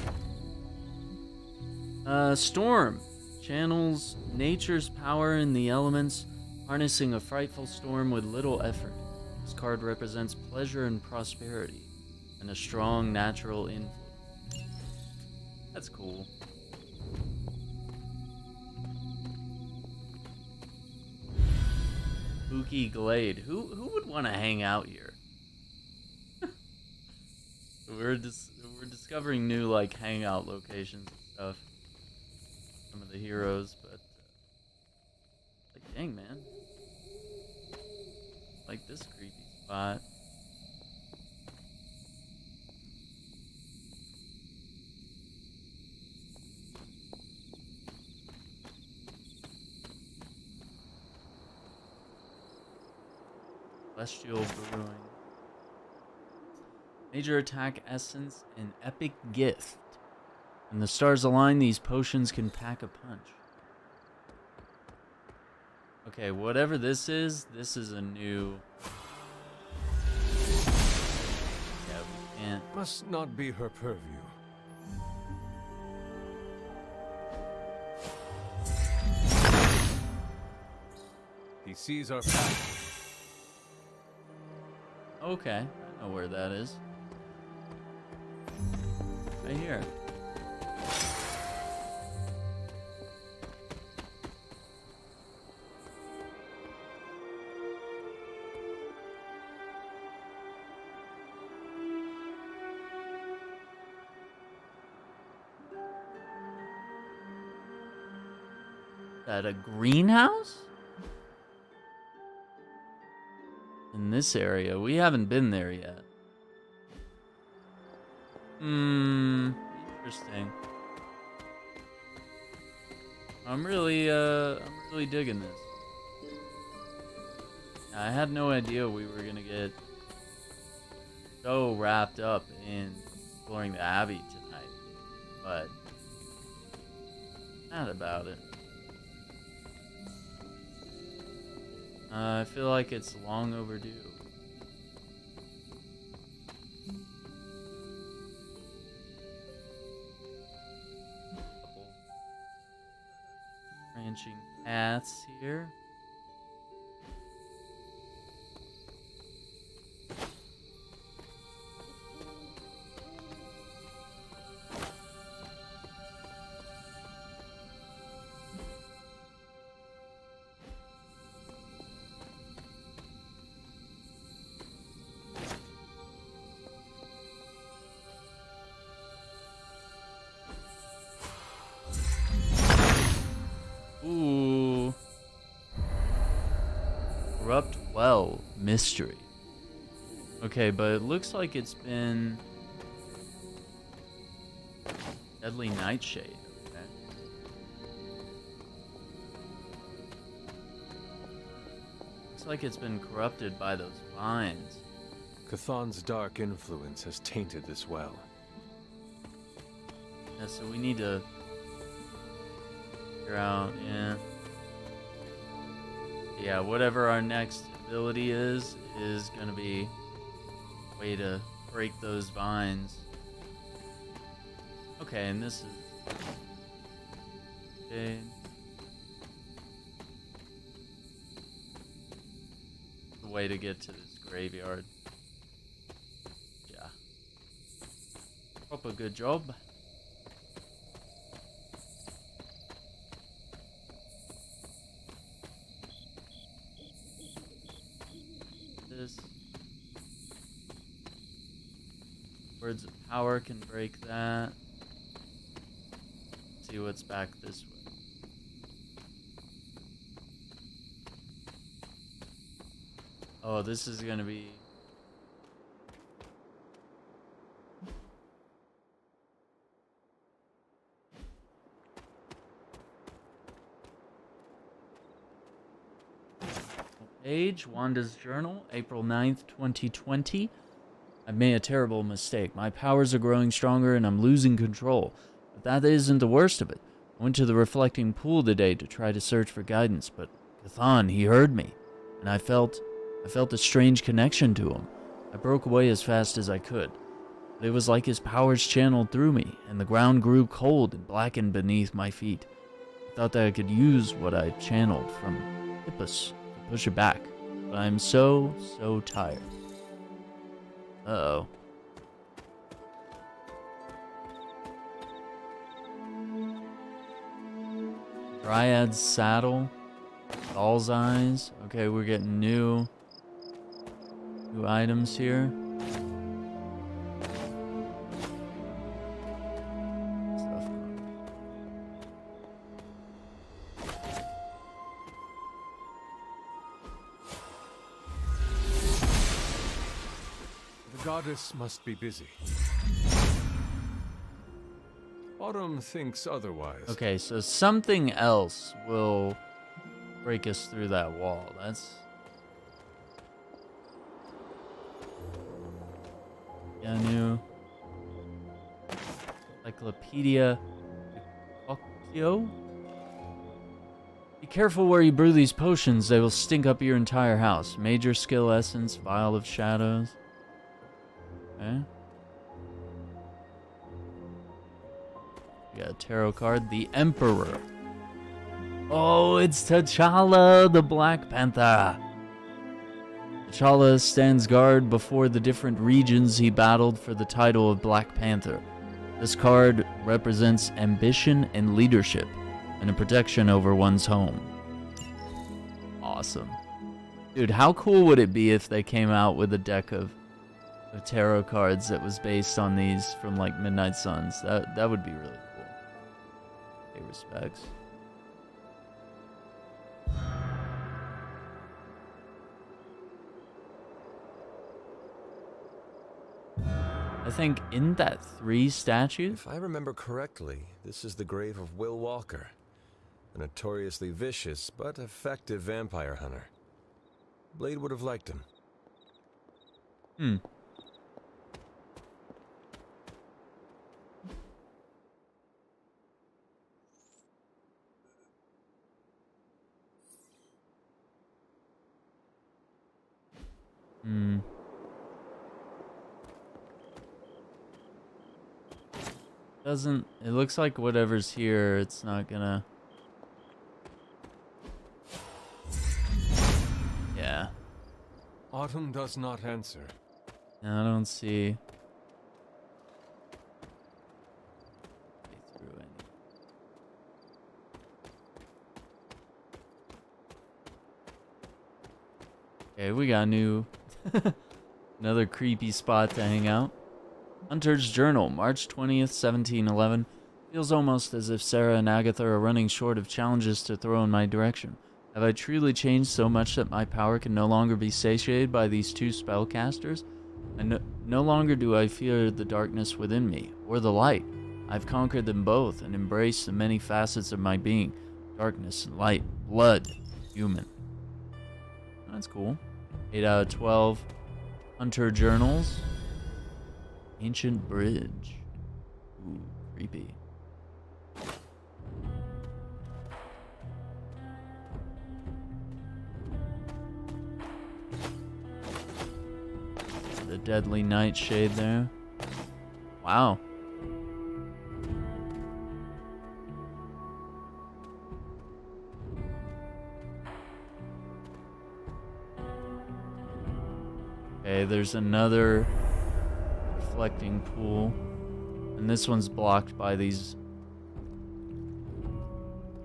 Storm. Channels nature's power in the elements, harnessing a frightful storm with little effort. This card represents pleasure and prosperity, and a strong natural influence. That's cool. Spooky Glade. Who would want to hang out here? We're discovering new like hangout locations and stuff. Some of the heroes, but like dang man. Like this creepy spot. Celestial Brewing. Major attack essence and epic gift. When the stars align, these potions can pack a punch. Okay, whatever this is a new... Yeah, we can't... Must not be her purview. He sees our path. Okay, I know where that is. Right here. Is that a greenhouse? In this area, we haven't been there yet. Interesting. I'm really digging this. I had no idea we were gonna get so wrapped up in exploring the Abbey tonight, but not about it. I feel like it's long overdue. Couple branching paths here. Ooh. Corrupt Well mystery. Okay, but it looks like it's been Deadly Nightshade. Okay. Looks like it's been corrupted by those vines. Chthon's dark influence has tainted this well. Yeah, so we need to figure out, yeah. Yeah, whatever our next ability is gonna be a way to break those vines. Okay, and this is... Okay. The way to get to this graveyard. Yeah. Proper good job. This. Words of power can break that. See what's back this way. Oh, this is gonna be... Page, Wanda's Journal, April 9th, 2020. I've made a terrible mistake. My powers are growing stronger and I'm losing control. But that isn't the worst of it. I went to the reflecting pool today to try to search for guidance, but Chthon, he heard me. And I felt a strange connection to him. I broke away as fast as I could. But it was like his powers channeled through me, and the ground grew cold and blackened beneath my feet. I thought that I could use what I channeled from Hippus to push it back. But I'm so tired. Uh-oh. Dryad's Saddle. Doll's Eyes. Okay, we're getting new items here. The goddess must be busy. Autumn thinks otherwise. Okay, so something else will break us through that wall. That's... Yeah, new Encyclopedia Occhio. Be careful where you brew these potions, they will stink up your entire house. Major skill essence, Vial of Shadows. Okay. We got a tarot card, the Emperor. Oh, it's T'Challa, the Black Panther. T'Challa stands guard before the different regions he battled for the title of Black Panther. This card represents ambition and leadership, and a protection over one's home. Awesome. Dude, how cool would it be if they came out with a deck of tarot cards that was based on these from like Midnight Suns? That would be really cool. Hey, respects. I think in that 3 statues. If I remember correctly, this is the grave of Will Walker, a notoriously vicious but effective vampire hunter. Blade would have liked him. It looks like whatever's here, it's not gonna... Yeah. Autumn does not answer. No, I don't see... Okay, we got new... another creepy spot to hang out. Hunter's Journal, March 20th, 1711. Feels almost as if Sarah and Agatha are running short of challenges to throw in my direction. Have I truly changed so much that my power can no longer be satiated by these 2 spellcasters? No longer do I fear the darkness within me, or the light. I've conquered them both and embraced the many facets of my being. Darkness and light, blood, human. That's cool. 8 out of 12. Hunter Journals. Ancient Bridge. Ooh, creepy. deadly nightshade there. Wow. Okay, there's another reflecting pool. And this one's blocked by these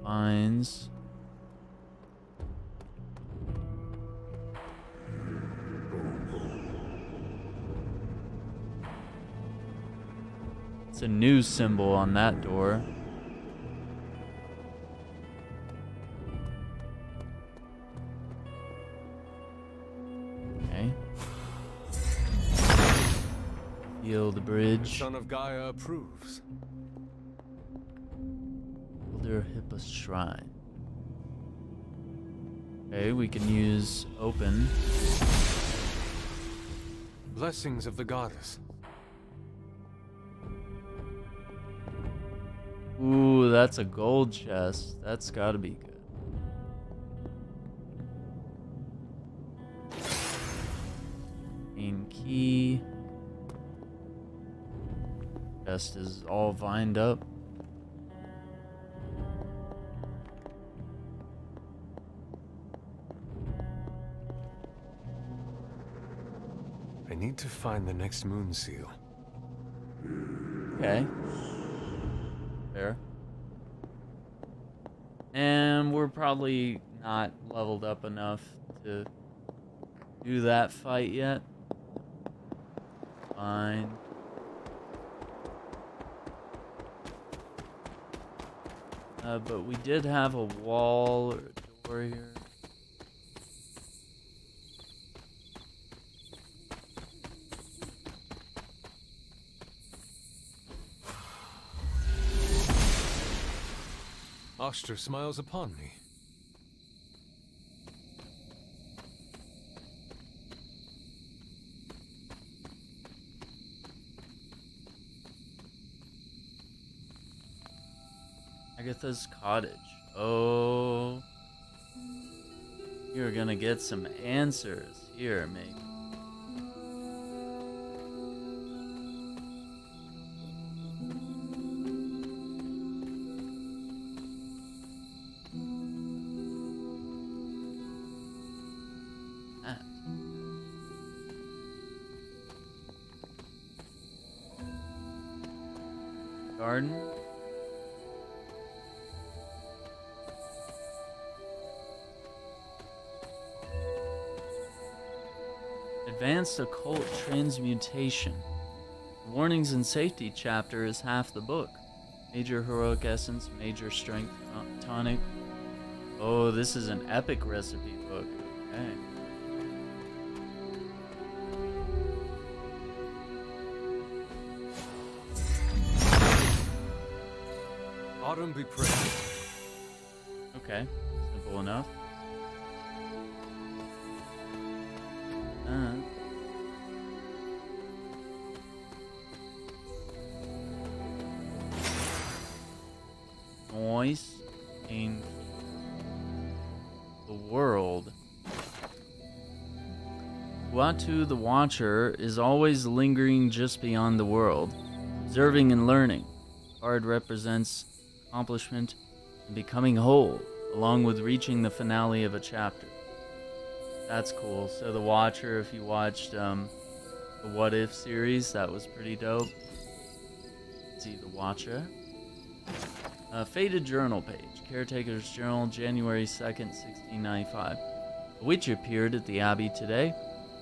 vines. It's a new symbol on that door. Okay. Feel the bridge. The son of Gaia approves. Elder Hippa Shrine. Okay, we can use open. Blessings of the goddess. Ooh, that's a gold chest. That's gotta be good. Main key. Chest is all vined up. I need to find the next moon seal. Okay. Fair. And we're probably not leveled up enough to do that fight yet. Fine. But we did have a wall or a door here. Oster smiles upon me. Agatha's cottage. Oh. You're gonna get some answers here, maybe. Garden. Advanced Occult Transmutation. The Warnings and Safety chapter is half the book. Major Heroic Essence, Major Strength Tonic. Oh, this is an epic recipe book. Okay. Autumn be praised. Okay, simple enough. Noise in the world. Uatu the Watcher is always lingering just beyond the world, observing and learning. Card represents accomplishment and becoming whole, along with reaching the finale of a chapter. That's cool. So the Watcher, if you watched the What If series, that was pretty dope. See the Watcher. Faded journal page. Caretaker's journal, January 2nd, 1695. A witch appeared at the Abbey today.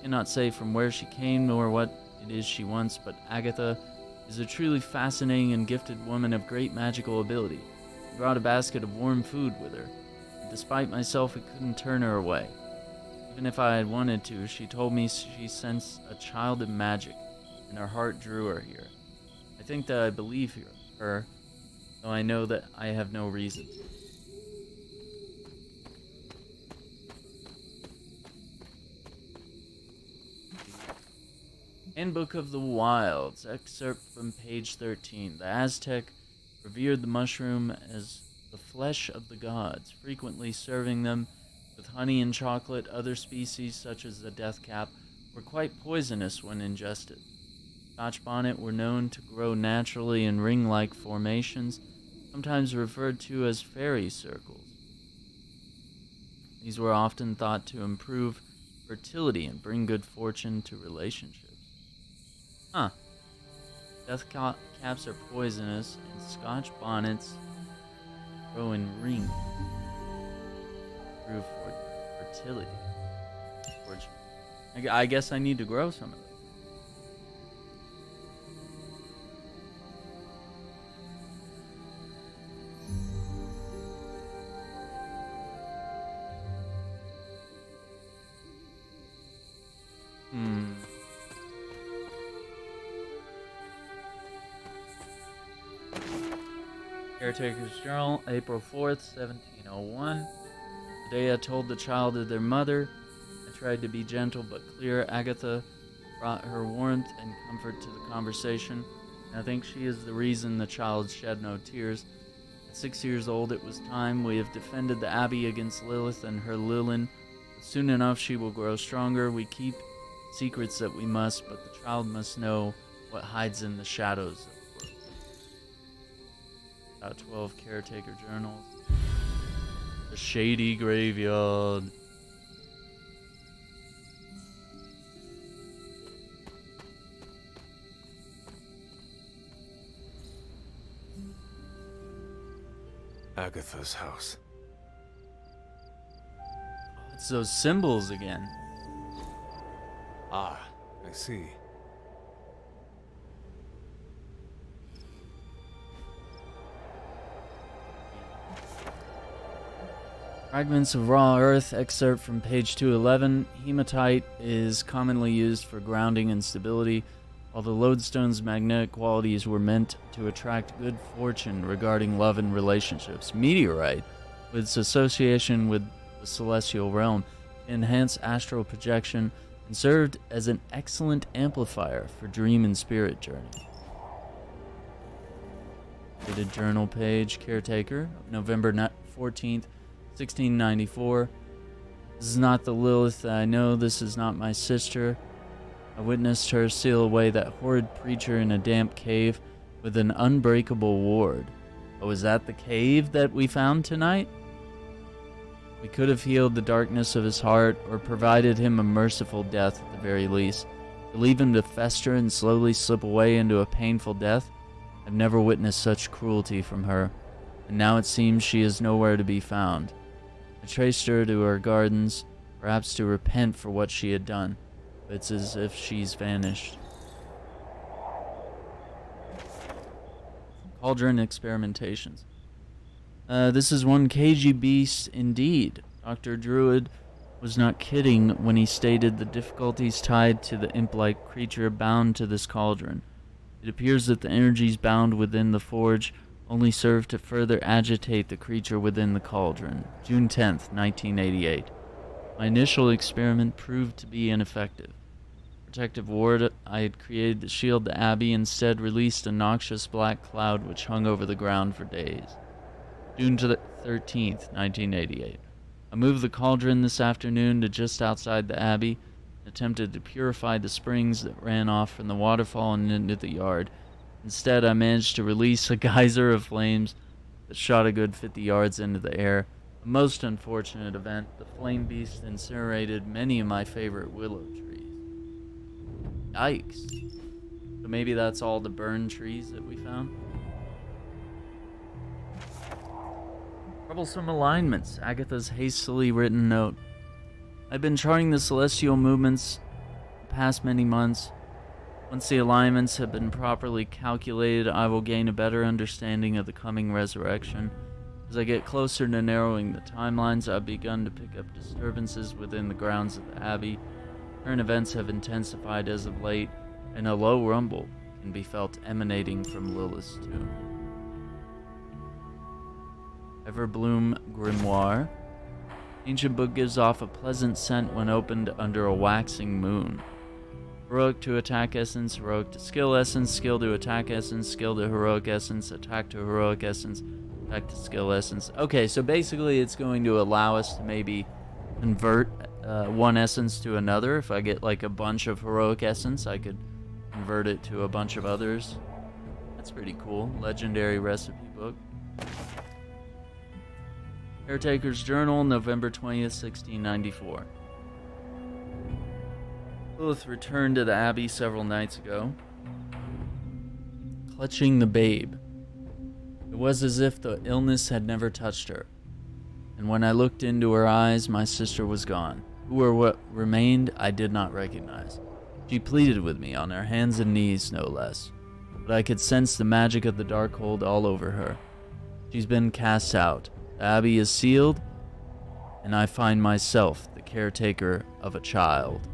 Cannot say from where she came nor what it is she wants, but Agatha is a truly fascinating and gifted woman of great magical ability. She brought a basket of warm food with her. And despite myself, I couldn't turn her away. Even if I had wanted to, she told me she sensed a child of magic, and her heart drew her here. I think that I believe her, though I know that I have no reason to. Handbook of the Wilds, excerpt from page 13. The Aztec revered the mushroom as the flesh of the gods, frequently serving them with honey and chocolate. Other species, such as the death cap, were quite poisonous when ingested. Scotch bonnet were known to grow naturally in ring-like formations, sometimes referred to as fairy circles. These were often thought to improve fertility and bring good fortune to relationships. Huh. Death caps are poisonous, and Scotch bonnets grow in rings. Improve fertility. I guess I need to grow some of them. Caretaker's Journal, April 4th, 1701. Dea told the child of their mother. I tried to be gentle but clear. Agatha brought her warmth and comfort to the conversation. And I think she is the reason the child shed no tears. At 6 years old, it was time. We have defended the Abbey against Lilith and her Lilin. Soon enough, she will grow stronger. We keep secrets that we must, but the child must know what hides in the shadows. About 12 caretaker journals. The Shady Graveyard. Agatha's house. It's those symbols again. Ah, I see. Fragments of raw earth, excerpt from page 211. Hematite is commonly used for grounding and stability, while the lodestone's magnetic qualities were meant to attract good fortune regarding love and relationships. Meteorite, with its association with the celestial realm, enhanced astral projection and served as an excellent amplifier for dream and spirit journey. Dated journal page, Caretaker, November 14th, 1694. This is not the Lilith that I know. This is not my sister. I witnessed her seal away that horrid preacher in a damp cave with an unbreakable ward. Oh, is that the cave that we found tonight? We could have healed the darkness of his heart, or provided him a merciful death at the very least. To leave him to fester and slowly slip away into a painful death? I've never witnessed such cruelty from her, and now it seems she is nowhere to be found. I traced her to her gardens, perhaps to repent for what she had done, but it's as if she's vanished. Cauldron experimentations. This is one cagey beast indeed. Dr. Druid was not kidding when he stated the difficulties tied to the imp-like creature bound to this cauldron. It appears that the energies bound within the forge only serve to further agitate the creature within the cauldron. June 10th, 1988. My initial experiment proved to be ineffective. Protective ward I had created to shield the Abbey instead released a noxious black cloud which hung over the ground for days. June 13th, 1988. I moved the cauldron this afternoon to just outside the Abbey, and attempted to purify the springs that ran off from the waterfall and into the yard. Instead, I managed to release a geyser of flames that shot a good 50 yards into the air. A most unfortunate event. The flame beast incinerated many of my favorite willow trees. Yikes. So maybe that's all the burned trees that we found? Troublesome alignments. Agatha's hastily written note. I've been charting the celestial movements the past many months. Once the alignments have been properly calculated, I will gain a better understanding of the coming resurrection. As I get closer to narrowing the timelines, I've begun to pick up disturbances within the grounds of the Abbey. Current events have intensified as of late, and a low rumble can be felt emanating from Lilith's tomb. Everbloom Grimoire. Ancient book gives off a pleasant scent when opened under a waxing moon. Heroic to attack essence, heroic to skill essence, skill to attack essence, skill to heroic essence, attack to heroic essence, attack to skill essence. Okay, so basically it's going to allow us to maybe convert one essence to another. If I get like a bunch of heroic essence, I could convert it to a bunch of others. That's pretty cool. Legendary recipe book. Caretaker's Journal, November 20th, 1694. Lilith returned to the Abbey several nights ago, clutching the babe. It was as if the illness had never touched her, and when I looked into her eyes, my sister was gone. Who or what remained, I did not recognize. She pleaded with me, on her hands and knees, no less, but I could sense the magic of the Darkhold all over her. She's been cast out. The Abbey is sealed, and I find myself the caretaker of a child.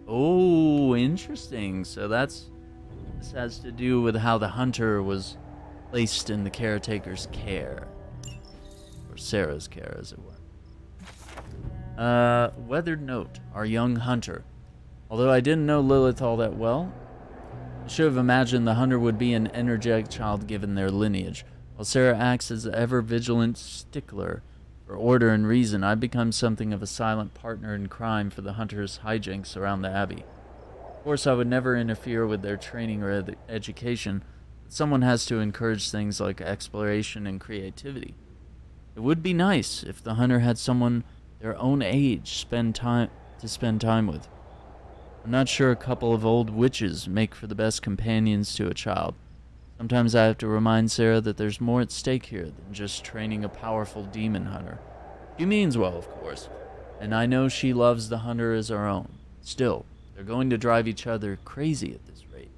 Oh, interesting. So this has to do with how the hunter was placed in the caretaker's care. Or Sarah's care, as it were. Weathered note. Our young hunter. Although I didn't know Lilith all that well, I should have imagined the hunter would be an energetic child given their lineage. While Sarah acts as the ever-vigilant stickler for order and reason, I become something of a silent partner in crime for the hunter's hijinks around the Abbey. Of course, I would never interfere with their training or education, but someone has to encourage things like exploration and creativity. It would be nice if the hunter had someone their own age spend time with. I'm not sure a couple of old witches make for the best companions to a child. Sometimes I have to remind Sarah that there's more at stake here than just training a powerful demon hunter. She means well, of course, and I know she loves the hunter as her own. Still, they're going to drive each other crazy at this rate.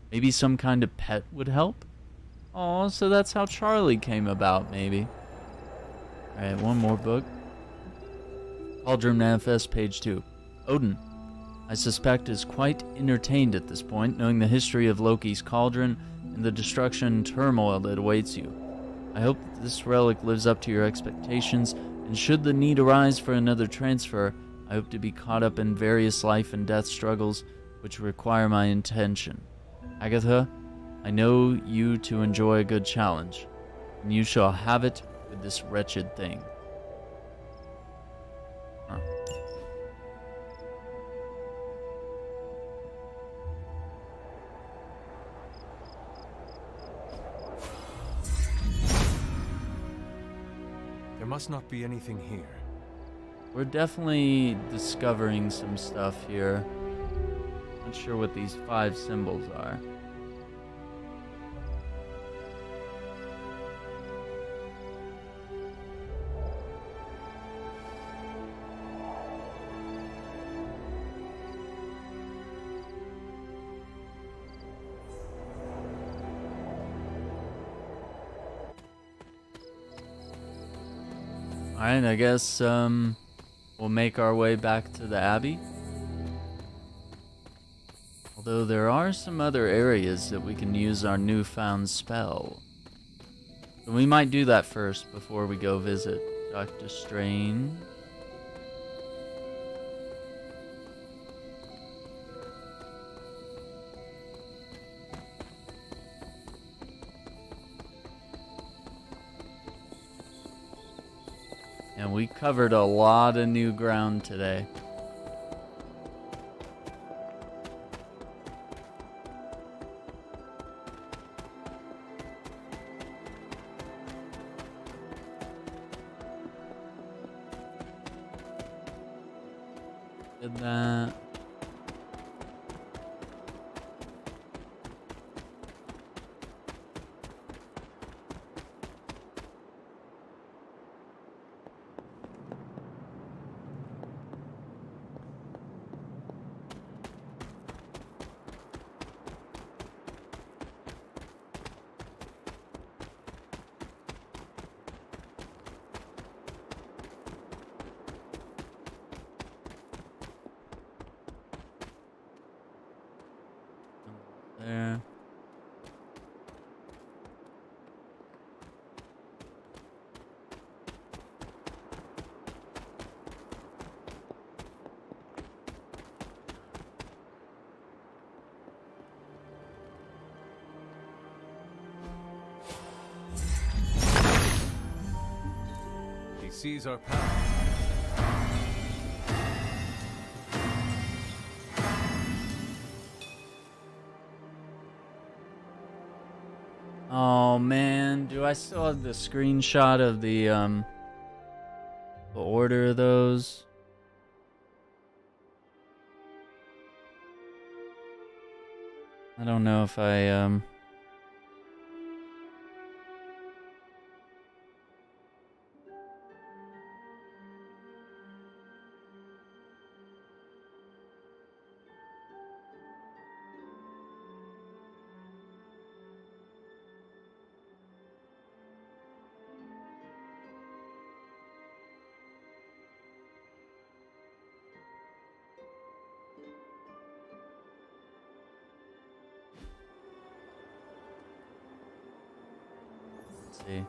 Maybe some kind of pet would help? Oh, so that's how Charlie came about, maybe. Alright, one more book. Cauldron Manifest, page 2. Odin, I suspect, is quite entertained at this point, knowing the history of Loki's cauldron and the destruction and turmoil that awaits you. I hope that this relic lives up to your expectations, and should the need arise for another transfer, I hope to be caught up in various life and death struggles which require my attention. Agatha, I know you to enjoy a good challenge, and you shall have it with this wretched thing. Huh. There must not be anything here. We're definitely discovering some stuff here. Not sure what these 5 symbols are. Alright, I guess we'll make our way back to the Abbey. Although there are some other areas that we can use our newfound spell. So we might do that first before we go visit Dr. Strange. And we covered a lot of new ground today. Did that. There. He sees our power. Oh man, do I still have the screenshot of the order of those? I don't know if I see.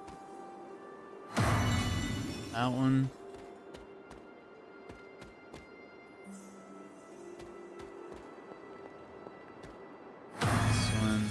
That one. This one.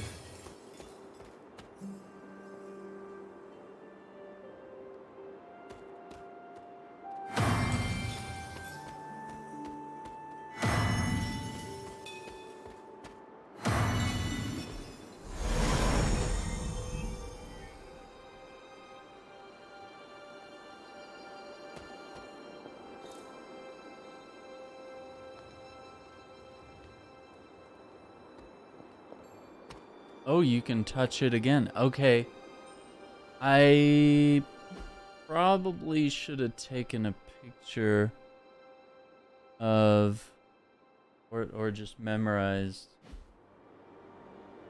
Oh, you can touch it again. Okay. I probably should have taken a picture of or just memorized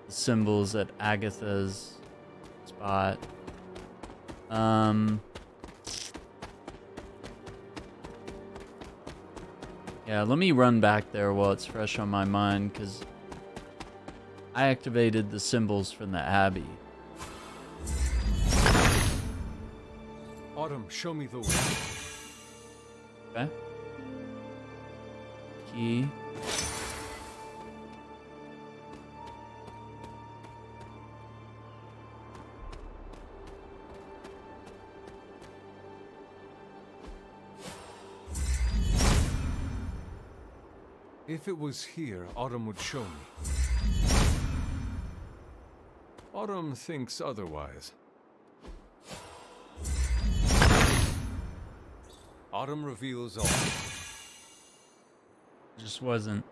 the symbols at Agatha's spot. Yeah, let me run back there while it's fresh on my mind, because I activated the symbols from the Abbey. Autumn, show me the way. Okay. Key. If it was here, Autumn would show me. Autumn thinks otherwise. Autumn reveals all. Just wasn't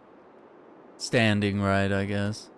standing right, I guess.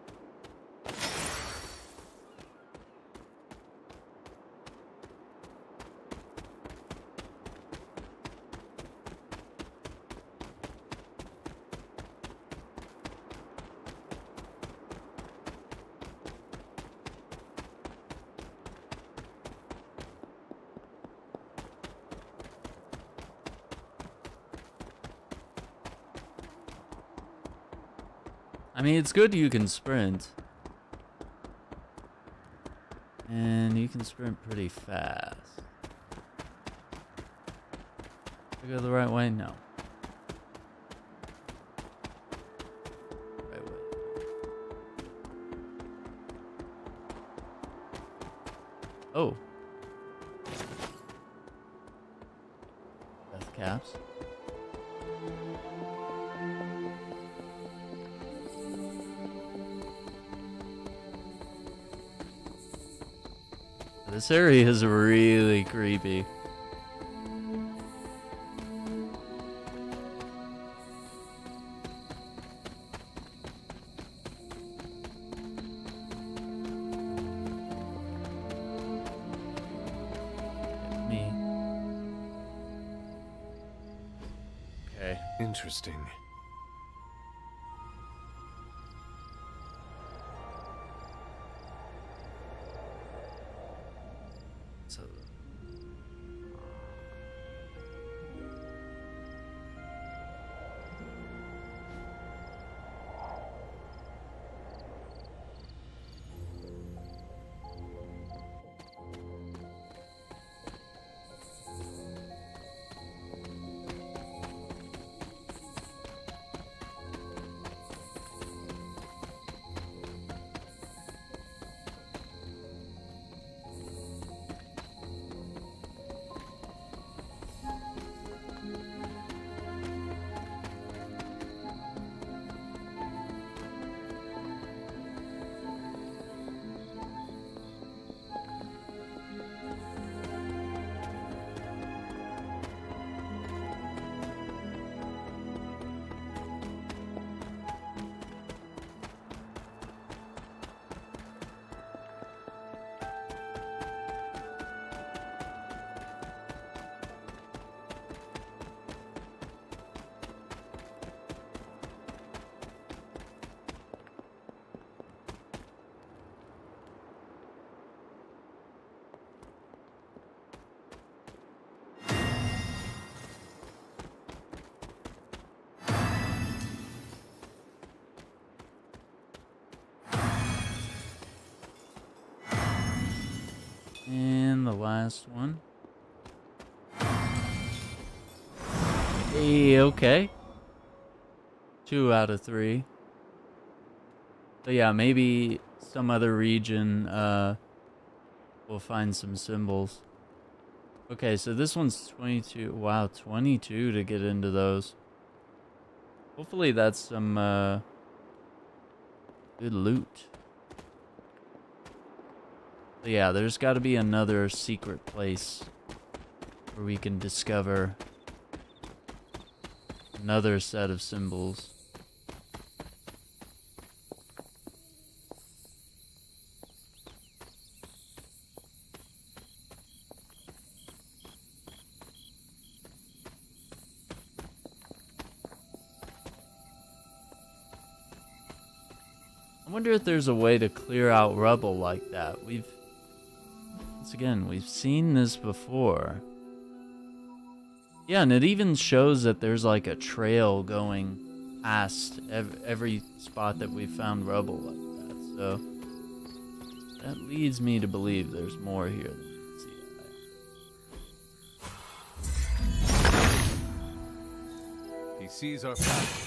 I mean, it's good you can sprint. And you can sprint pretty fast. Did I go the right way? No. Right way. Oh. Death caps. This area is really creepy. Me. Okay. Interesting. last one. Hey, okay. 2 out of 3. So yeah, maybe some other region we'll find some symbols. Okay, so this one's 22. Wow, 22 to get into those. Hopefully that's some good loot. So yeah, there's got to be another secret place where we can discover another set of symbols. I wonder if there's a way to clear out rubble like that. Once again, we've seen this before. Yeah, and it even shows that there's like a trail going past every spot that we found rubble like that. So that leads me to believe there's more here than we can see. He sees our path.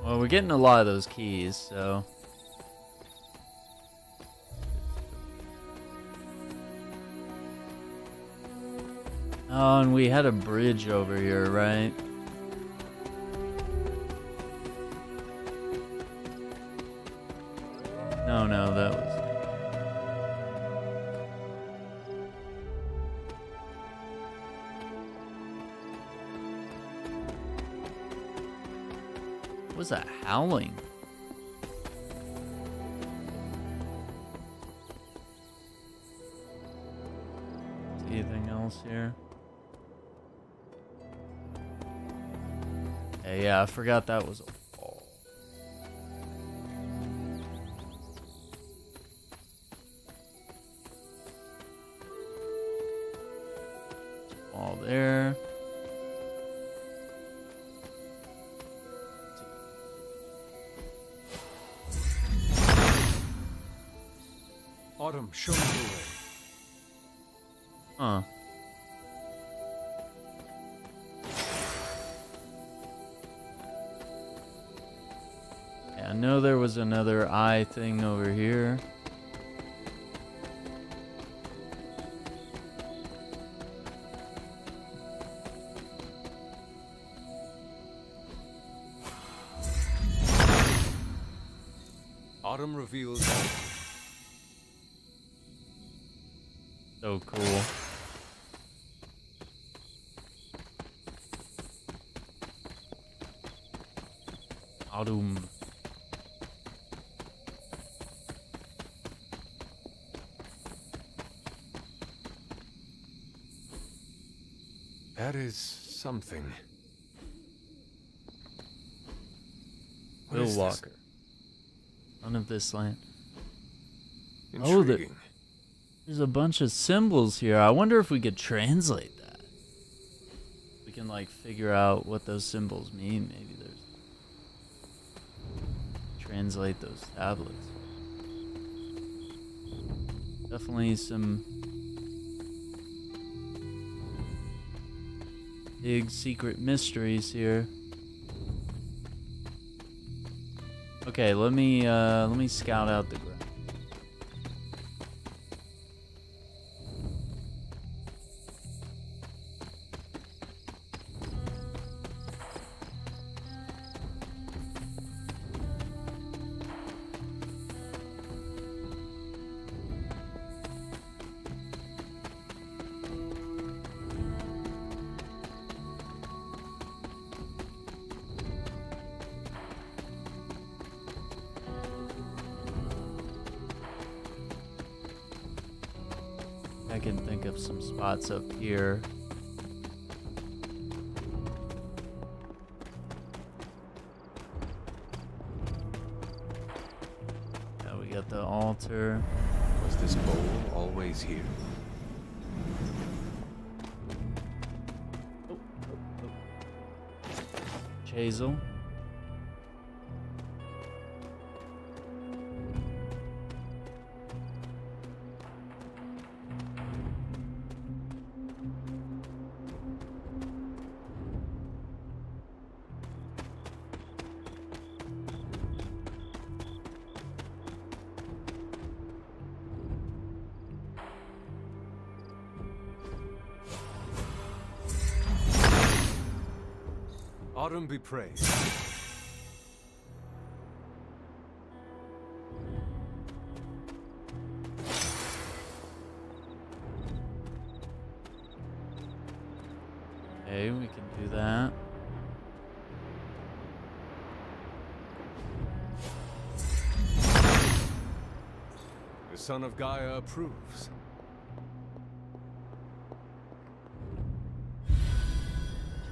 Well, we're getting a lot of those keys, so... Oh, and we had a bridge over here, right? No, that was... What was that howling? Anything else here? Okay, yeah, I forgot that was a wall. Wall there. Autumn, show me the way. Huh. Yeah, I know there was another eye thing over here. Autumn reveals. So cool. Autumn. That is something. What Bill is Walker. None of this land. Intriguing. There's a bunch of symbols here. I wonder if we could translate that. We can like figure out what those symbols mean. Maybe there's translate those tablets. Definitely some big secret mysteries here. Okay, let me scout out the ground. I can think of some spots up here. Yeah, we got the altar. Was this bowl always here? Chazel. Autumn be praised. Okay, we can do that. The son of Gaia approves.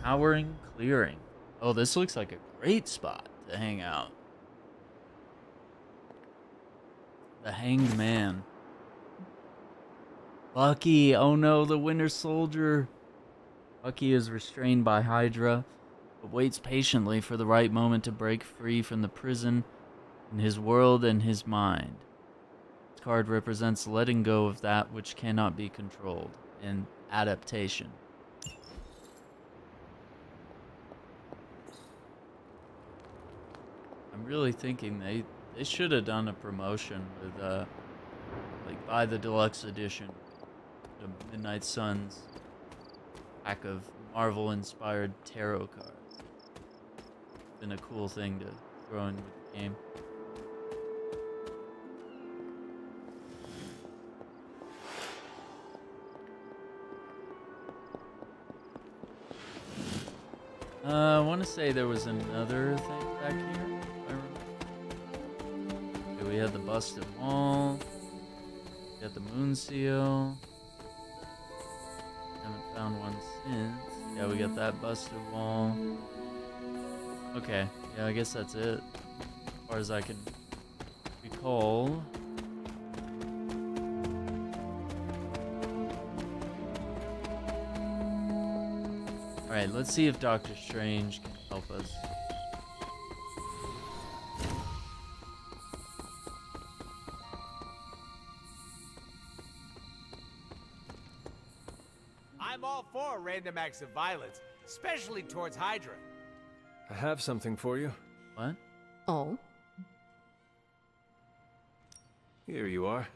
Towering clearing. Oh, this looks like a great spot to hang out. The Hanged Man. Bucky. Oh no, the Winter Soldier. Bucky is restrained by Hydra, but waits patiently for the right moment to break free from the prison in his world and his mind. This card represents letting go of that which cannot be controlled, and adaptation. I'm really thinking they should have done a promotion with like buy the deluxe edition, the Midnight Suns pack of Marvel inspired tarot cards. Been a cool thing to throw in with the game. I want to say there was another thing back here. If I remember. Okay, we had the busted wall. We got the moon seal. Haven't found one since. Yeah, we got that busted wall. Okay, yeah, I guess that's it. As far as I can recall. Alright, let's see if Doctor Strange can help us. I'm all for random acts of violence, especially towards Hydra. I have something for you. What? Oh? Here you are.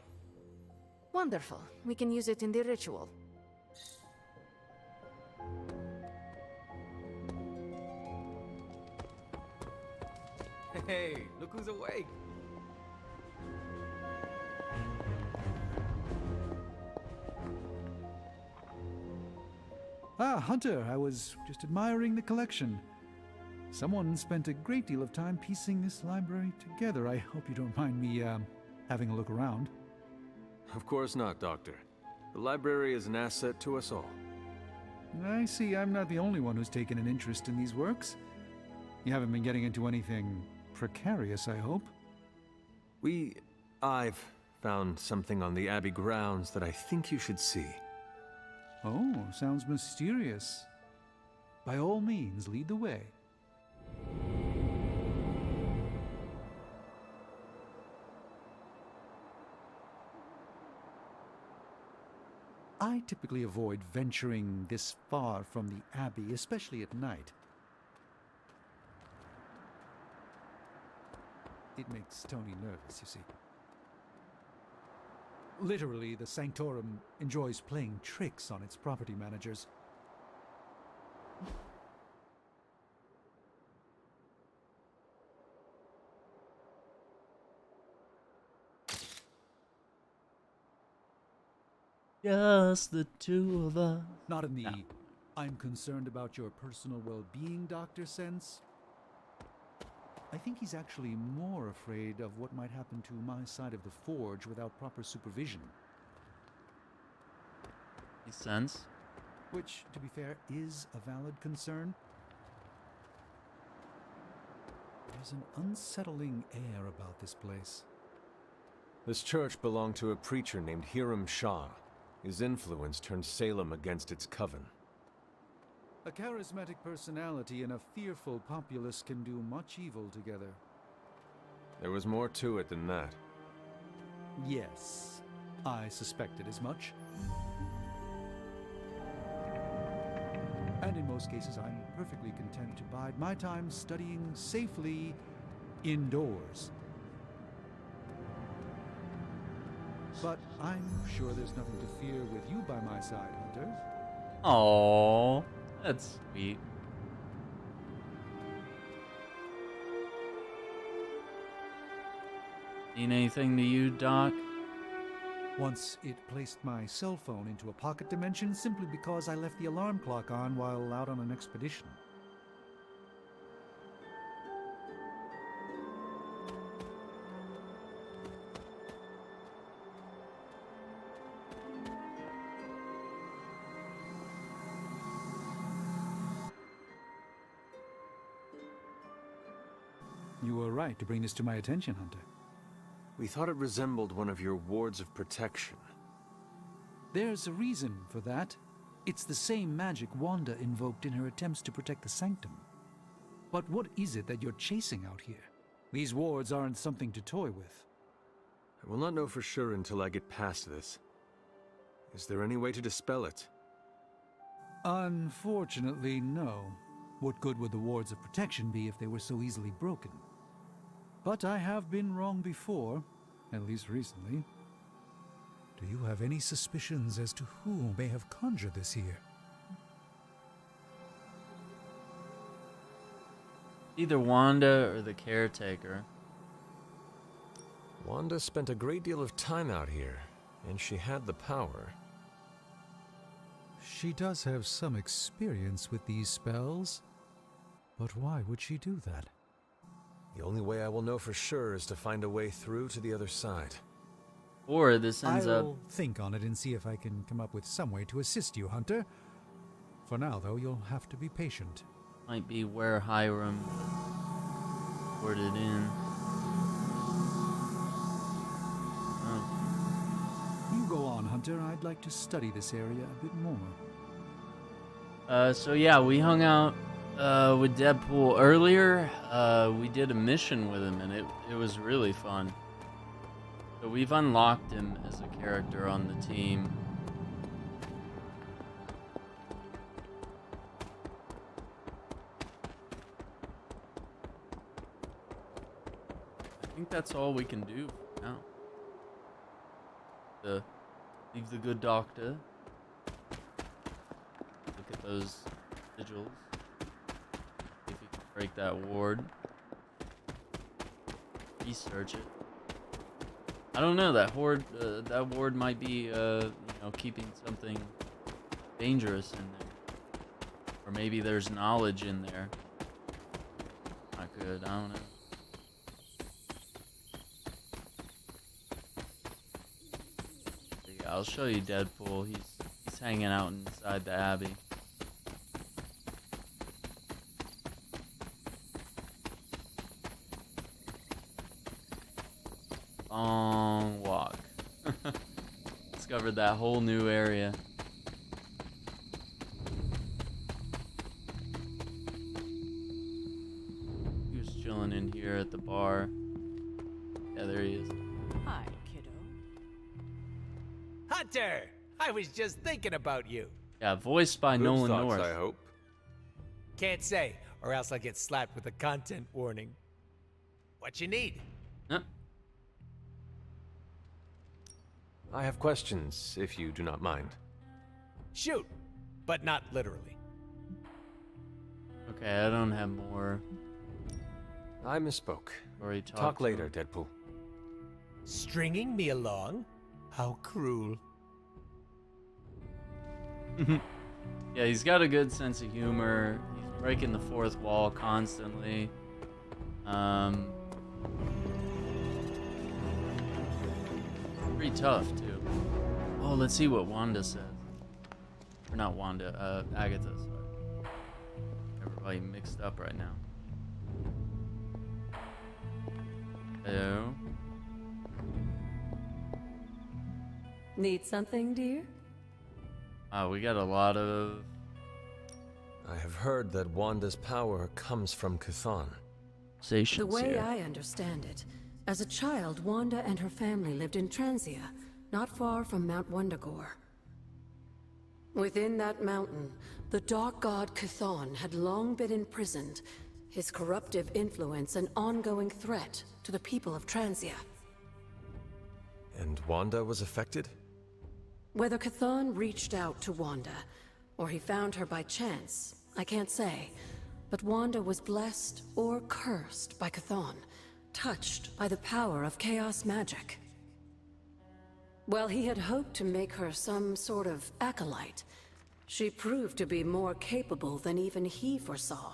Wonderful. We can use it in the ritual. Hey, look who's awake. Ah, Hunter, I was just admiring the collection. Someone spent a great deal of time piecing this library together. I hope you don't mind me, having a look around. Of course not, Doctor. The library is an asset to us all. I see I'm not the only one who's taken an interest in these works. You haven't been getting into anything precarious, I hope? I've found something on the Abbey grounds that I think you should see. Oh, sounds mysterious. By all means, lead the way. I typically avoid venturing this far from the Abbey, especially at night. It makes Tony nervous, you see. Literally, the Sanctorum enjoys playing tricks on its property managers. Just the two of us. Not in the I'm concerned about your personal well-being, Doctor sense. I think he's actually more afraid of what might happen to my side of the forge without proper supervision. Makes sense. Which, to be fair, is a valid concern. There's an unsettling air about this place. This church belonged to a preacher named Hiram Shah. His influence turned Salem against its coven. A charismatic personality and a fearful populace can do much evil together. There was more to it than that. Yes, I suspected as much. And in most cases, I'm perfectly content to bide my time studying safely indoors. But I'm sure there's nothing to fear with you by my side, Hunter. Aww, that's sweet. Mean anything to you, Doc? Once it placed my cell phone into a pocket dimension simply because I left the alarm clock on while out on an expedition. You were right to bring this to my attention, Hunter. We thought it resembled one of your wards of protection. There's a reason for that. It's the same magic Wanda invoked in her attempts to protect the Sanctum. But what is it that you're chasing out here? These wards aren't something to toy with. I will not know for sure until I get past this. Is there any way to dispel it? Unfortunately, no. What good would the wards of protection be if they were so easily broken? But I have been wrong before, at least recently. Do you have any suspicions as to who may have conjured this here? Either Wanda or the caretaker. Wanda spent a great deal of time out here, and she had the power. She does have some experience with these spells. But why would she do that? The only way I will know for sure is to find a way through to the other side. Or this ends I'll think on it and see if I can come up with some way to assist you, Hunter. For now, though, you'll have to be patient. Might be where Hiram poured it in. Oh. You go on, Hunter. I'd like to study this area a bit more. So yeah, we hung out with Deadpool earlier. We did a mission with him, and it was really fun. So we've unlocked him as a character on the team. I think that's all we can do now. Leave the good doctor. Look at those sigils. See if you can break that ward. Research it. I don't know, that ward might be, keeping something dangerous in there. Or maybe there's knowledge in there. Not good, I don't know. Yeah, I'll show you Deadpool. He's hanging out inside the Abbey. Long walk. Discovered that whole new area. He was chilling in here at the bar. Yeah, there he is. Hi, kiddo. Hunter! I was just thinking about you. Yeah, voiced by Nolan North. I hope. Can't say, or else I'll get slapped with a content warning. What you need? Huh? I have questions, if you do not mind. Shoot, but not literally. Okay, I don't have more. I misspoke. Already Talk later, Deadpool. Stringing me along? How cruel. Yeah, he's got a good sense of humor. He's breaking the fourth wall constantly. Pretty tough, too. Oh, let's see what Wanda says. Or not Wanda, Agatha, sorry. Everybody mixed up right now. Hello? Need something, dear? We got a lot of... I have heard that Wanda's power comes from Chthon. The way I understand it, as a child, Wanda and her family lived in Transia, not far from Mount Wundagore. Within that mountain, the dark god Chthon had long been imprisoned, his corruptive influence an ongoing threat to the people of Transia. And Wanda was affected? Whether Chthon reached out to Wanda, or he found her by chance, I can't say. But Wanda was blessed or cursed by Chthon, touched by the power of chaos magic. While he had hoped to make her some sort of acolyte, she proved to be more capable than even he foresaw.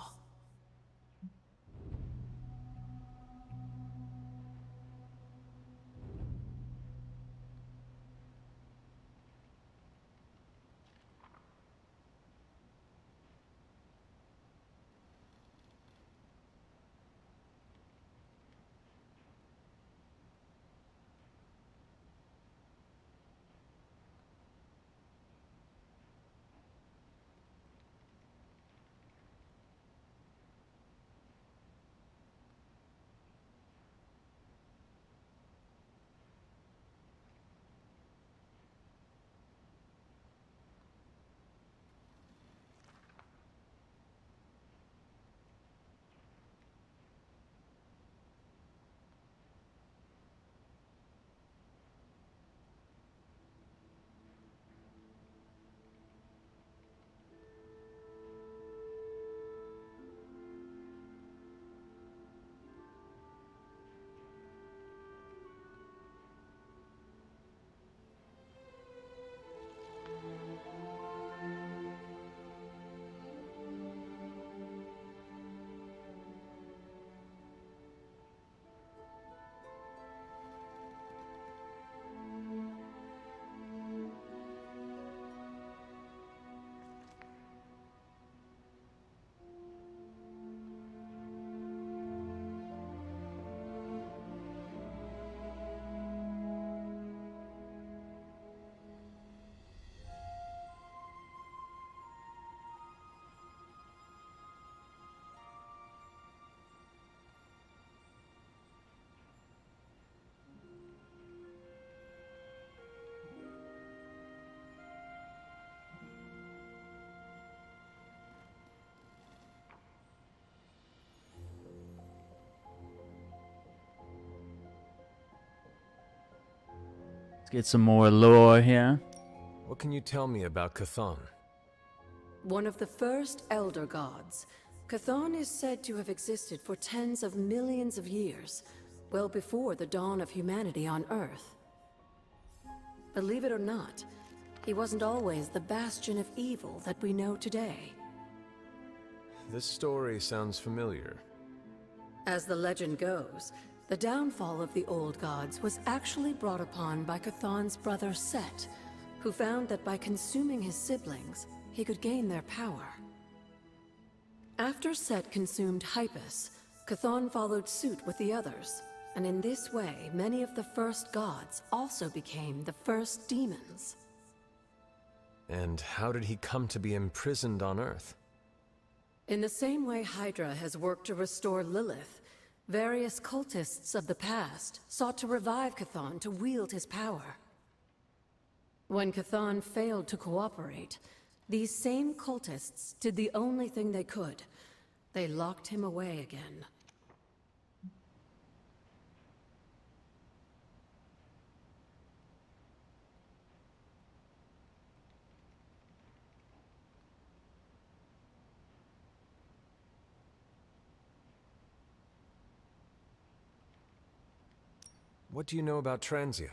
Let's get some more lore here. What can you tell me about Chthon? One of the first Elder Gods, Chthon is said to have existed for tens of millions of years, well before the dawn of humanity on Earth. Believe it or not, he wasn't always the bastion of evil that we know today. This story sounds familiar. As the legend goes, the downfall of the old gods was actually brought upon by Chthon's brother Set, who found that by consuming his siblings, he could gain their power. After Set consumed Hypus, Chthon followed suit with the others, and in this way, many of the first gods also became the first demons. And how did he come to be imprisoned on Earth? In the same way Hydra has worked to restore Lilith, various cultists of the past sought to revive Chthon to wield his power. When Chthon failed to cooperate, these same cultists did the only thing they could. They locked him away again. What do you know about Transia?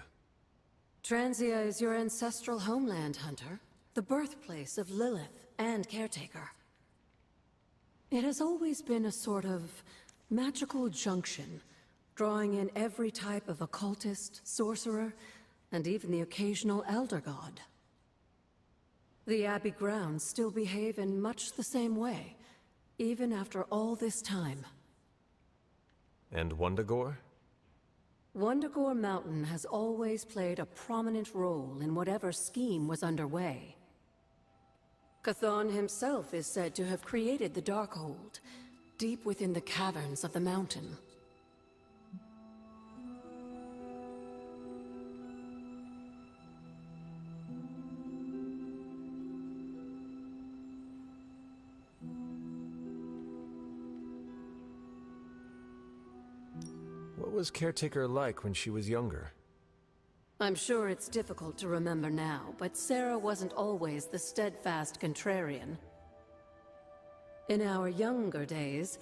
Transia is your ancestral homeland, Hunter. The birthplace of Lilith and Caretaker. It has always been a sort of magical junction, drawing in every type of occultist, sorcerer, and even the occasional Elder God. The Abbey grounds still behave in much the same way, even after all this time. And Wundagore? Wundagore Mountain has always played a prominent role in whatever scheme was underway. Chthon himself is said to have created the Darkhold, deep within the caverns of the mountain. What was Caretaker like when she was younger? I'm sure it's difficult to remember now, but Sarah wasn't always the steadfast contrarian. In our younger days,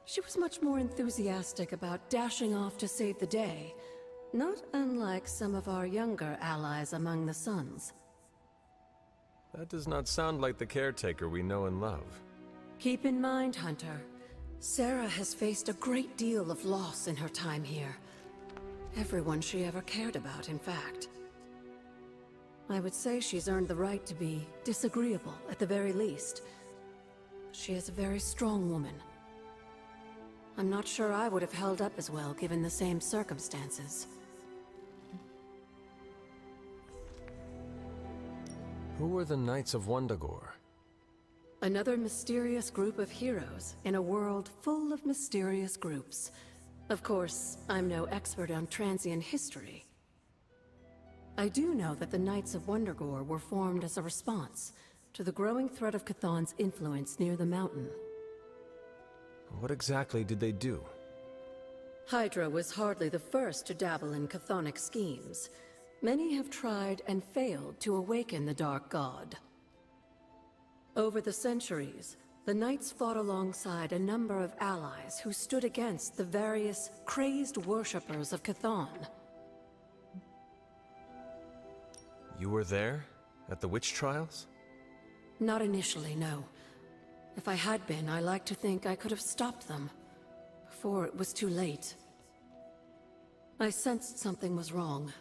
She was much more enthusiastic about dashing off to save the day, not unlike some of our younger allies among the Suns. That does not sound like the caretaker we know and love. Keep in mind, Hunter, Sarah has faced a great deal of loss in her time here. Everyone she ever cared about, in fact. I would say she's earned the right to be disagreeable, at the very least. She is a very strong woman. I'm not sure I would have held up as well given the same circumstances. Who were the Knights of Wundagore? Another mysterious group of heroes in a world full of mysterious groups. Of course, I'm no expert on transient history. I do know that the Knights of Wundagore were formed as a response to the growing threat of Chthon's influence near the mountain. What exactly did they do? Hydra was hardly the first to dabble in chthonic schemes. Many have tried and failed to awaken the Dark God. Over the centuries, the Knights fought alongside a number of allies who stood against the various crazed worshippers of Chthon. You were there? At the witch trials? Not initially, no. If I had been, I like to think I could have stopped them, before it was too late. I sensed something was wrong,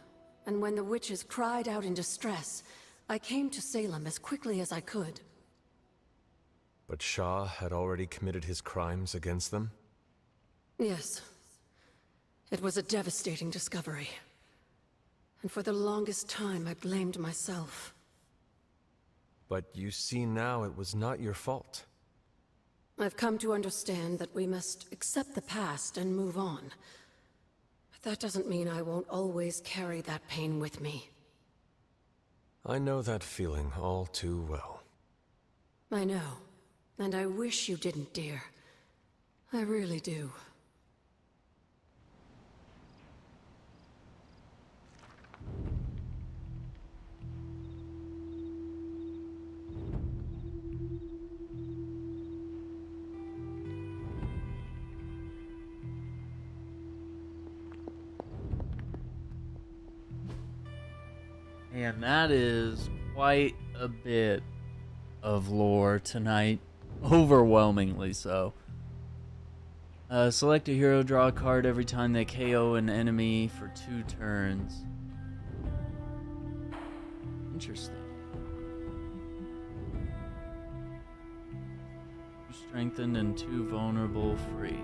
and when the witches cried out in distress, I came to Salem as quickly as I could. But Shah had already committed his crimes against them? Yes. It was a devastating discovery. And for the longest time, I blamed myself. But you see now it was not your fault. I've come to understand that we must accept the past and move on. But that doesn't mean I won't always carry that pain with me. I know that feeling all too well. I know. And I wish you didn't, dear. I really do. And that is quite a bit of lore tonight. Overwhelmingly so. Select a hero, draw a card every time they KO an enemy for 2 turns. Interesting. 2 strengthened and 2 vulnerable free.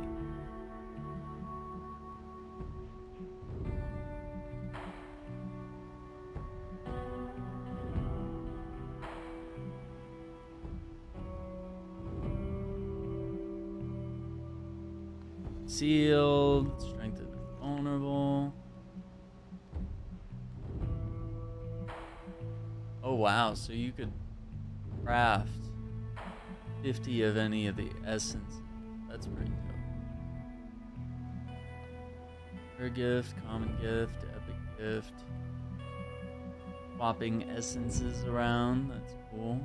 Sealed, strengthened and vulnerable. Oh wow, so you could craft 50 of any of the essences. That's pretty dope. Rare gift, common gift, epic gift. Swapping essences around, that's cool.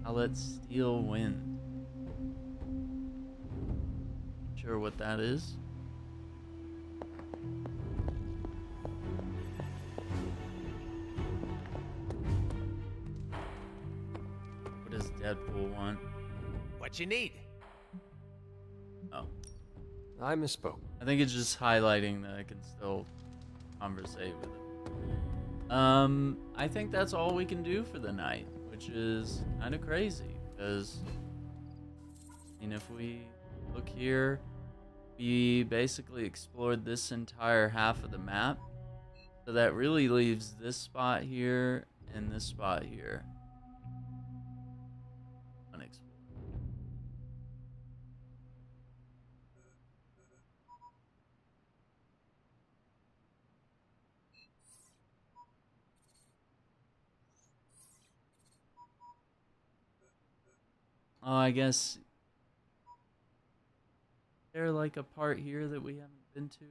Palette Steel Wind. Sure what that is. What does Deadpool want? What you need? Oh. I misspoke. I think it's just highlighting that I can still conversate with it. I think that's all we can do for the night, which is kind of crazy because, I mean, if we look here, we basically explored this entire half of the map. So that really leaves this spot here and this spot here unexplored. Oh, I guess... Is there like a part here that we haven't been to?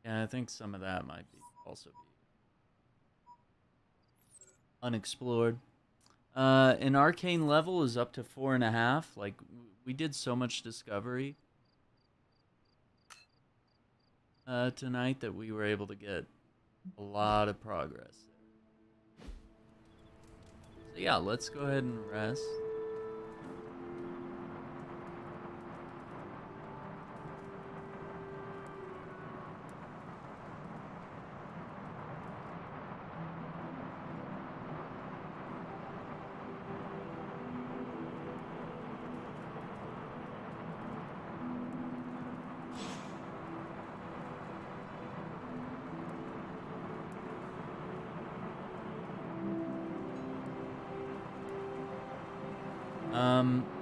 Yeah, I think some of that might be also be unexplored. An arcane level is up to 4.5. Like, we did so much discovery tonight that we were able to get a lot of progress. So yeah, let's go ahead and rest.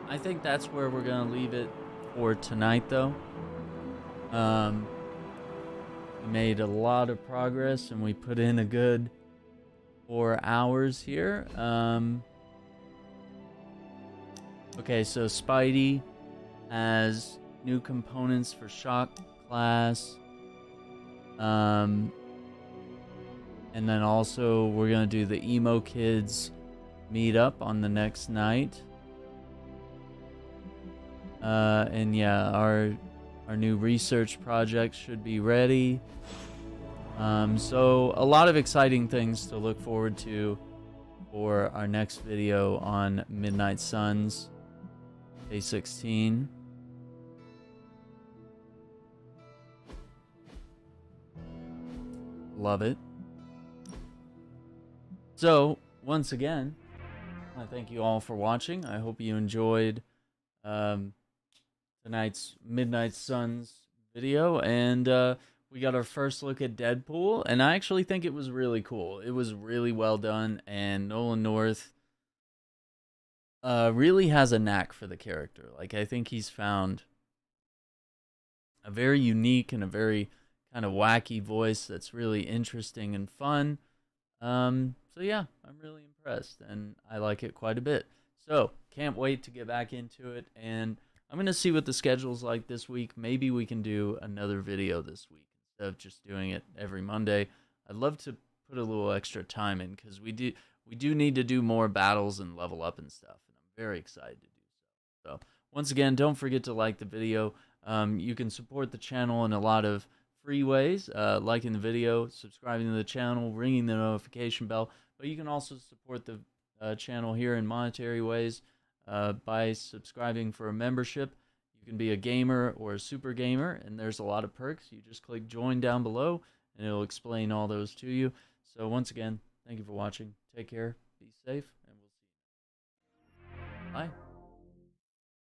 I think that's where we're gonna leave it for tonight, though. We made a lot of progress, and we put in a good 4 hours here. Okay, so Spidey has new components for Shock class. And then also we're gonna do the emo kids meet up on the next night. And yeah, our new research project should be ready. So a lot of exciting things to look forward to for our next video on Midnight Suns, day 16. Love it. So, once again, I thank you all for watching. I hope you enjoyed tonight's Midnight Suns video, and we got our first look at Deadpool, and I actually think it was really cool. It was really well done, and Nolan North really has a knack for the character. Like, I think he's found a very unique and a very kind of wacky voice that's really interesting and fun. So yeah, I'm really impressed, and I like it quite a bit. So, can't wait to get back into it, and I'm going to see what the schedule's like this week. Maybe we can do another video this week instead of just doing it every Monday. I'd love to put a little extra time in, because we do need to do more battles and level up and stuff, and I'm very excited to do so. So, once again, don't forget to like the video. You can support the channel in a lot of free ways, liking the video, subscribing to the channel, ringing the notification bell, but you can also support the channel here in monetary ways by subscribing for a membership. You can be a gamer or a super gamer, and there's a lot of perks. You just click join down below, and it'll explain all those to you. So once again, thank you for watching. Take care, be safe, and we'll see you. Bye.